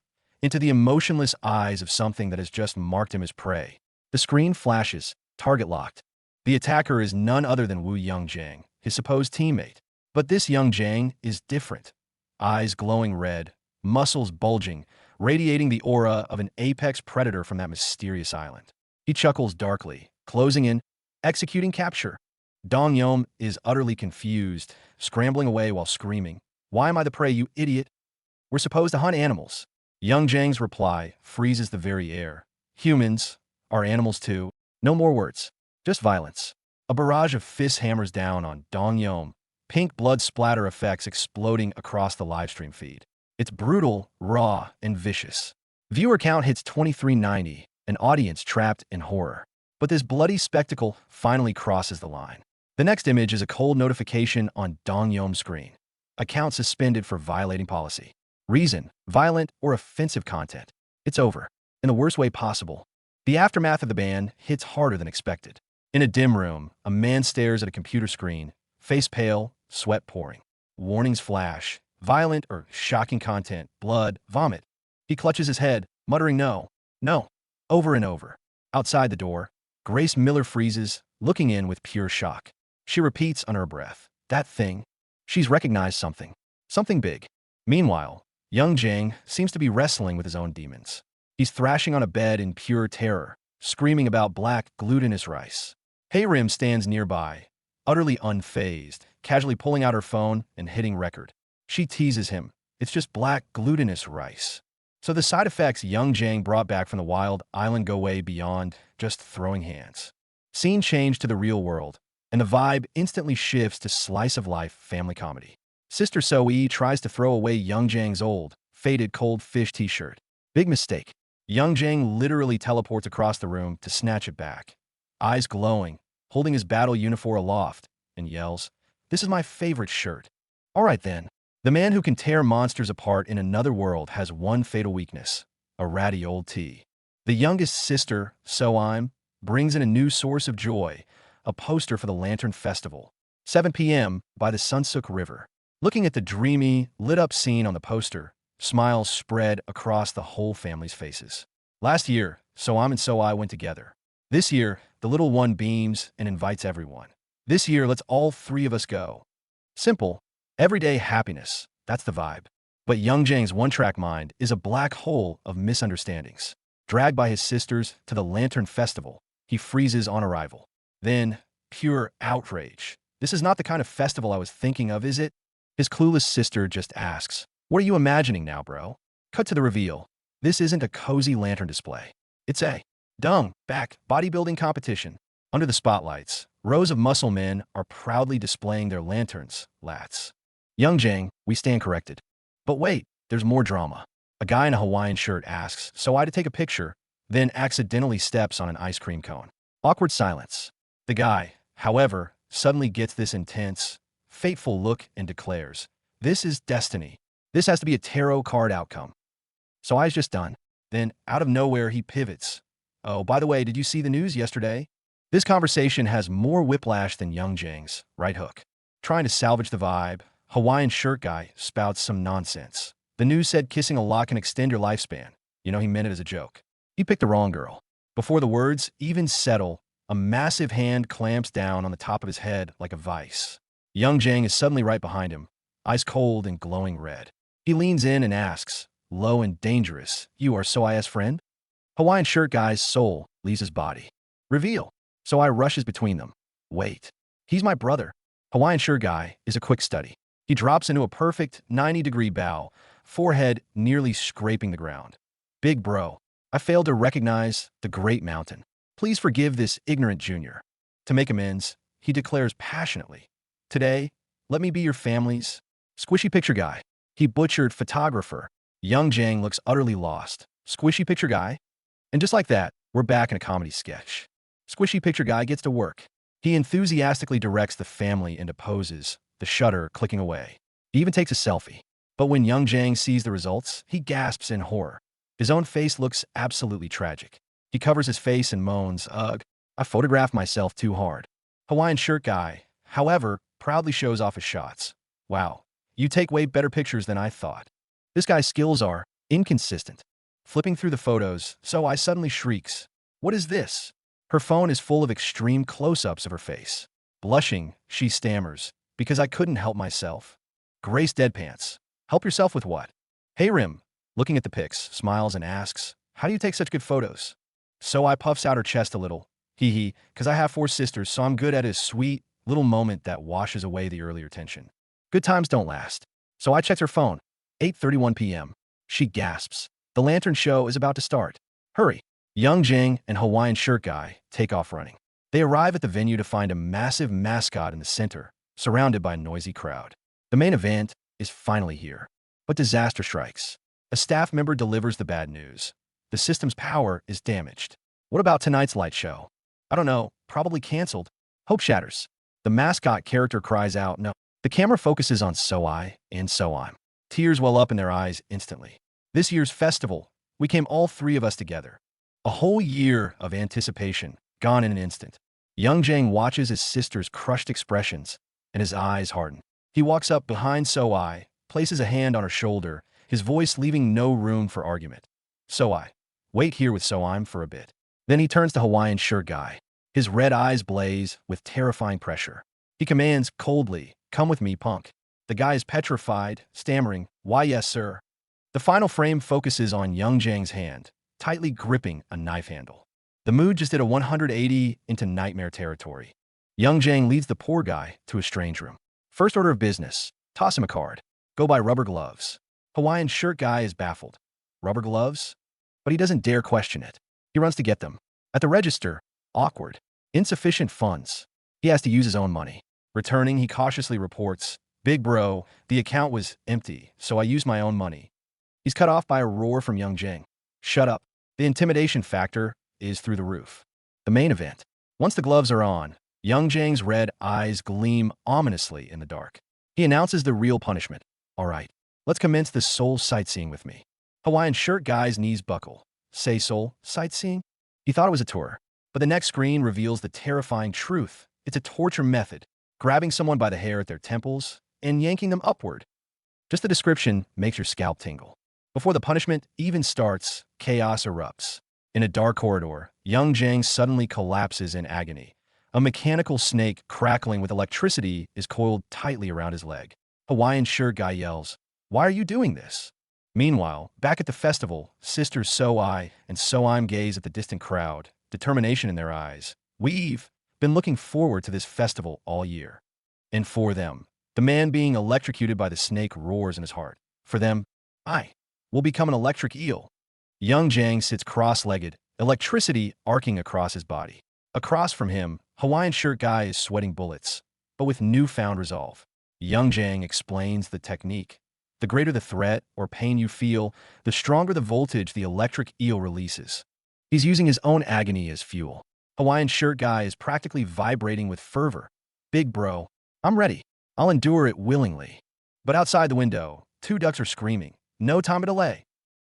into the emotionless eyes of something that has just marked him as prey. The screen flashes, target locked. The attacker is none other than Wu Young Jang, his supposed teammate. But this young Jang is different. Eyes glowing red, muscles bulging, radiating the aura of an apex predator from that mysterious island. He chuckles darkly, closing in, executing capture. Dong Yom is utterly confused, scrambling away while screaming, "Why am I the prey, you idiot? We're supposed to hunt animals." Young Jang's reply freezes the very air. Humans are animals too. No more words, just violence. A barrage of fists hammers down on Dong Yom, pink blood splatter effects exploding across the livestream feed. It's brutal, raw, and vicious. Viewer count hits 2390, an audience trapped in horror. But this bloody spectacle finally crosses the line. The next image is a cold notification on Dong Yom's screen. Account suspended for violating policy. Reason: violent or offensive content. It's over. In the worst way possible. The aftermath of the ban hits harder than expected. In a dim room, a man stares at a computer screen, face pale, sweat pouring. Warnings flash. Violent or shocking content, blood, vomit. He clutches his head, muttering no, no, over and over. Outside the door, Grace Miller freezes, looking in with pure shock. She repeats under her breath, "That thing." She's recognized something. Something big. Meanwhile, young Jang seems to be wrestling with his own demons. He's thrashing on a bed in pure terror, screaming about black glutinous rice. Hayrim stands nearby, utterly unfazed, casually pulling out her phone and hitting record. She teases him. It's just black glutinous rice. So the side effects young Jang brought back from the wild island go way beyond just throwing hands. Scene change to the real world, and the vibe instantly shifts to slice-of-life family comedy. Sister So-ee tries to throw away young Jang's old, faded cold fish t-shirt. Big mistake. Young Jang literally teleports across the room to snatch it back. Eyes glowing, holding his battle uniform aloft, and yells, "This is my favorite shirt." All right then. The man who can tear monsters apart in another world has one fatal weakness: a ratty old tea. The youngest sister, So-im, brings in a new source of joy, a poster for the Lantern Festival. 7 p.m. by the Sunsuk River. Looking at the dreamy, lit-up scene on the poster, smiles spread across the whole family's faces. Last year, So-im and So-I went together. This year, the little one beams and invites everyone. This year, let's all three of us go. Simple, everyday happiness. That's the vibe. But Young Jang's one-track mind is a black hole of misunderstandings. Dragged by his sisters to the Lantern Festival, he freezes on arrival. Then, pure outrage. This is not the kind of festival I was thinking of, is it? His clueless sister just asks, "What are you imagining now, bro?" Cut to the reveal. This isn't a cozy lantern display. It's a back bodybuilding competition. Under the spotlights, rows of muscle men are proudly displaying their lanterns, lats. Young Jang, we stand corrected. But wait, there's more drama. A guy in a Hawaiian shirt asks, "So I to take a picture," then accidentally steps on an ice cream cone. Awkward silence. The guy, however, suddenly gets this intense, fateful look and declares, "This is destiny. This has to be a tarot card outcome." So I's just done. Then, out of nowhere, he pivots. "Oh, by the way, did you see the news yesterday?" This conversation has more whiplash than Young Jang's right hook. Trying to salvage the vibe, Hawaiian shirt guy spouts some nonsense. The news said kissing a lot can extend your lifespan. You know, he meant it as a joke. He picked the wrong girl. Before the words even settle, a massive hand clamps down on the top of his head like a vice. Young Jang is suddenly right behind him, eyes cold and glowing red. He leans in and asks, low and dangerous, "You are So-I's friend?" Hawaiian shirt guy's soul leaves his body. Reveal. So-I rushes between them. "Wait. He's my brother." Hawaiian shirt guy is a quick study. He drops into a perfect 90-degree bow, forehead nearly scraping the ground. "Big bro, I failed to recognize the great mountain. Please forgive this ignorant junior." To make amends, he declares passionately, "Today, let me be your family's squishy picture guy." He butchered photographer. Young Jang looks utterly lost. Squishy picture guy? And just like that, we're back in a comedy sketch. Squishy picture guy gets to work. He enthusiastically directs the family into poses, the shutter clicking away. He even takes a selfie. But when Young Jang sees the results, he gasps in horror. His own face looks absolutely tragic. He covers his face and moans, "Ugh, I photographed myself too hard." Hawaiian shirt guy, however, proudly shows off his shots. "Wow, you take way better pictures than I thought." This guy's skills are inconsistent. Flipping through the photos, So-I suddenly shrieks, "What is this?" Her phone is full of extreme close-ups of her face. Blushing, she stammers, "Because I couldn't help myself." Grace deadpants. "Help yourself with what?" Hey Rim, looking at the pics, smiles and asks, "How do you take such good photos?" So-I puffs out her chest a little. "Hee, 'cause I have 4 sisters, so I'm good at a sweet little moment that washes away the earlier tension." Good times don't last. So-I checks her phone. 8:31 p.m. She gasps. The lantern show is about to start. Hurry. Young Jang and Hawaiian shirt guy take off running. They arrive at the venue to find a massive mascot in the center, surrounded by a noisy crowd. The main event is finally here. But disaster strikes. A staff member delivers the bad news. The system's power is damaged. What about tonight's light show? I don't know, probably canceled. Hope shatters. The mascot character cries out, "No." The camera focuses on So-I and So-I'm. Tears well up in their eyes instantly. This year's festival, we came all 3 of us together. A whole year of anticipation, gone in an instant. Young Jang watches his sister's crushed expressions, and his eyes harden. He walks up behind So-I, places a hand on her shoulder, his voice leaving no room for argument. "So-I, wait here with So-I'm for a bit." Then he turns to Hawaiian shirt guy. His red eyes blaze with terrifying pressure. He commands coldly, "Come with me, punk." The guy is petrified, stammering, "Why, yes, sir." The final frame focuses on Young Jang's hand, tightly gripping a knife handle. The mood just did a 180 into nightmare territory. Young Jang leads the poor guy to a strange room. First order of business, toss him a card. Go buy rubber gloves. Hawaiian shirt guy is baffled. Rubber gloves? But he doesn't dare question it. He runs to get them. At the register, awkward. Insufficient funds. He has to use his own money. Returning, he cautiously reports, "Big bro, the account was empty, so I used my own money." He's cut off by a roar from Young Jang. "Shut up." The intimidation factor is through the roof. The main event. Once the gloves are on, Young Jang's red eyes gleam ominously in the dark. He announces the real punishment. "All right, let's commence this soul sightseeing with me." Hawaiian shirt guy's knees buckle. Say soul sightseeing? He thought it was a tour. But the next screen reveals the terrifying truth. It's a torture method, grabbing someone by the hair at their temples and yanking them upward. Just the description makes your scalp tingle. Before the punishment even starts, chaos erupts. In a dark corridor, Young Jang suddenly collapses in agony. A mechanical snake crackling with electricity is coiled tightly around his leg. Hawaiian shirt guy yells, "Why are you doing this?" Meanwhile, back at the festival, sisters So-I and So-I'm gaze at the distant crowd, determination in their eyes. We've been looking forward to this festival all year. And for them, the man being electrocuted by the snake roars in his heart. For them, I will become an electric eel. Young Jang sits cross-legged, electricity arcing across his body. Across from him, Hawaiian shirt guy is sweating bullets, but with newfound resolve. Young Jang explains the technique. The greater the threat or pain you feel, the stronger the voltage the electric eel releases. He's using his own agony as fuel. Hawaiian shirt guy is practically vibrating with fervor. Big bro, I'm ready. I'll endure it willingly. But outside the window, two ducks are screaming. No time to delay.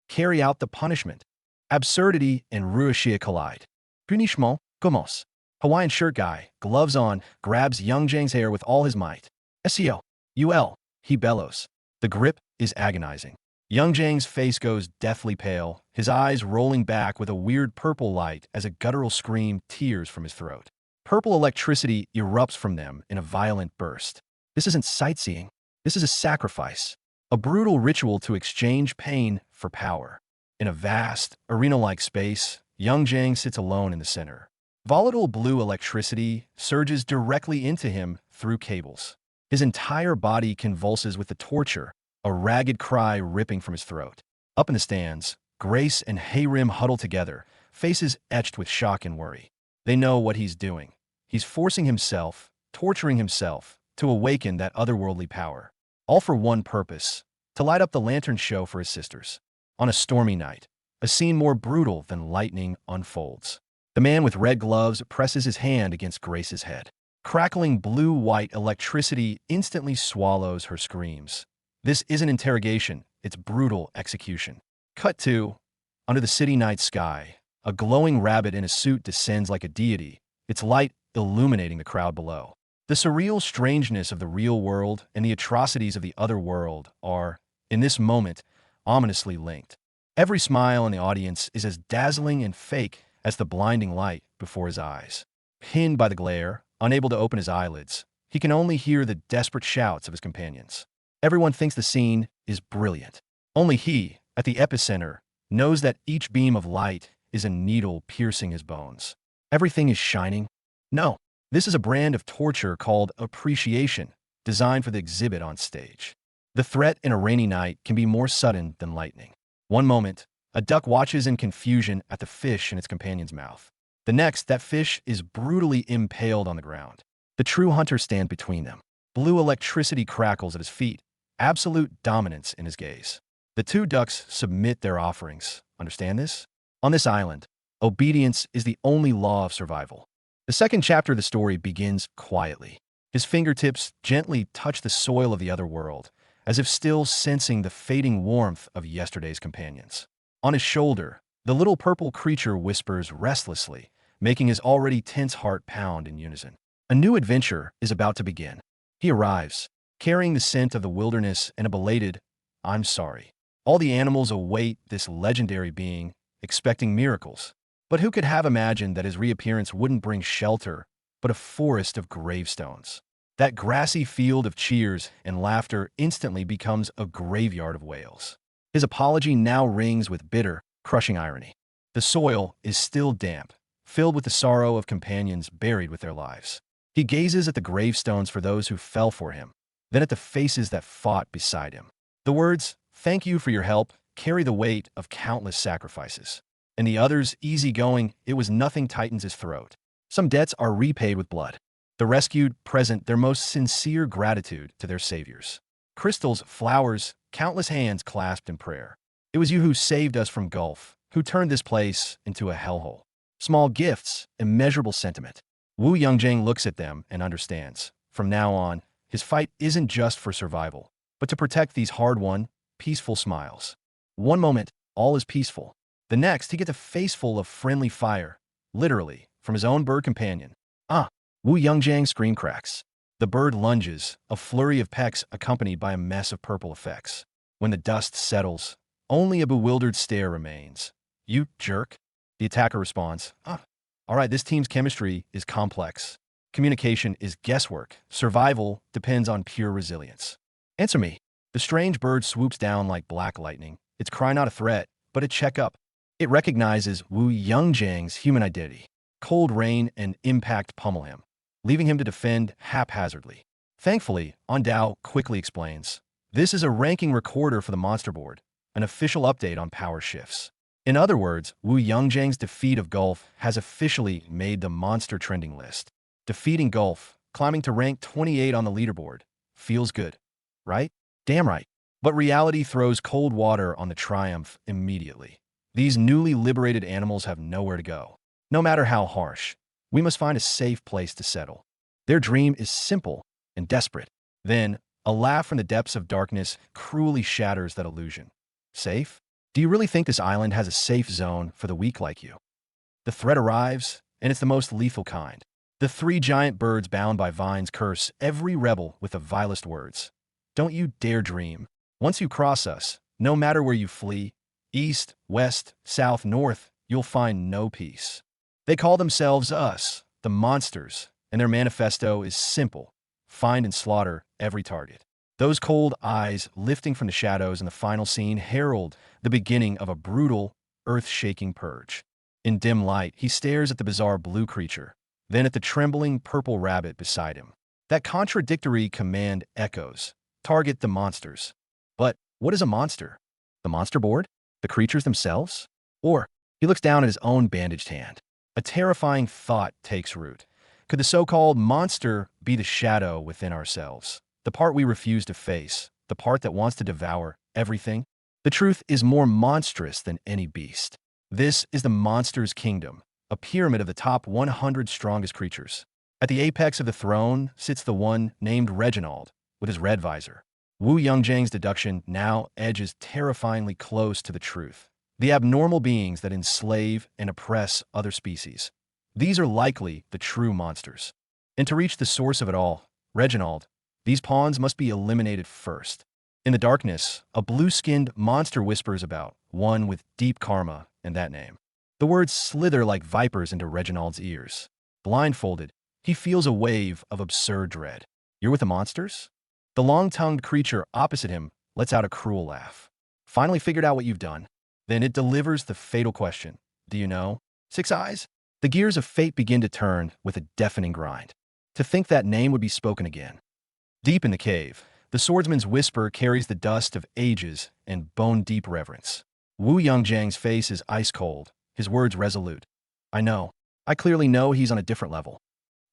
Carry out the punishment. Absurdity and Ruishia collide. Punishment, gomos. Hawaiian shirt guy, gloves on, grabs Young Jang's hair with all his might. SEO. UL. He bellows. The grip is agonizing. Young Jang's face goes deathly pale, his eyes rolling back with a weird purple light as a guttural scream tears from his throat. Purple electricity erupts from them in a violent burst. This isn't sightseeing. This is a sacrifice. A brutal ritual to exchange pain for power. In a vast, arena-like space, Young Jang sits alone in the center. Volatile blue electricity surges directly into him through cables. His entire body convulses with the torture, a ragged cry ripping from his throat. Up in the stands, Grace and Hayrim huddle together, faces etched with shock and worry. They know what he's doing. He's forcing himself, torturing himself, to awaken that otherworldly power. All for one purpose, to light up the lantern show for his sisters. On a stormy night, a scene more brutal than lightning unfolds. The man with red gloves presses his hand against Grace's head. Crackling blue-white electricity instantly swallows her screams. This isn't interrogation, it's brutal execution. Cut to, under the city night sky, a glowing rabbit in a suit descends like a deity, its light illuminating the crowd below. The surreal strangeness of the real world and the atrocities of the other world are, in this moment, ominously linked. Every smile in the audience is as dazzling and fake as the blinding light before his eyes. Pinned by the glare, unable to open his eyelids, he can only hear the desperate shouts of his companions. Everyone thinks the scene is brilliant. Only he, at the epicenter, knows that each beam of light is a needle piercing his bones. Everything is shining? No. This is a brand of torture called appreciation, designed for the exhibit on stage. The threat in a rainy night can be more sudden than lightning. One moment, a duck watches in confusion at the fish in its companion's mouth. The next, that fish is brutally impaled on the ground. The true hunter stands between them. Blue electricity crackles at his feet, absolute dominance in his gaze. The two ducks submit their offerings. Understand this? On this island, obedience is the only law of survival. The second chapter of the story begins quietly. His fingertips gently touch the soil of the other world, as if still sensing the fading warmth of yesterday's companions. On his shoulder, the little purple creature whispers restlessly, making his already tense heart pound in unison. A new adventure is about to begin. He arrives, carrying the scent of the wilderness and a belated, "I'm sorry." All the animals await this legendary being, expecting miracles. But who could have imagined that his reappearance wouldn't bring shelter, but a forest of gravestones? That grassy field of cheers and laughter instantly becomes a graveyard of wails. His apology now rings with bitter, crushing irony. The soil is still damp, filled with the sorrow of companions buried with their lives. He gazes at the gravestones for those who fell for him, then at the faces that fought beside him. The words, "Thank you for your help," carry the weight of countless sacrifices. And the others, easygoing, it was nothing tightens his throat. Some debts are repaid with blood. The rescued present their most sincere gratitude to their saviors. Crystals, flowers, countless hands clasped in prayer. It was you who saved us from Gulf, who turned this place into a hellhole. Small gifts, immeasurable sentiment. Wu Yongjang looks at them and understands. From now on, his fight isn't just for survival, but to protect these hard-won, peaceful smiles. One moment, all is peaceful. The next, he gets a face full of friendly fire, literally, from his own bird companion. Ah! Wu Yongjang scream cracks. The bird lunges, a flurry of pecks accompanied by a mess of purple effects. When the dust settles, only a bewildered stare remains. "You jerk?" The attacker responds, "Ah, all right, this team's chemistry is complex. Communication is guesswork. Survival depends on pure resilience. Answer me. The strange bird swoops down like black lightning. Its cry not a threat, but a checkup. It recognizes Wu Yangjiang's human identity. Cold rain and impact pummel him, leaving him to defend haphazardly. Thankfully, Ondao quickly explains, this is a ranking recorder for the monster board, an official update on power shifts. In other words, Wu Yangjiang's defeat of Gulf has officially made the monster trending list. Defeating Gulf, climbing to rank 28 on the leaderboard. Feels good, right? Damn right. But reality throws cold water on the triumph immediately. These newly liberated animals have nowhere to go. No matter how harsh, we must find a safe place to settle. Their dream is simple and desperate. Then, a laugh from the depths of darkness cruelly shatters that illusion. Safe? Do you really think this island has a safe zone for the weak like you? The threat arrives, and it's the most lethal kind. The three giant birds bound by vines curse every rebel with the vilest words. Don't you dare dream. Once you cross us, no matter where you flee, east, west, south, north, you'll find no peace. They call themselves us, the monsters, and their manifesto is simple. Find and slaughter every target. Those cold eyes lifting from the shadows in the final scene herald the beginning of a brutal, earth-shaking purge. In dim light, he stares at the bizarre blue creature, then at the trembling purple rabbit beside him. That contradictory command echoes. Target the monsters. But what is a monster? The monster board? The creatures themselves? Or he looks down at his own bandaged hand. A terrifying thought takes root. Could the so-called monster be the shadow within ourselves? The part we refuse to face, the part that wants to devour everything? The truth is more monstrous than any beast. This is the monster's kingdom, a pyramid of the top 100 strongest creatures. At the apex of the throne sits the one named Reginald, with his red visor. Wu Yangjiang's deduction now edges terrifyingly close to the truth. The abnormal beings that enslave and oppress other species. These are likely the true monsters. And to reach the source of it all, Reginald, these pawns must be eliminated first. In the darkness, a blue-skinned monster whispers about one with deep karma and that name. The words slither like vipers into Reginald's ears. Blindfolded, he feels a wave of absurd dread. You're with the monsters? The long-tongued creature opposite him lets out a cruel laugh. Finally figured out what you've done? Then it delivers the fatal question. Do you know? Six Eyes? The gears of fate begin to turn with a deafening grind. To think that name would be spoken again. Deep in the cave, the swordsman's whisper carries the dust of ages and bone-deep reverence. Wu Yangjiang's face is ice-cold, his words resolute. I know. I clearly know he's on a different level.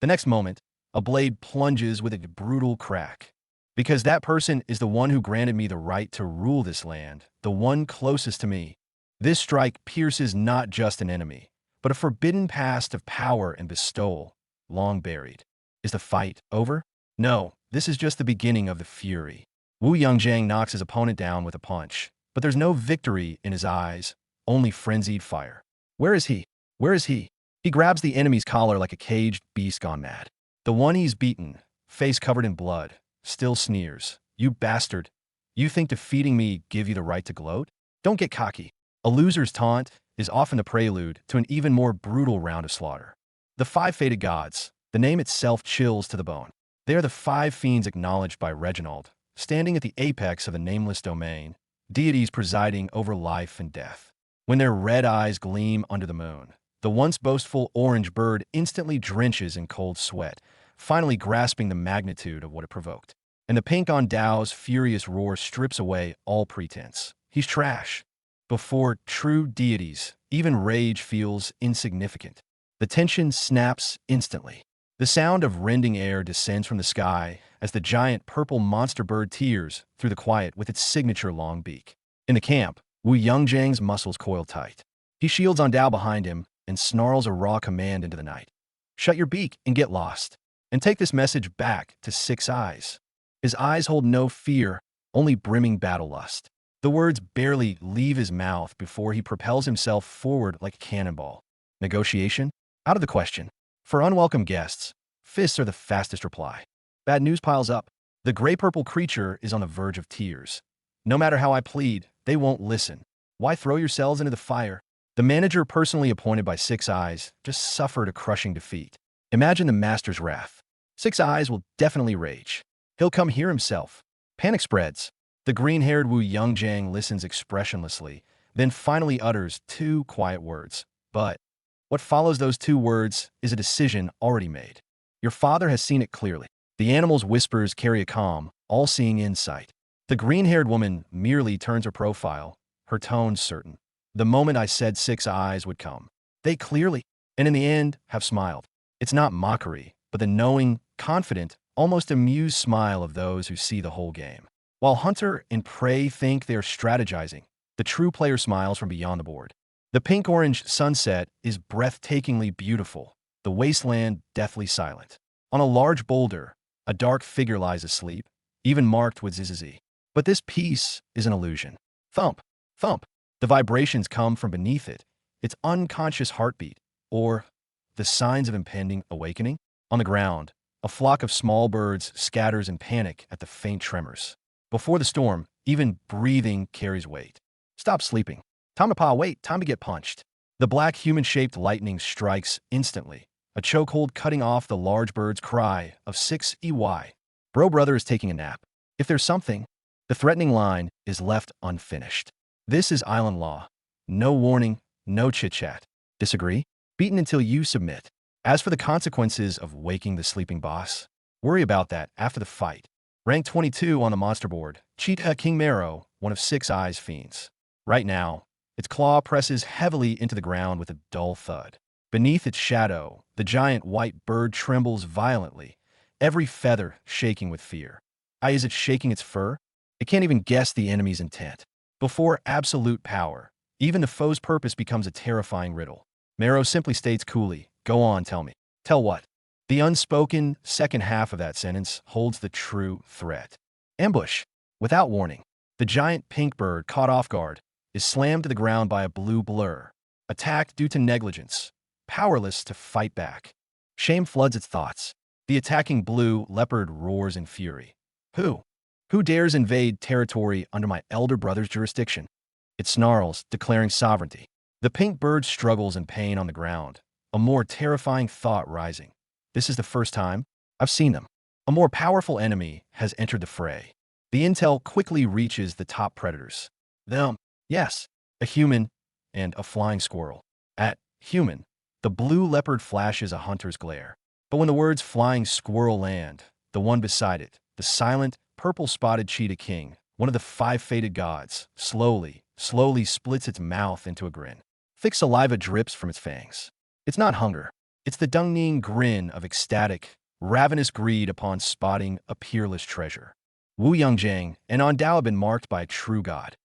The next moment, a blade plunges with a brutal crack. Because that person is the one who granted me the right to rule this land, the one closest to me. This strike pierces not just an enemy, but a forbidden past of power and bestowal, long buried. Is the fight over? No, this is just the beginning of the fury. Wu Yangjiang knocks his opponent down with a punch, but there's no victory in his eyes, only frenzied fire. Where is he? Where is he? He grabs the enemy's collar like a caged beast gone mad. The one he's beaten, face covered in blood, still sneers. You bastard. You think defeating me give you the right to gloat? Don't get cocky. A loser's taunt is often the prelude to an even more brutal round of slaughter. The five fated gods, the name itself chills to the bone. They are the five fiends acknowledged by Reginald, standing at the apex of the nameless domain, deities presiding over life and death. When their red eyes gleam under the moon, the once boastful orange bird instantly drenches in cold sweat, finally grasping the magnitude of what it provoked. And the pink on Dao's furious roar strips away all pretense. He's trash. Before true deities, even rage feels insignificant. The tension snaps instantly. The sound of rending air descends from the sky as the giant purple monster bird tears through the quiet with its signature long beak. In the camp, Wu Yangjiang's muscles coil tight. He shields on Dao behind him and snarls a raw command into the night. Shut your beak and get lost. And take this message back to Six Eyes. His eyes hold no fear, only brimming battle lust. The words barely leave his mouth before he propels himself forward like a cannonball. Negotiation? Out of the question. For unwelcome guests, fists are the fastest reply. Bad news piles up. The gray-purple creature is on the verge of tears. No matter how I plead, they won't listen. Why throw yourselves into the fire? The manager personally appointed by Six Eyes just suffered a crushing defeat. Imagine the master's wrath. Six Eyes will definitely rage. He'll come here himself. Panic spreads. The green-haired Wu Yongjiang listens expressionlessly, then finally utters two quiet words. But what follows those two words is a decision already made. Your father has seen it clearly. The animal's whispers carry a calm, all-seeing insight. The green-haired woman merely turns her profile, her tone certain. The moment I said Six Eyes would come, they clearly, and in the end, have smiled. It's not mockery, but the knowing, confident, almost amused smile of those who see the whole game. While hunter and prey think they are strategizing, the true player smiles from beyond the board. The pink-orange sunset is breathtakingly beautiful, the wasteland deathly silent. On a large boulder, a dark figure lies asleep, even marked with ZZZ. But this piece is an illusion. Thump, thump. The vibrations come from beneath it, its unconscious heartbeat, or the signs of impending awakening. On the ground, a flock of small birds scatters in panic at the faint tremors. Before the storm, even breathing carries weight. Stop sleeping. Tamapa, wait, time to get punched. The black human-shaped lightning strikes instantly, a chokehold cutting off the large bird's cry of 6EY. Bro brother is taking a nap. If there's something, the threatening line is left unfinished. This is island law. No warning, no chit-chat. Disagree? Beaten until you submit. As for the consequences of waking the sleeping boss, worry about that after the fight. Rank 22 on the monster board, Cheetah King Marrow, one of Six Eyes fiends. Right now, its claw presses heavily into the ground with a dull thud. Beneath its shadow, the giant white bird trembles violently, every feather shaking with fear. Is it shaking its fur? It can't even guess the enemy's intent. Before absolute power, even the foe's purpose becomes a terrifying riddle. Marrow simply states coolly, "Go on, tell me." Tell what? The unspoken second half of that sentence holds the true threat. Ambush. Without warning, the giant pink bird, caught off guard, is slammed to the ground by a blue blur. Attacked due to negligence, powerless to fight back. Shame floods its thoughts. The attacking blue leopard roars in fury. Who? Who dares invade territory under my elder brother's jurisdiction? It snarls, declaring sovereignty. The pink bird struggles in pain on the ground, a more terrifying thought rising. This is the first time I've seen them. A more powerful enemy has entered the fray. The intel quickly reaches the top predators. Them. Yes, a human and a flying squirrel. At human, the blue leopard flashes a hunter's glare. But when the words flying squirrel land, the one beside it, the silent, purple-spotted cheetah king, one of the five fated gods, slowly splits its mouth into a grin. Thick saliva drips from its fangs. It's not hunger. It's the Dungning grin of ecstatic, ravenous greed upon spotting a peerless treasure. Wu Yongjiang and Ondao have been marked by a true god.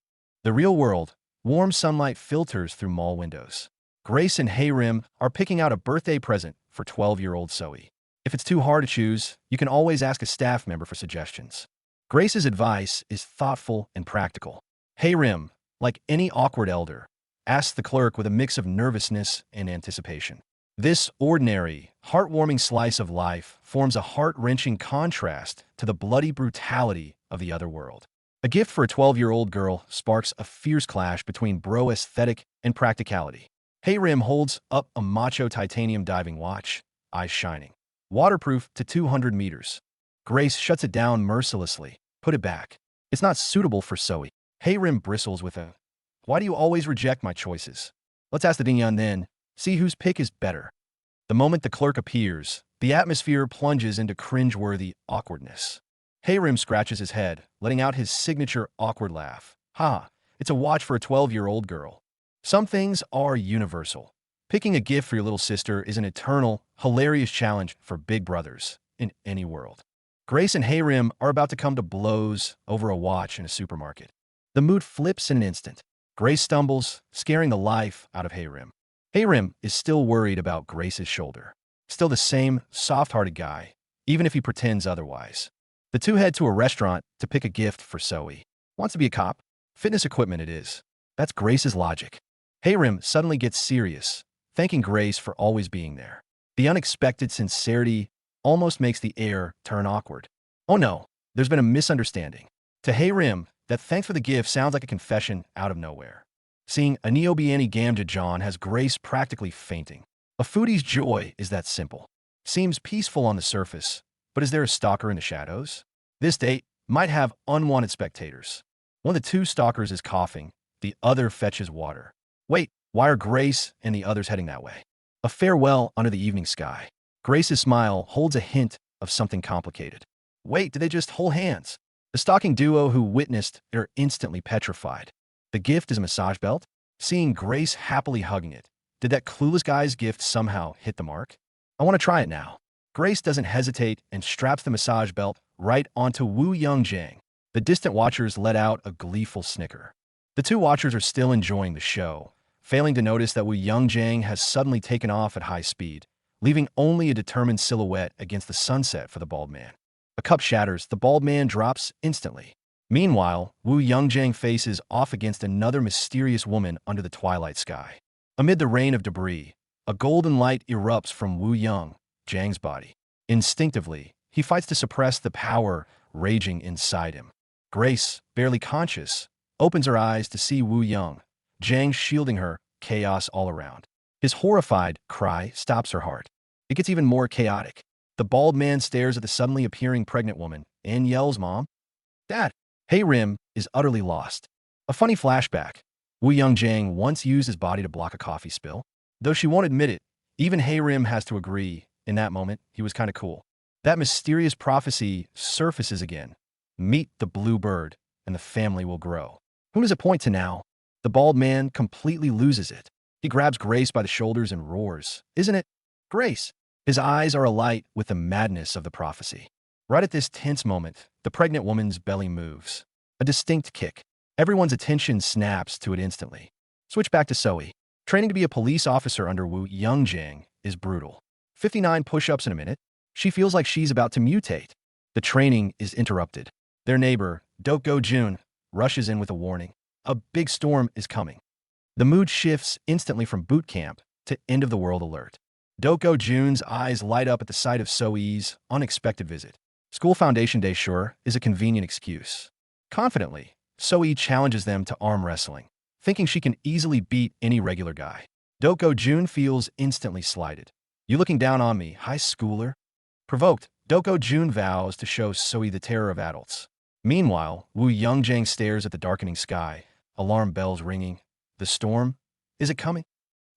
The real world, warm sunlight filters through mall windows. Grace and Hayrim are picking out a birthday present for 12-year-old Zoe. If it's too hard to choose, you can always ask a staff member for suggestions. Grace's advice is thoughtful and practical. Hayrim, like any awkward elder, asks the clerk with a mix of nervousness and anticipation. This ordinary, heartwarming slice of life forms a heart-wrenching contrast to the bloody brutality of the other world. A gift for a 12-year-old girl sparks a fierce clash between bro aesthetic and practicality. Hayrim holds up a macho titanium diving watch, eyes shining. Waterproof to 200 meters. Grace shuts it down mercilessly. Put it back. It's not suitable for Zoe. Hayrim bristles with a, "Why do you always reject my choices? Let's ask the Dingyan then. See whose pick is better." The moment the clerk appears, the atmosphere plunges into cringe-worthy awkwardness. Hayrim scratches his head, letting out his signature awkward laugh. Ha, it's a watch for a 12-year-old girl. Some things are universal. Picking a gift for your little sister is an eternal, hilarious challenge for big brothers in any world. Grace and Hayrim are about to come to blows over a watch in a supermarket. The mood flips in an instant. Grace stumbles, scaring the life out of Hayrim. Hayrim is still worried about Grace's shoulder. Still the same soft-hearted guy, even if he pretends otherwise. The two head to a restaurant to pick a gift for Zoe. Wants to be a cop? Fitness equipment it is. That's Grace's logic. Hayrim suddenly gets serious, thanking Grace for always being there. The unexpected sincerity almost makes the air turn awkward. Oh no, there's been a misunderstanding. To Hayrim, that thanks for the gift sounds like a confession out of nowhere. Seeing a Neobiani Gamja John has Grace practically fainting. A foodie's joy is that simple. Seems peaceful on the surface, but is there a stalker in the shadows? This date might have unwanted spectators. One of the two stalkers is coughing, the other fetches water. Wait, why are Grace and the others heading that way? A farewell under the evening sky. Grace's smile holds a hint of something complicated. Wait, did they just hold hands? The stalking duo who witnessed are instantly petrified. The gift is a massage belt? Seeing Grace happily hugging it, did that clueless guy's gift somehow hit the mark? I want to try it now. Grace doesn't hesitate and straps the massage belt right onto Wu Youngjang. The distant watchers let out a gleeful snicker. The two watchers are still enjoying the show, failing to notice that Wu Youngjang has suddenly taken off at high speed, leaving only a determined silhouette against the sunset for the bald man. A cup shatters, the bald man drops instantly. Meanwhile, Wu Youngjang faces off against another mysterious woman under the twilight sky. Amid the rain of debris, a golden light erupts from Wu Youngjang's body. Instinctively, he fights to suppress the power raging inside him. Grace, barely conscious, opens her eyes to see Wu Youngjang shielding her, chaos all around. His horrified cry stops her heart. It gets even more chaotic. The bald man stares at the suddenly appearing pregnant woman and yells, "Mom! Dad!" Rim is utterly lost. A funny flashback. Wu Youngjang once used his body to block a coffee spill. Though she won't admit it, even Rim has to agree, in that moment, he was kinda cool. That mysterious prophecy surfaces again. Meet the blue bird, and the family will grow. Who does it point to now? The bald man completely loses it. He grabs Grace by the shoulders and roars. Isn't it? Grace! His eyes are alight with the madness of the prophecy. Right at this tense moment, the pregnant woman's belly moves. A distinct kick. Everyone's attention snaps to it instantly. Switch back to Zoe. Training to be a police officer under Wu Youngjang is brutal. 59 push-ups in a minute. She feels like she's about to mutate. The training is interrupted. Their neighbor, Doko Jun, rushes in with a warning. A big storm is coming. The mood shifts instantly from boot camp to end-of-the-world alert. Doko Jun's eyes light up at the sight of Soi's unexpected visit. School foundation day sure is a convenient excuse. Confidently, Soi challenges them to arm wrestling, thinking she can easily beat any regular guy. Doko Jun feels instantly slighted. You looking down on me, high schooler? Provoked, Doko Jun vows to show Soi the terror of adults. Meanwhile, Wu Youngjang stares at the darkening sky, alarm bells ringing. The storm? Is it coming?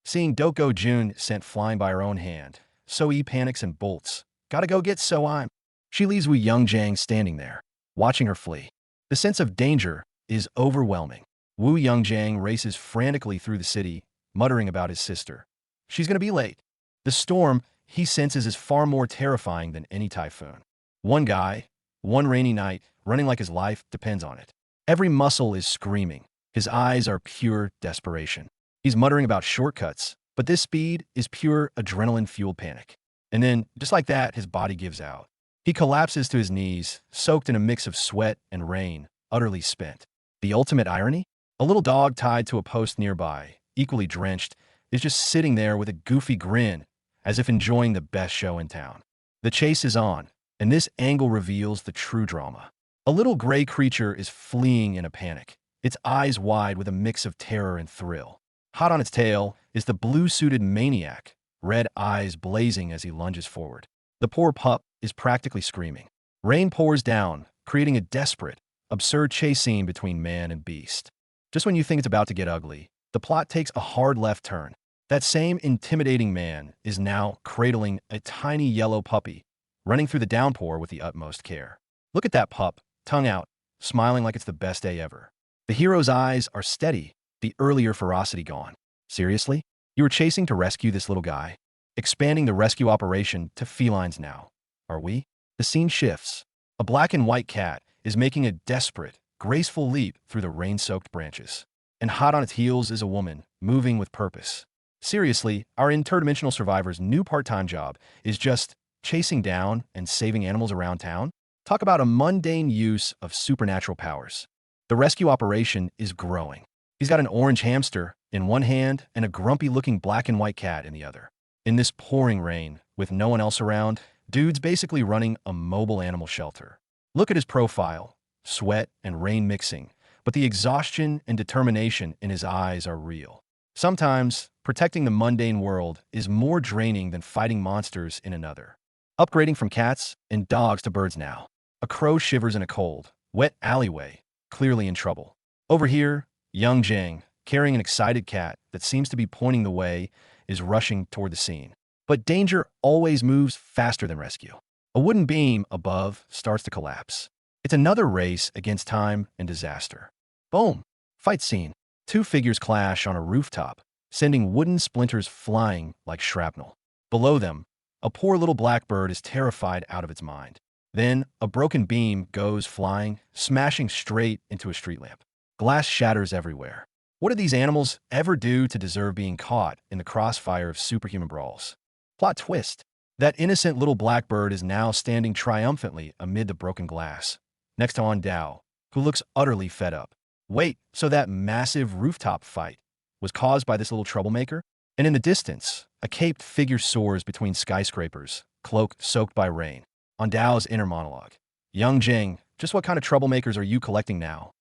Seeing Doko Jun sent flying by her own hand, Soi panics and bolts. Gotta go get Soim. She leaves Wu Youngjang standing there, watching her flee. The sense of danger is overwhelming. Wu Youngjang races frantically through the city, muttering about his sister. She's gonna be late. The storm, he senses, is far more terrifying than any typhoon. One guy, one rainy night, running like his life depends on it. Every muscle is screaming. His eyes are pure desperation. He's muttering about shortcuts, but this speed is pure adrenaline-fueled panic. And then, just like that, his body gives out. He collapses to his knees, soaked in a mix of sweat and rain, utterly spent. The ultimate irony? A little dog tied to a post nearby, equally drenched, is just sitting there with a goofy grin, as if enjoying the best show in town. The chase is on, and this angle reveals the true drama. A little gray creature is fleeing in a panic, its eyes wide with a mix of terror and thrill. Hot on its tail is the blue-suited maniac, red eyes blazing as he lunges forward. The poor pup is practically screaming. Rain pours down, creating a desperate, absurd chase scene between man and beast. Just when you think it's about to get ugly, the plot takes a hard left turn. That same intimidating man is now cradling a tiny yellow puppy, running through the downpour with the utmost care. Look at that pup, tongue out, smiling like it's the best day ever. The hero's eyes are steady, the earlier ferocity gone. Seriously? You were chasing to rescue this little guy? Expanding the rescue operation to felines now. Are we? The scene shifts. A black and white cat is making a desperate, graceful leap through the rain-soaked branches. And hot on its heels is a woman, moving with purpose. Seriously, our interdimensional survivor's new part-time job is just chasing down and saving animals around town? Talk about a mundane use of supernatural powers. The rescue operation is growing. He's got an orange hamster in one hand and a grumpy-looking black and white cat in the other. In this pouring rain, with no one else around, dude's basically running a mobile animal shelter. Look at his profile, sweat and rain mixing, but the exhaustion and determination in his eyes are real. Sometimes, protecting the mundane world is more draining than fighting monsters in another. Upgrading from cats and dogs to birds now. A crow shivers in a cold, wet alleyway, clearly in trouble. Over here, young Jang, carrying an excited cat that seems to be pointing the way, is rushing toward the scene. But danger always moves faster than rescue. A wooden beam above starts to collapse. It's another race against time and disaster. Boom! Fight scene. Two figures clash on a rooftop, sending wooden splinters flying like shrapnel. Below them, a poor little blackbird is terrified out of its mind. Then, a broken beam goes flying, smashing straight into a street lamp. Glass shatters everywhere. What did these animals ever do to deserve being caught in the crossfire of superhuman brawls? Plot twist. That innocent little blackbird is now standing triumphantly amid the broken glass, next to Dao, who looks utterly fed up. Wait, so that massive rooftop fight was caused by this little troublemaker? And in the distance, a caped figure soars between skyscrapers, cloak soaked by rain. Dao's inner monologue. Young Jing, just what kind of troublemakers are you collecting now?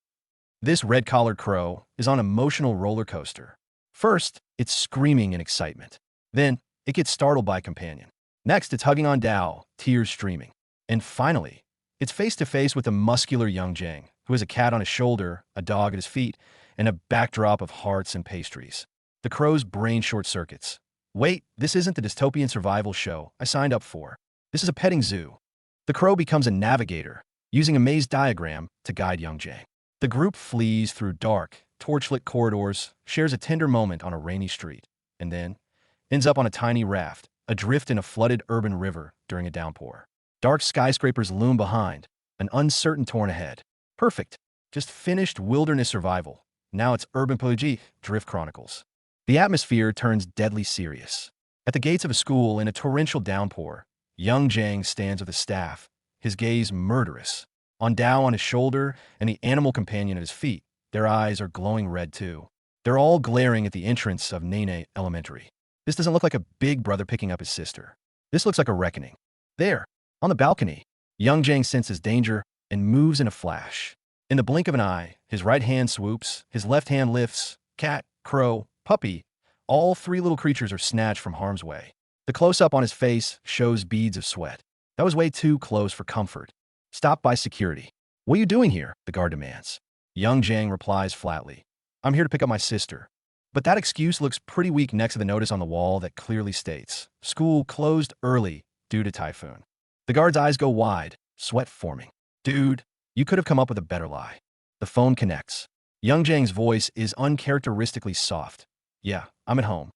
This red-collared crow is on an emotional roller coaster. First, it's screaming in excitement. Then, it gets startled by a companion. Next, it's hugging Dao, tears streaming. And finally, it's face-to-face with a muscular young Jing, who has a cat on his shoulder, a dog at his feet, and a backdrop of hearts and pastries. The crow's brain short-circuits. Wait, this isn't the dystopian survival show I signed up for. This is a petting zoo. The crow becomes a navigator, using a maze diagram to guide young Jing. The group flees through dark, torchlit corridors, shares a tender moment on a rainy street, and then ends up on a tiny raft, adrift in a flooded urban river during a downpour. Dark skyscrapers loom behind, an uncertain torn ahead. Perfect. Just finished wilderness survival. Now it's urban poetry, drift chronicles. The atmosphere turns deadly serious. At the gates of a school in a torrential downpour, young Jang stands with a staff, his gaze murderous. Dao on his shoulder and the animal companion at his feet, their eyes are glowing red too. They're all glaring at the entrance of Nene Elementary. This doesn't look like a big brother picking up his sister. This looks like a reckoning. There, on the balcony, young Jang senses danger and moves in a flash. In the blink of an eye, his right hand swoops, his left hand lifts. Cat, crow, puppy, all three little creatures are snatched from harm's way. The close-up on his face shows beads of sweat. That was way too close for comfort. Stopped by security. What are you doing here? The guard demands. Young Jang replies flatly. I'm here to pick up my sister. But that excuse looks pretty weak next to the notice on the wall that clearly states, school closed early due to typhoon. The guard's eyes go wide, sweat forming. Dude, you could have come up with a better lie. The phone connects. Young Jang's voice is uncharacteristically soft. Yeah, I'm at home.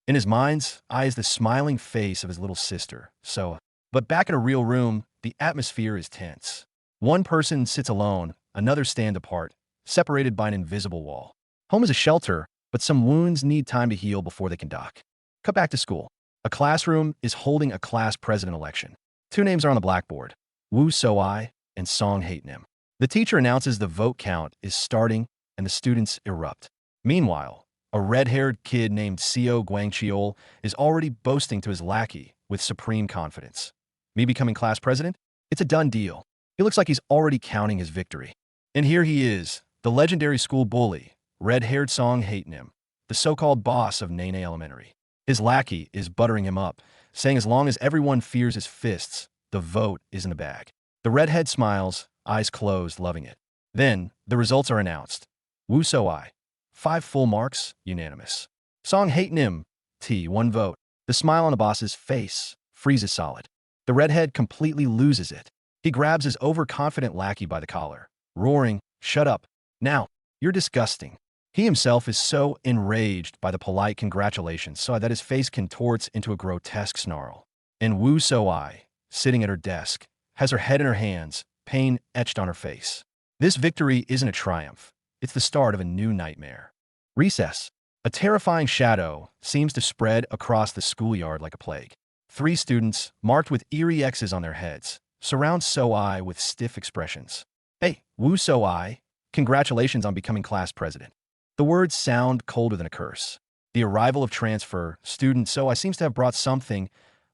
In his mind's eye is the smiling face of his little sister, So. But back in a real room, the atmosphere is tense. One person sits alone, another stand apart, separated by an invisible wall. Home is a shelter, but some wounds need time to heal before they can dock. Cut back to school. A classroom is holding a class president election. Two names are on the blackboard, Woo So-I and Song Hae-Nim. The teacher announces the vote count is starting and the students erupt. Meanwhile, a red-haired kid named Seo Guangcheol is already boasting to his lackey with supreme confidence. Me becoming class president? It's a done deal. He looks like he's already counting his victory. And here he is, the legendary school bully, red-haired Song Hae-Nim, the so-called boss of Nene Elementary. His lackey is buttering him up, saying as long as everyone fears his fists, the vote is in the bag. The redhead smiles, eyes closed, loving it. Then, the results are announced. Woo So-I, 5 full marks, unanimous. Song Hae-Nim, 1 vote. The smile on the boss's face freezes solid. The redhead completely loses it. He grabs his overconfident lackey by the collar, roaring, "Shut up. Now, you're disgusting." He himself is so enraged by the polite congratulations so that his face contorts into a grotesque snarl. And Woo So-I, sitting at her desk, has her head in her hands, pain etched on her face. This victory isn't a triumph. It's the start of a new nightmare. Recess. A terrifying shadow seems to spread across the schoolyard like a plague. 3 students, marked with eerie X's on their heads, surround So-I with stiff expressions. Hey, Woo So-I, congratulations on becoming class president. The words sound colder than a curse. The arrival of transfer student So-I seems to have brought something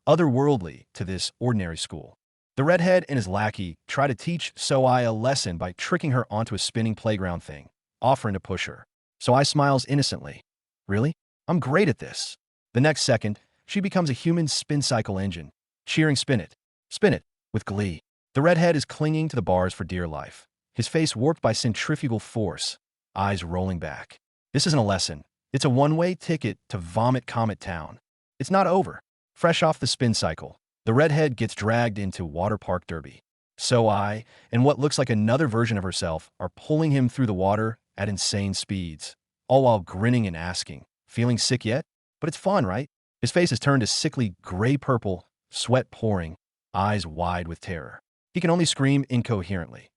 otherworldly to this ordinary school. The redhead and his lackey try to teach So-I a lesson by tricking her onto a spinning playground thing, offering to push her. So-I smiles innocently. Really? I'm great at this. The next second, she becomes a human spin cycle engine, cheering spin it, with glee. The redhead is clinging to the bars for dear life, his face warped by centrifugal force, eyes rolling back. This isn't a lesson. It's a one-way ticket to Vomit Comet Town. It's not over. Fresh off the spin cycle, the redhead gets dragged into Water Park Derby. So I, and what looks like another version of herself, are pulling him through the water at insane speeds, all while grinning and asking, "Feeling sick yet? But it's fun, right?" His face has turned a sickly gray-purple, sweat pouring, eyes wide with terror. He can only scream incoherently.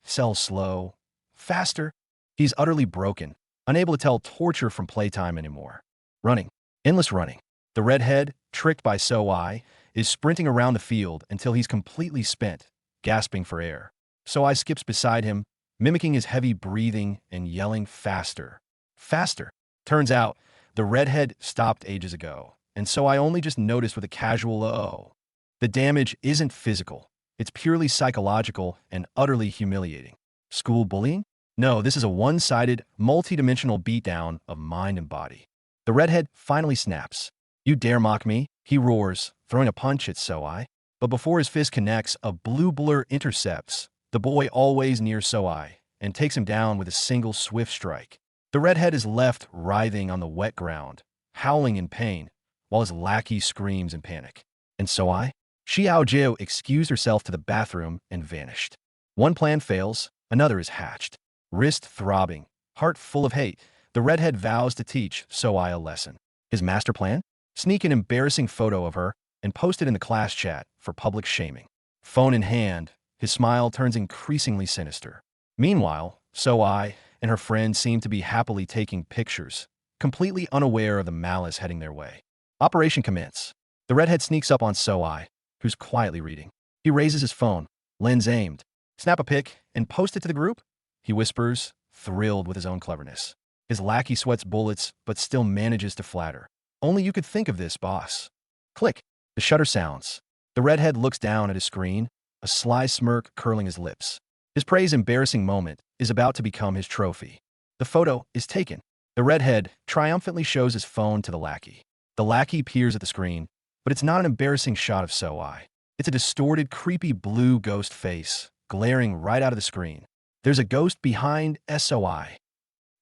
Cell slow. Faster. He's utterly broken, unable to tell torture from playtime anymore. Running. Endless running. The redhead, tricked by So I, is sprinting around the field until he's completely spent, gasping for air. So I skips beside him, mimicking his heavy breathing and yelling faster. Faster. Turns out, the redhead stopped ages ago, and So I only just noticed with a casual "oh." The damage isn't physical. It's purely psychological and utterly humiliating. School bullying? No, this is a one-sided, multi-dimensional beatdown of mind and body. The redhead finally snaps. "You dare mock me?" he roars, throwing a punch at So I. But before his fist connects, a blue blur intercepts the boy always near So I and takes him down with a single swift strike. The redhead is left writhing on the wet ground, howling in pain, while his lackey screams in panic. And So I? Xiao Jiao excused herself to the bathroom and vanished. One plan fails, another is hatched. Wrist throbbing, heart full of hate, the redhead vows to teach So I a lesson. His master plan? Sneak an embarrassing photo of her and post it in the class chat for public shaming. Phone in hand, his smile turns increasingly sinister. Meanwhile, So I and her friend seem to be happily taking pictures, completely unaware of the malice heading their way. Operation commence. The redhead sneaks up on So I, who's quietly reading. He raises his phone, lens aimed. "Snap a pic and post it to the group?" he whispers, thrilled with his own cleverness. His lackey sweats bullets but still manages to flatter. "Only you could think of this, boss." Click. The shutter sounds. The redhead looks down at his screen, a sly smirk curling his lips. His prey's embarrassing moment is about to become his trophy. The photo is taken. The redhead triumphantly shows his phone to the lackey. The lackey peers at the screen, but it's not an embarrassing shot of So I. It's a distorted, creepy blue ghost face, glaring right out of the screen. There's a ghost behind SOI.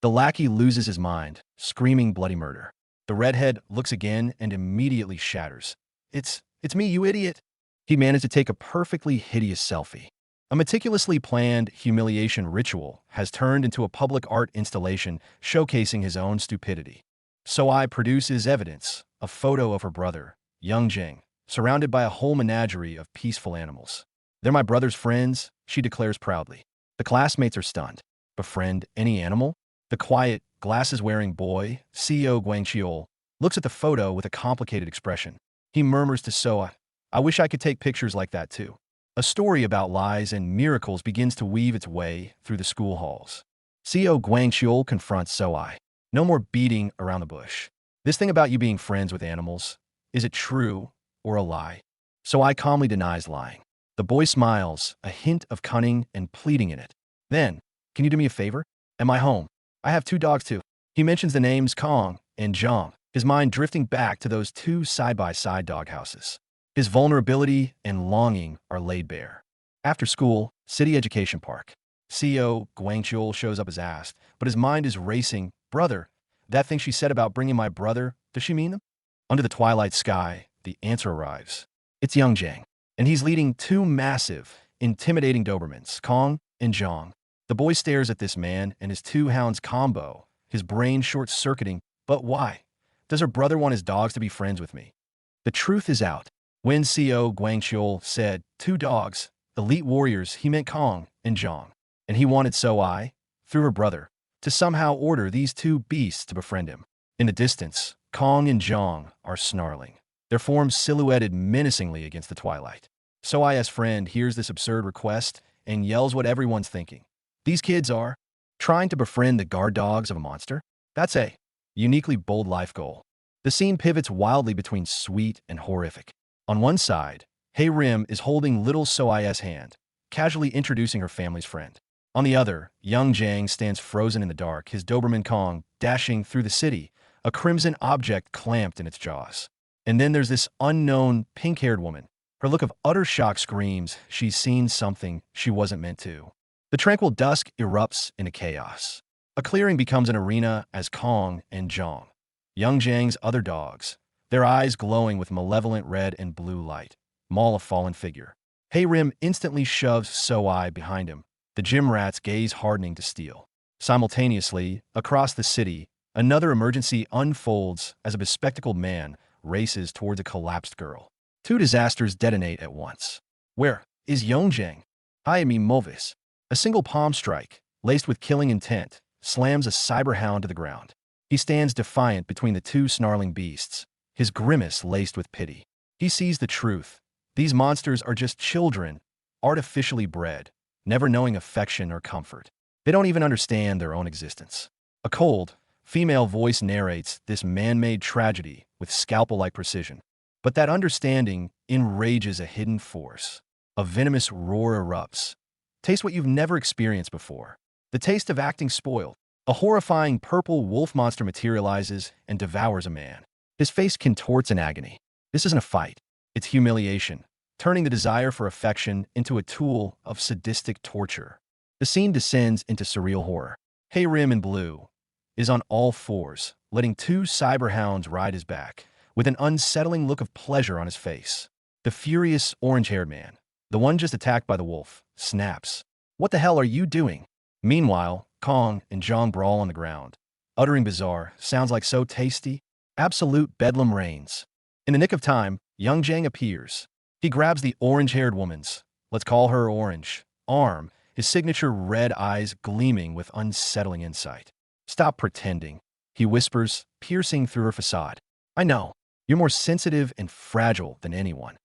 The lackey loses his mind, screaming bloody murder. The redhead looks again and immediately shatters. It's me, you idiot." He managed to take a perfectly hideous selfie. A meticulously planned humiliation ritual has turned into a public art installation showcasing his own stupidity. So I produces evidence, a photo of her brother, young Jing, surrounded by a whole menagerie of peaceful animals. "They're my brother's friends," she declares proudly. The classmates are stunned. Befriend any animal? The quiet, glasses-wearing boy, CEO Guangxiol, looks at the photo with a complicated expression. He murmurs to Soa, "I wish I could take pictures like that too." A story about lies and miracles begins to weave its way through the school halls. CEO Guangxiol confronts Soai. "No more beating around the bush. This thing about you being friends with animals, is it true or a lie?" Soai calmly denies lying. The boy smiles, a hint of cunning and pleading in it. Then, "Can you do me a favor? At my home, I have 2 dogs too." He mentions the names Kong and Zhang, his mind drifting back to those 2 side-by-side doghouses. His vulnerability and longing are laid bare. After school, City Education Park. CEO Guangqiul shows up as asked, but his mind is racing. "Brother, that thing she said about bringing my brother, does she mean them?" Under the twilight sky, the answer arrives. It's young Zhang, and he's leading 2 massive, intimidating Dobermans, Kong and Zhang. The boy stares at this man and his 2 hounds combo, his brain short-circuiting. But why? Does her brother want his dogs to be friends with me? The truth is out. When CEO Guangqiul said 2 dogs, elite warriors, he meant Kong and Zhang. And he wanted So I, through her brother, to somehow order these 2 beasts to befriend him. In the distance, Kong and Zhang are snarling, their forms silhouetted menacingly against the twilight. So I's friend hears this absurd request and yells what everyone's thinking. These kids are trying to befriend the guard dogs of a monster? That's a uniquely bold life goal. The scene pivots wildly between sweet and horrific. On one side, Hey Rim is holding little So I's hand, casually introducing her family's friend. On the other, young Zhang stands frozen in the dark, his Doberman Kong dashing through the city, a crimson object clamped in its jaws. And then there's this unknown, pink-haired woman. Her look of utter shock screams she's seen something she wasn't meant to. The tranquil dusk erupts into chaos. A clearing becomes an arena as Kong and Zhang, young Zhang's other dogs, their eyes glowing with malevolent red and blue light, maul a fallen figure. Hey Rim instantly shoves So-I behind him, the gym rat's gaze hardening to steel. Simultaneously, across the city, another emergency unfolds as a bespectacled man races towards a collapsed girl. Two disasters detonate at once. Where is Yongjang? Hayami Movis. A single palm strike, laced with killing intent, slams a cyber hound to the ground. He stands defiant between the two snarling beasts, his grimace laced with pity. He sees the truth. These monsters are just children, artificially bred, never knowing affection or comfort. They don't even understand their own existence. A cold, female voice narrates this man-made tragedy with scalpel-like precision. But that understanding enrages a hidden force. A venomous roar erupts. Taste what you've never experienced before. The taste of acting spoiled. A horrifying purple wolf monster materializes and devours a man. His face contorts in agony. This isn't a fight. It's humiliation, turning the desire for affection into a tool of sadistic torture. The scene descends into surreal horror. Hey Rim in blue is on all fours, letting two cyber hounds ride his back, with an unsettling look of pleasure on his face. The furious orange-haired man, the one just attacked by the wolf, snaps. What the hell are you doing? Meanwhile, Kong and Zhang brawl on the ground, uttering bizarre, sounds like so tasty. Absolute bedlam reigns. In the nick of time, young Zhang appears. He grabs the orange-haired woman's, let's call her Orange, arm, his signature red eyes gleaming with unsettling insight. Stop pretending, he whispers, piercing through her facade. I know, you're more sensitive and fragile than anyone.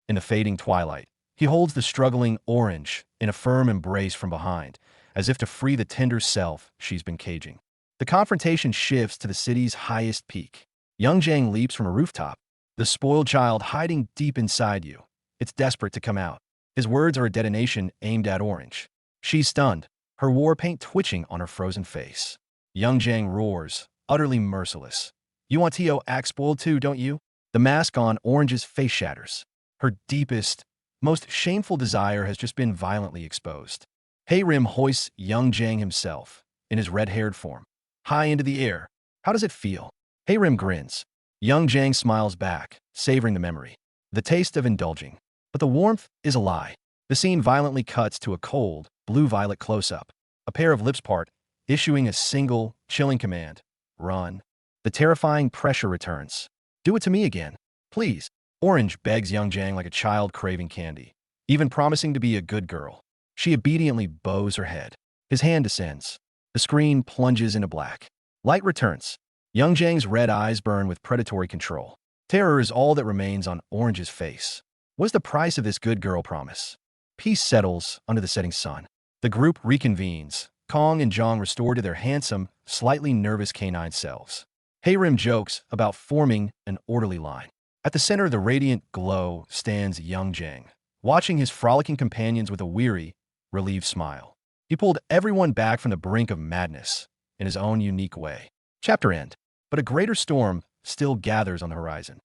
In the fading twilight, he holds the struggling Orange in a firm embrace from behind, as if to free the tender self she's been caging. The confrontation shifts to the city's highest peak. Young Zhang leaps from a rooftop, the spoiled child hiding deep inside you. It's desperate to come out. His words are a detonation aimed at Orange. She's stunned, her war paint twitching on her frozen face. Young Zhang roars, utterly merciless. You want to act spoiled too, don't you? The mask on Orange's face shatters. Her deepest, most shameful desire has just been violently exposed. Hey Rim hoists young Zhang himself, in his red-haired form, high into the air. How does it feel? Hey Rim grins. Young Zhang smiles back, savoring the memory. The taste of indulging. But the warmth is a lie. The scene violently cuts to a cold, blue-violet close-up. A pair of lips part, issuing a single, chilling command. Run. The terrifying pressure returns. Do it to me again. Please. Orange begs young Zhang like a child craving candy, even promising to be a good girl. She obediently bows her head. His hand descends. The screen plunges into black. Light returns. Young Zhang's red eyes burn with predatory control. Terror is all that remains on Orange's face. What's the price of this good girl promise? Peace settles under the setting sun. The group reconvenes. Kong and Zhang restore to their handsome, slightly nervous canine selves. Hey Rim jokes about forming an orderly line. At the center of the radiant glow stands young Zhang, watching his frolicking companions with a weary, relieved smile. He pulled everyone back from the brink of madness in his own unique way. Chapter end. But a greater storm still gathers on the horizon.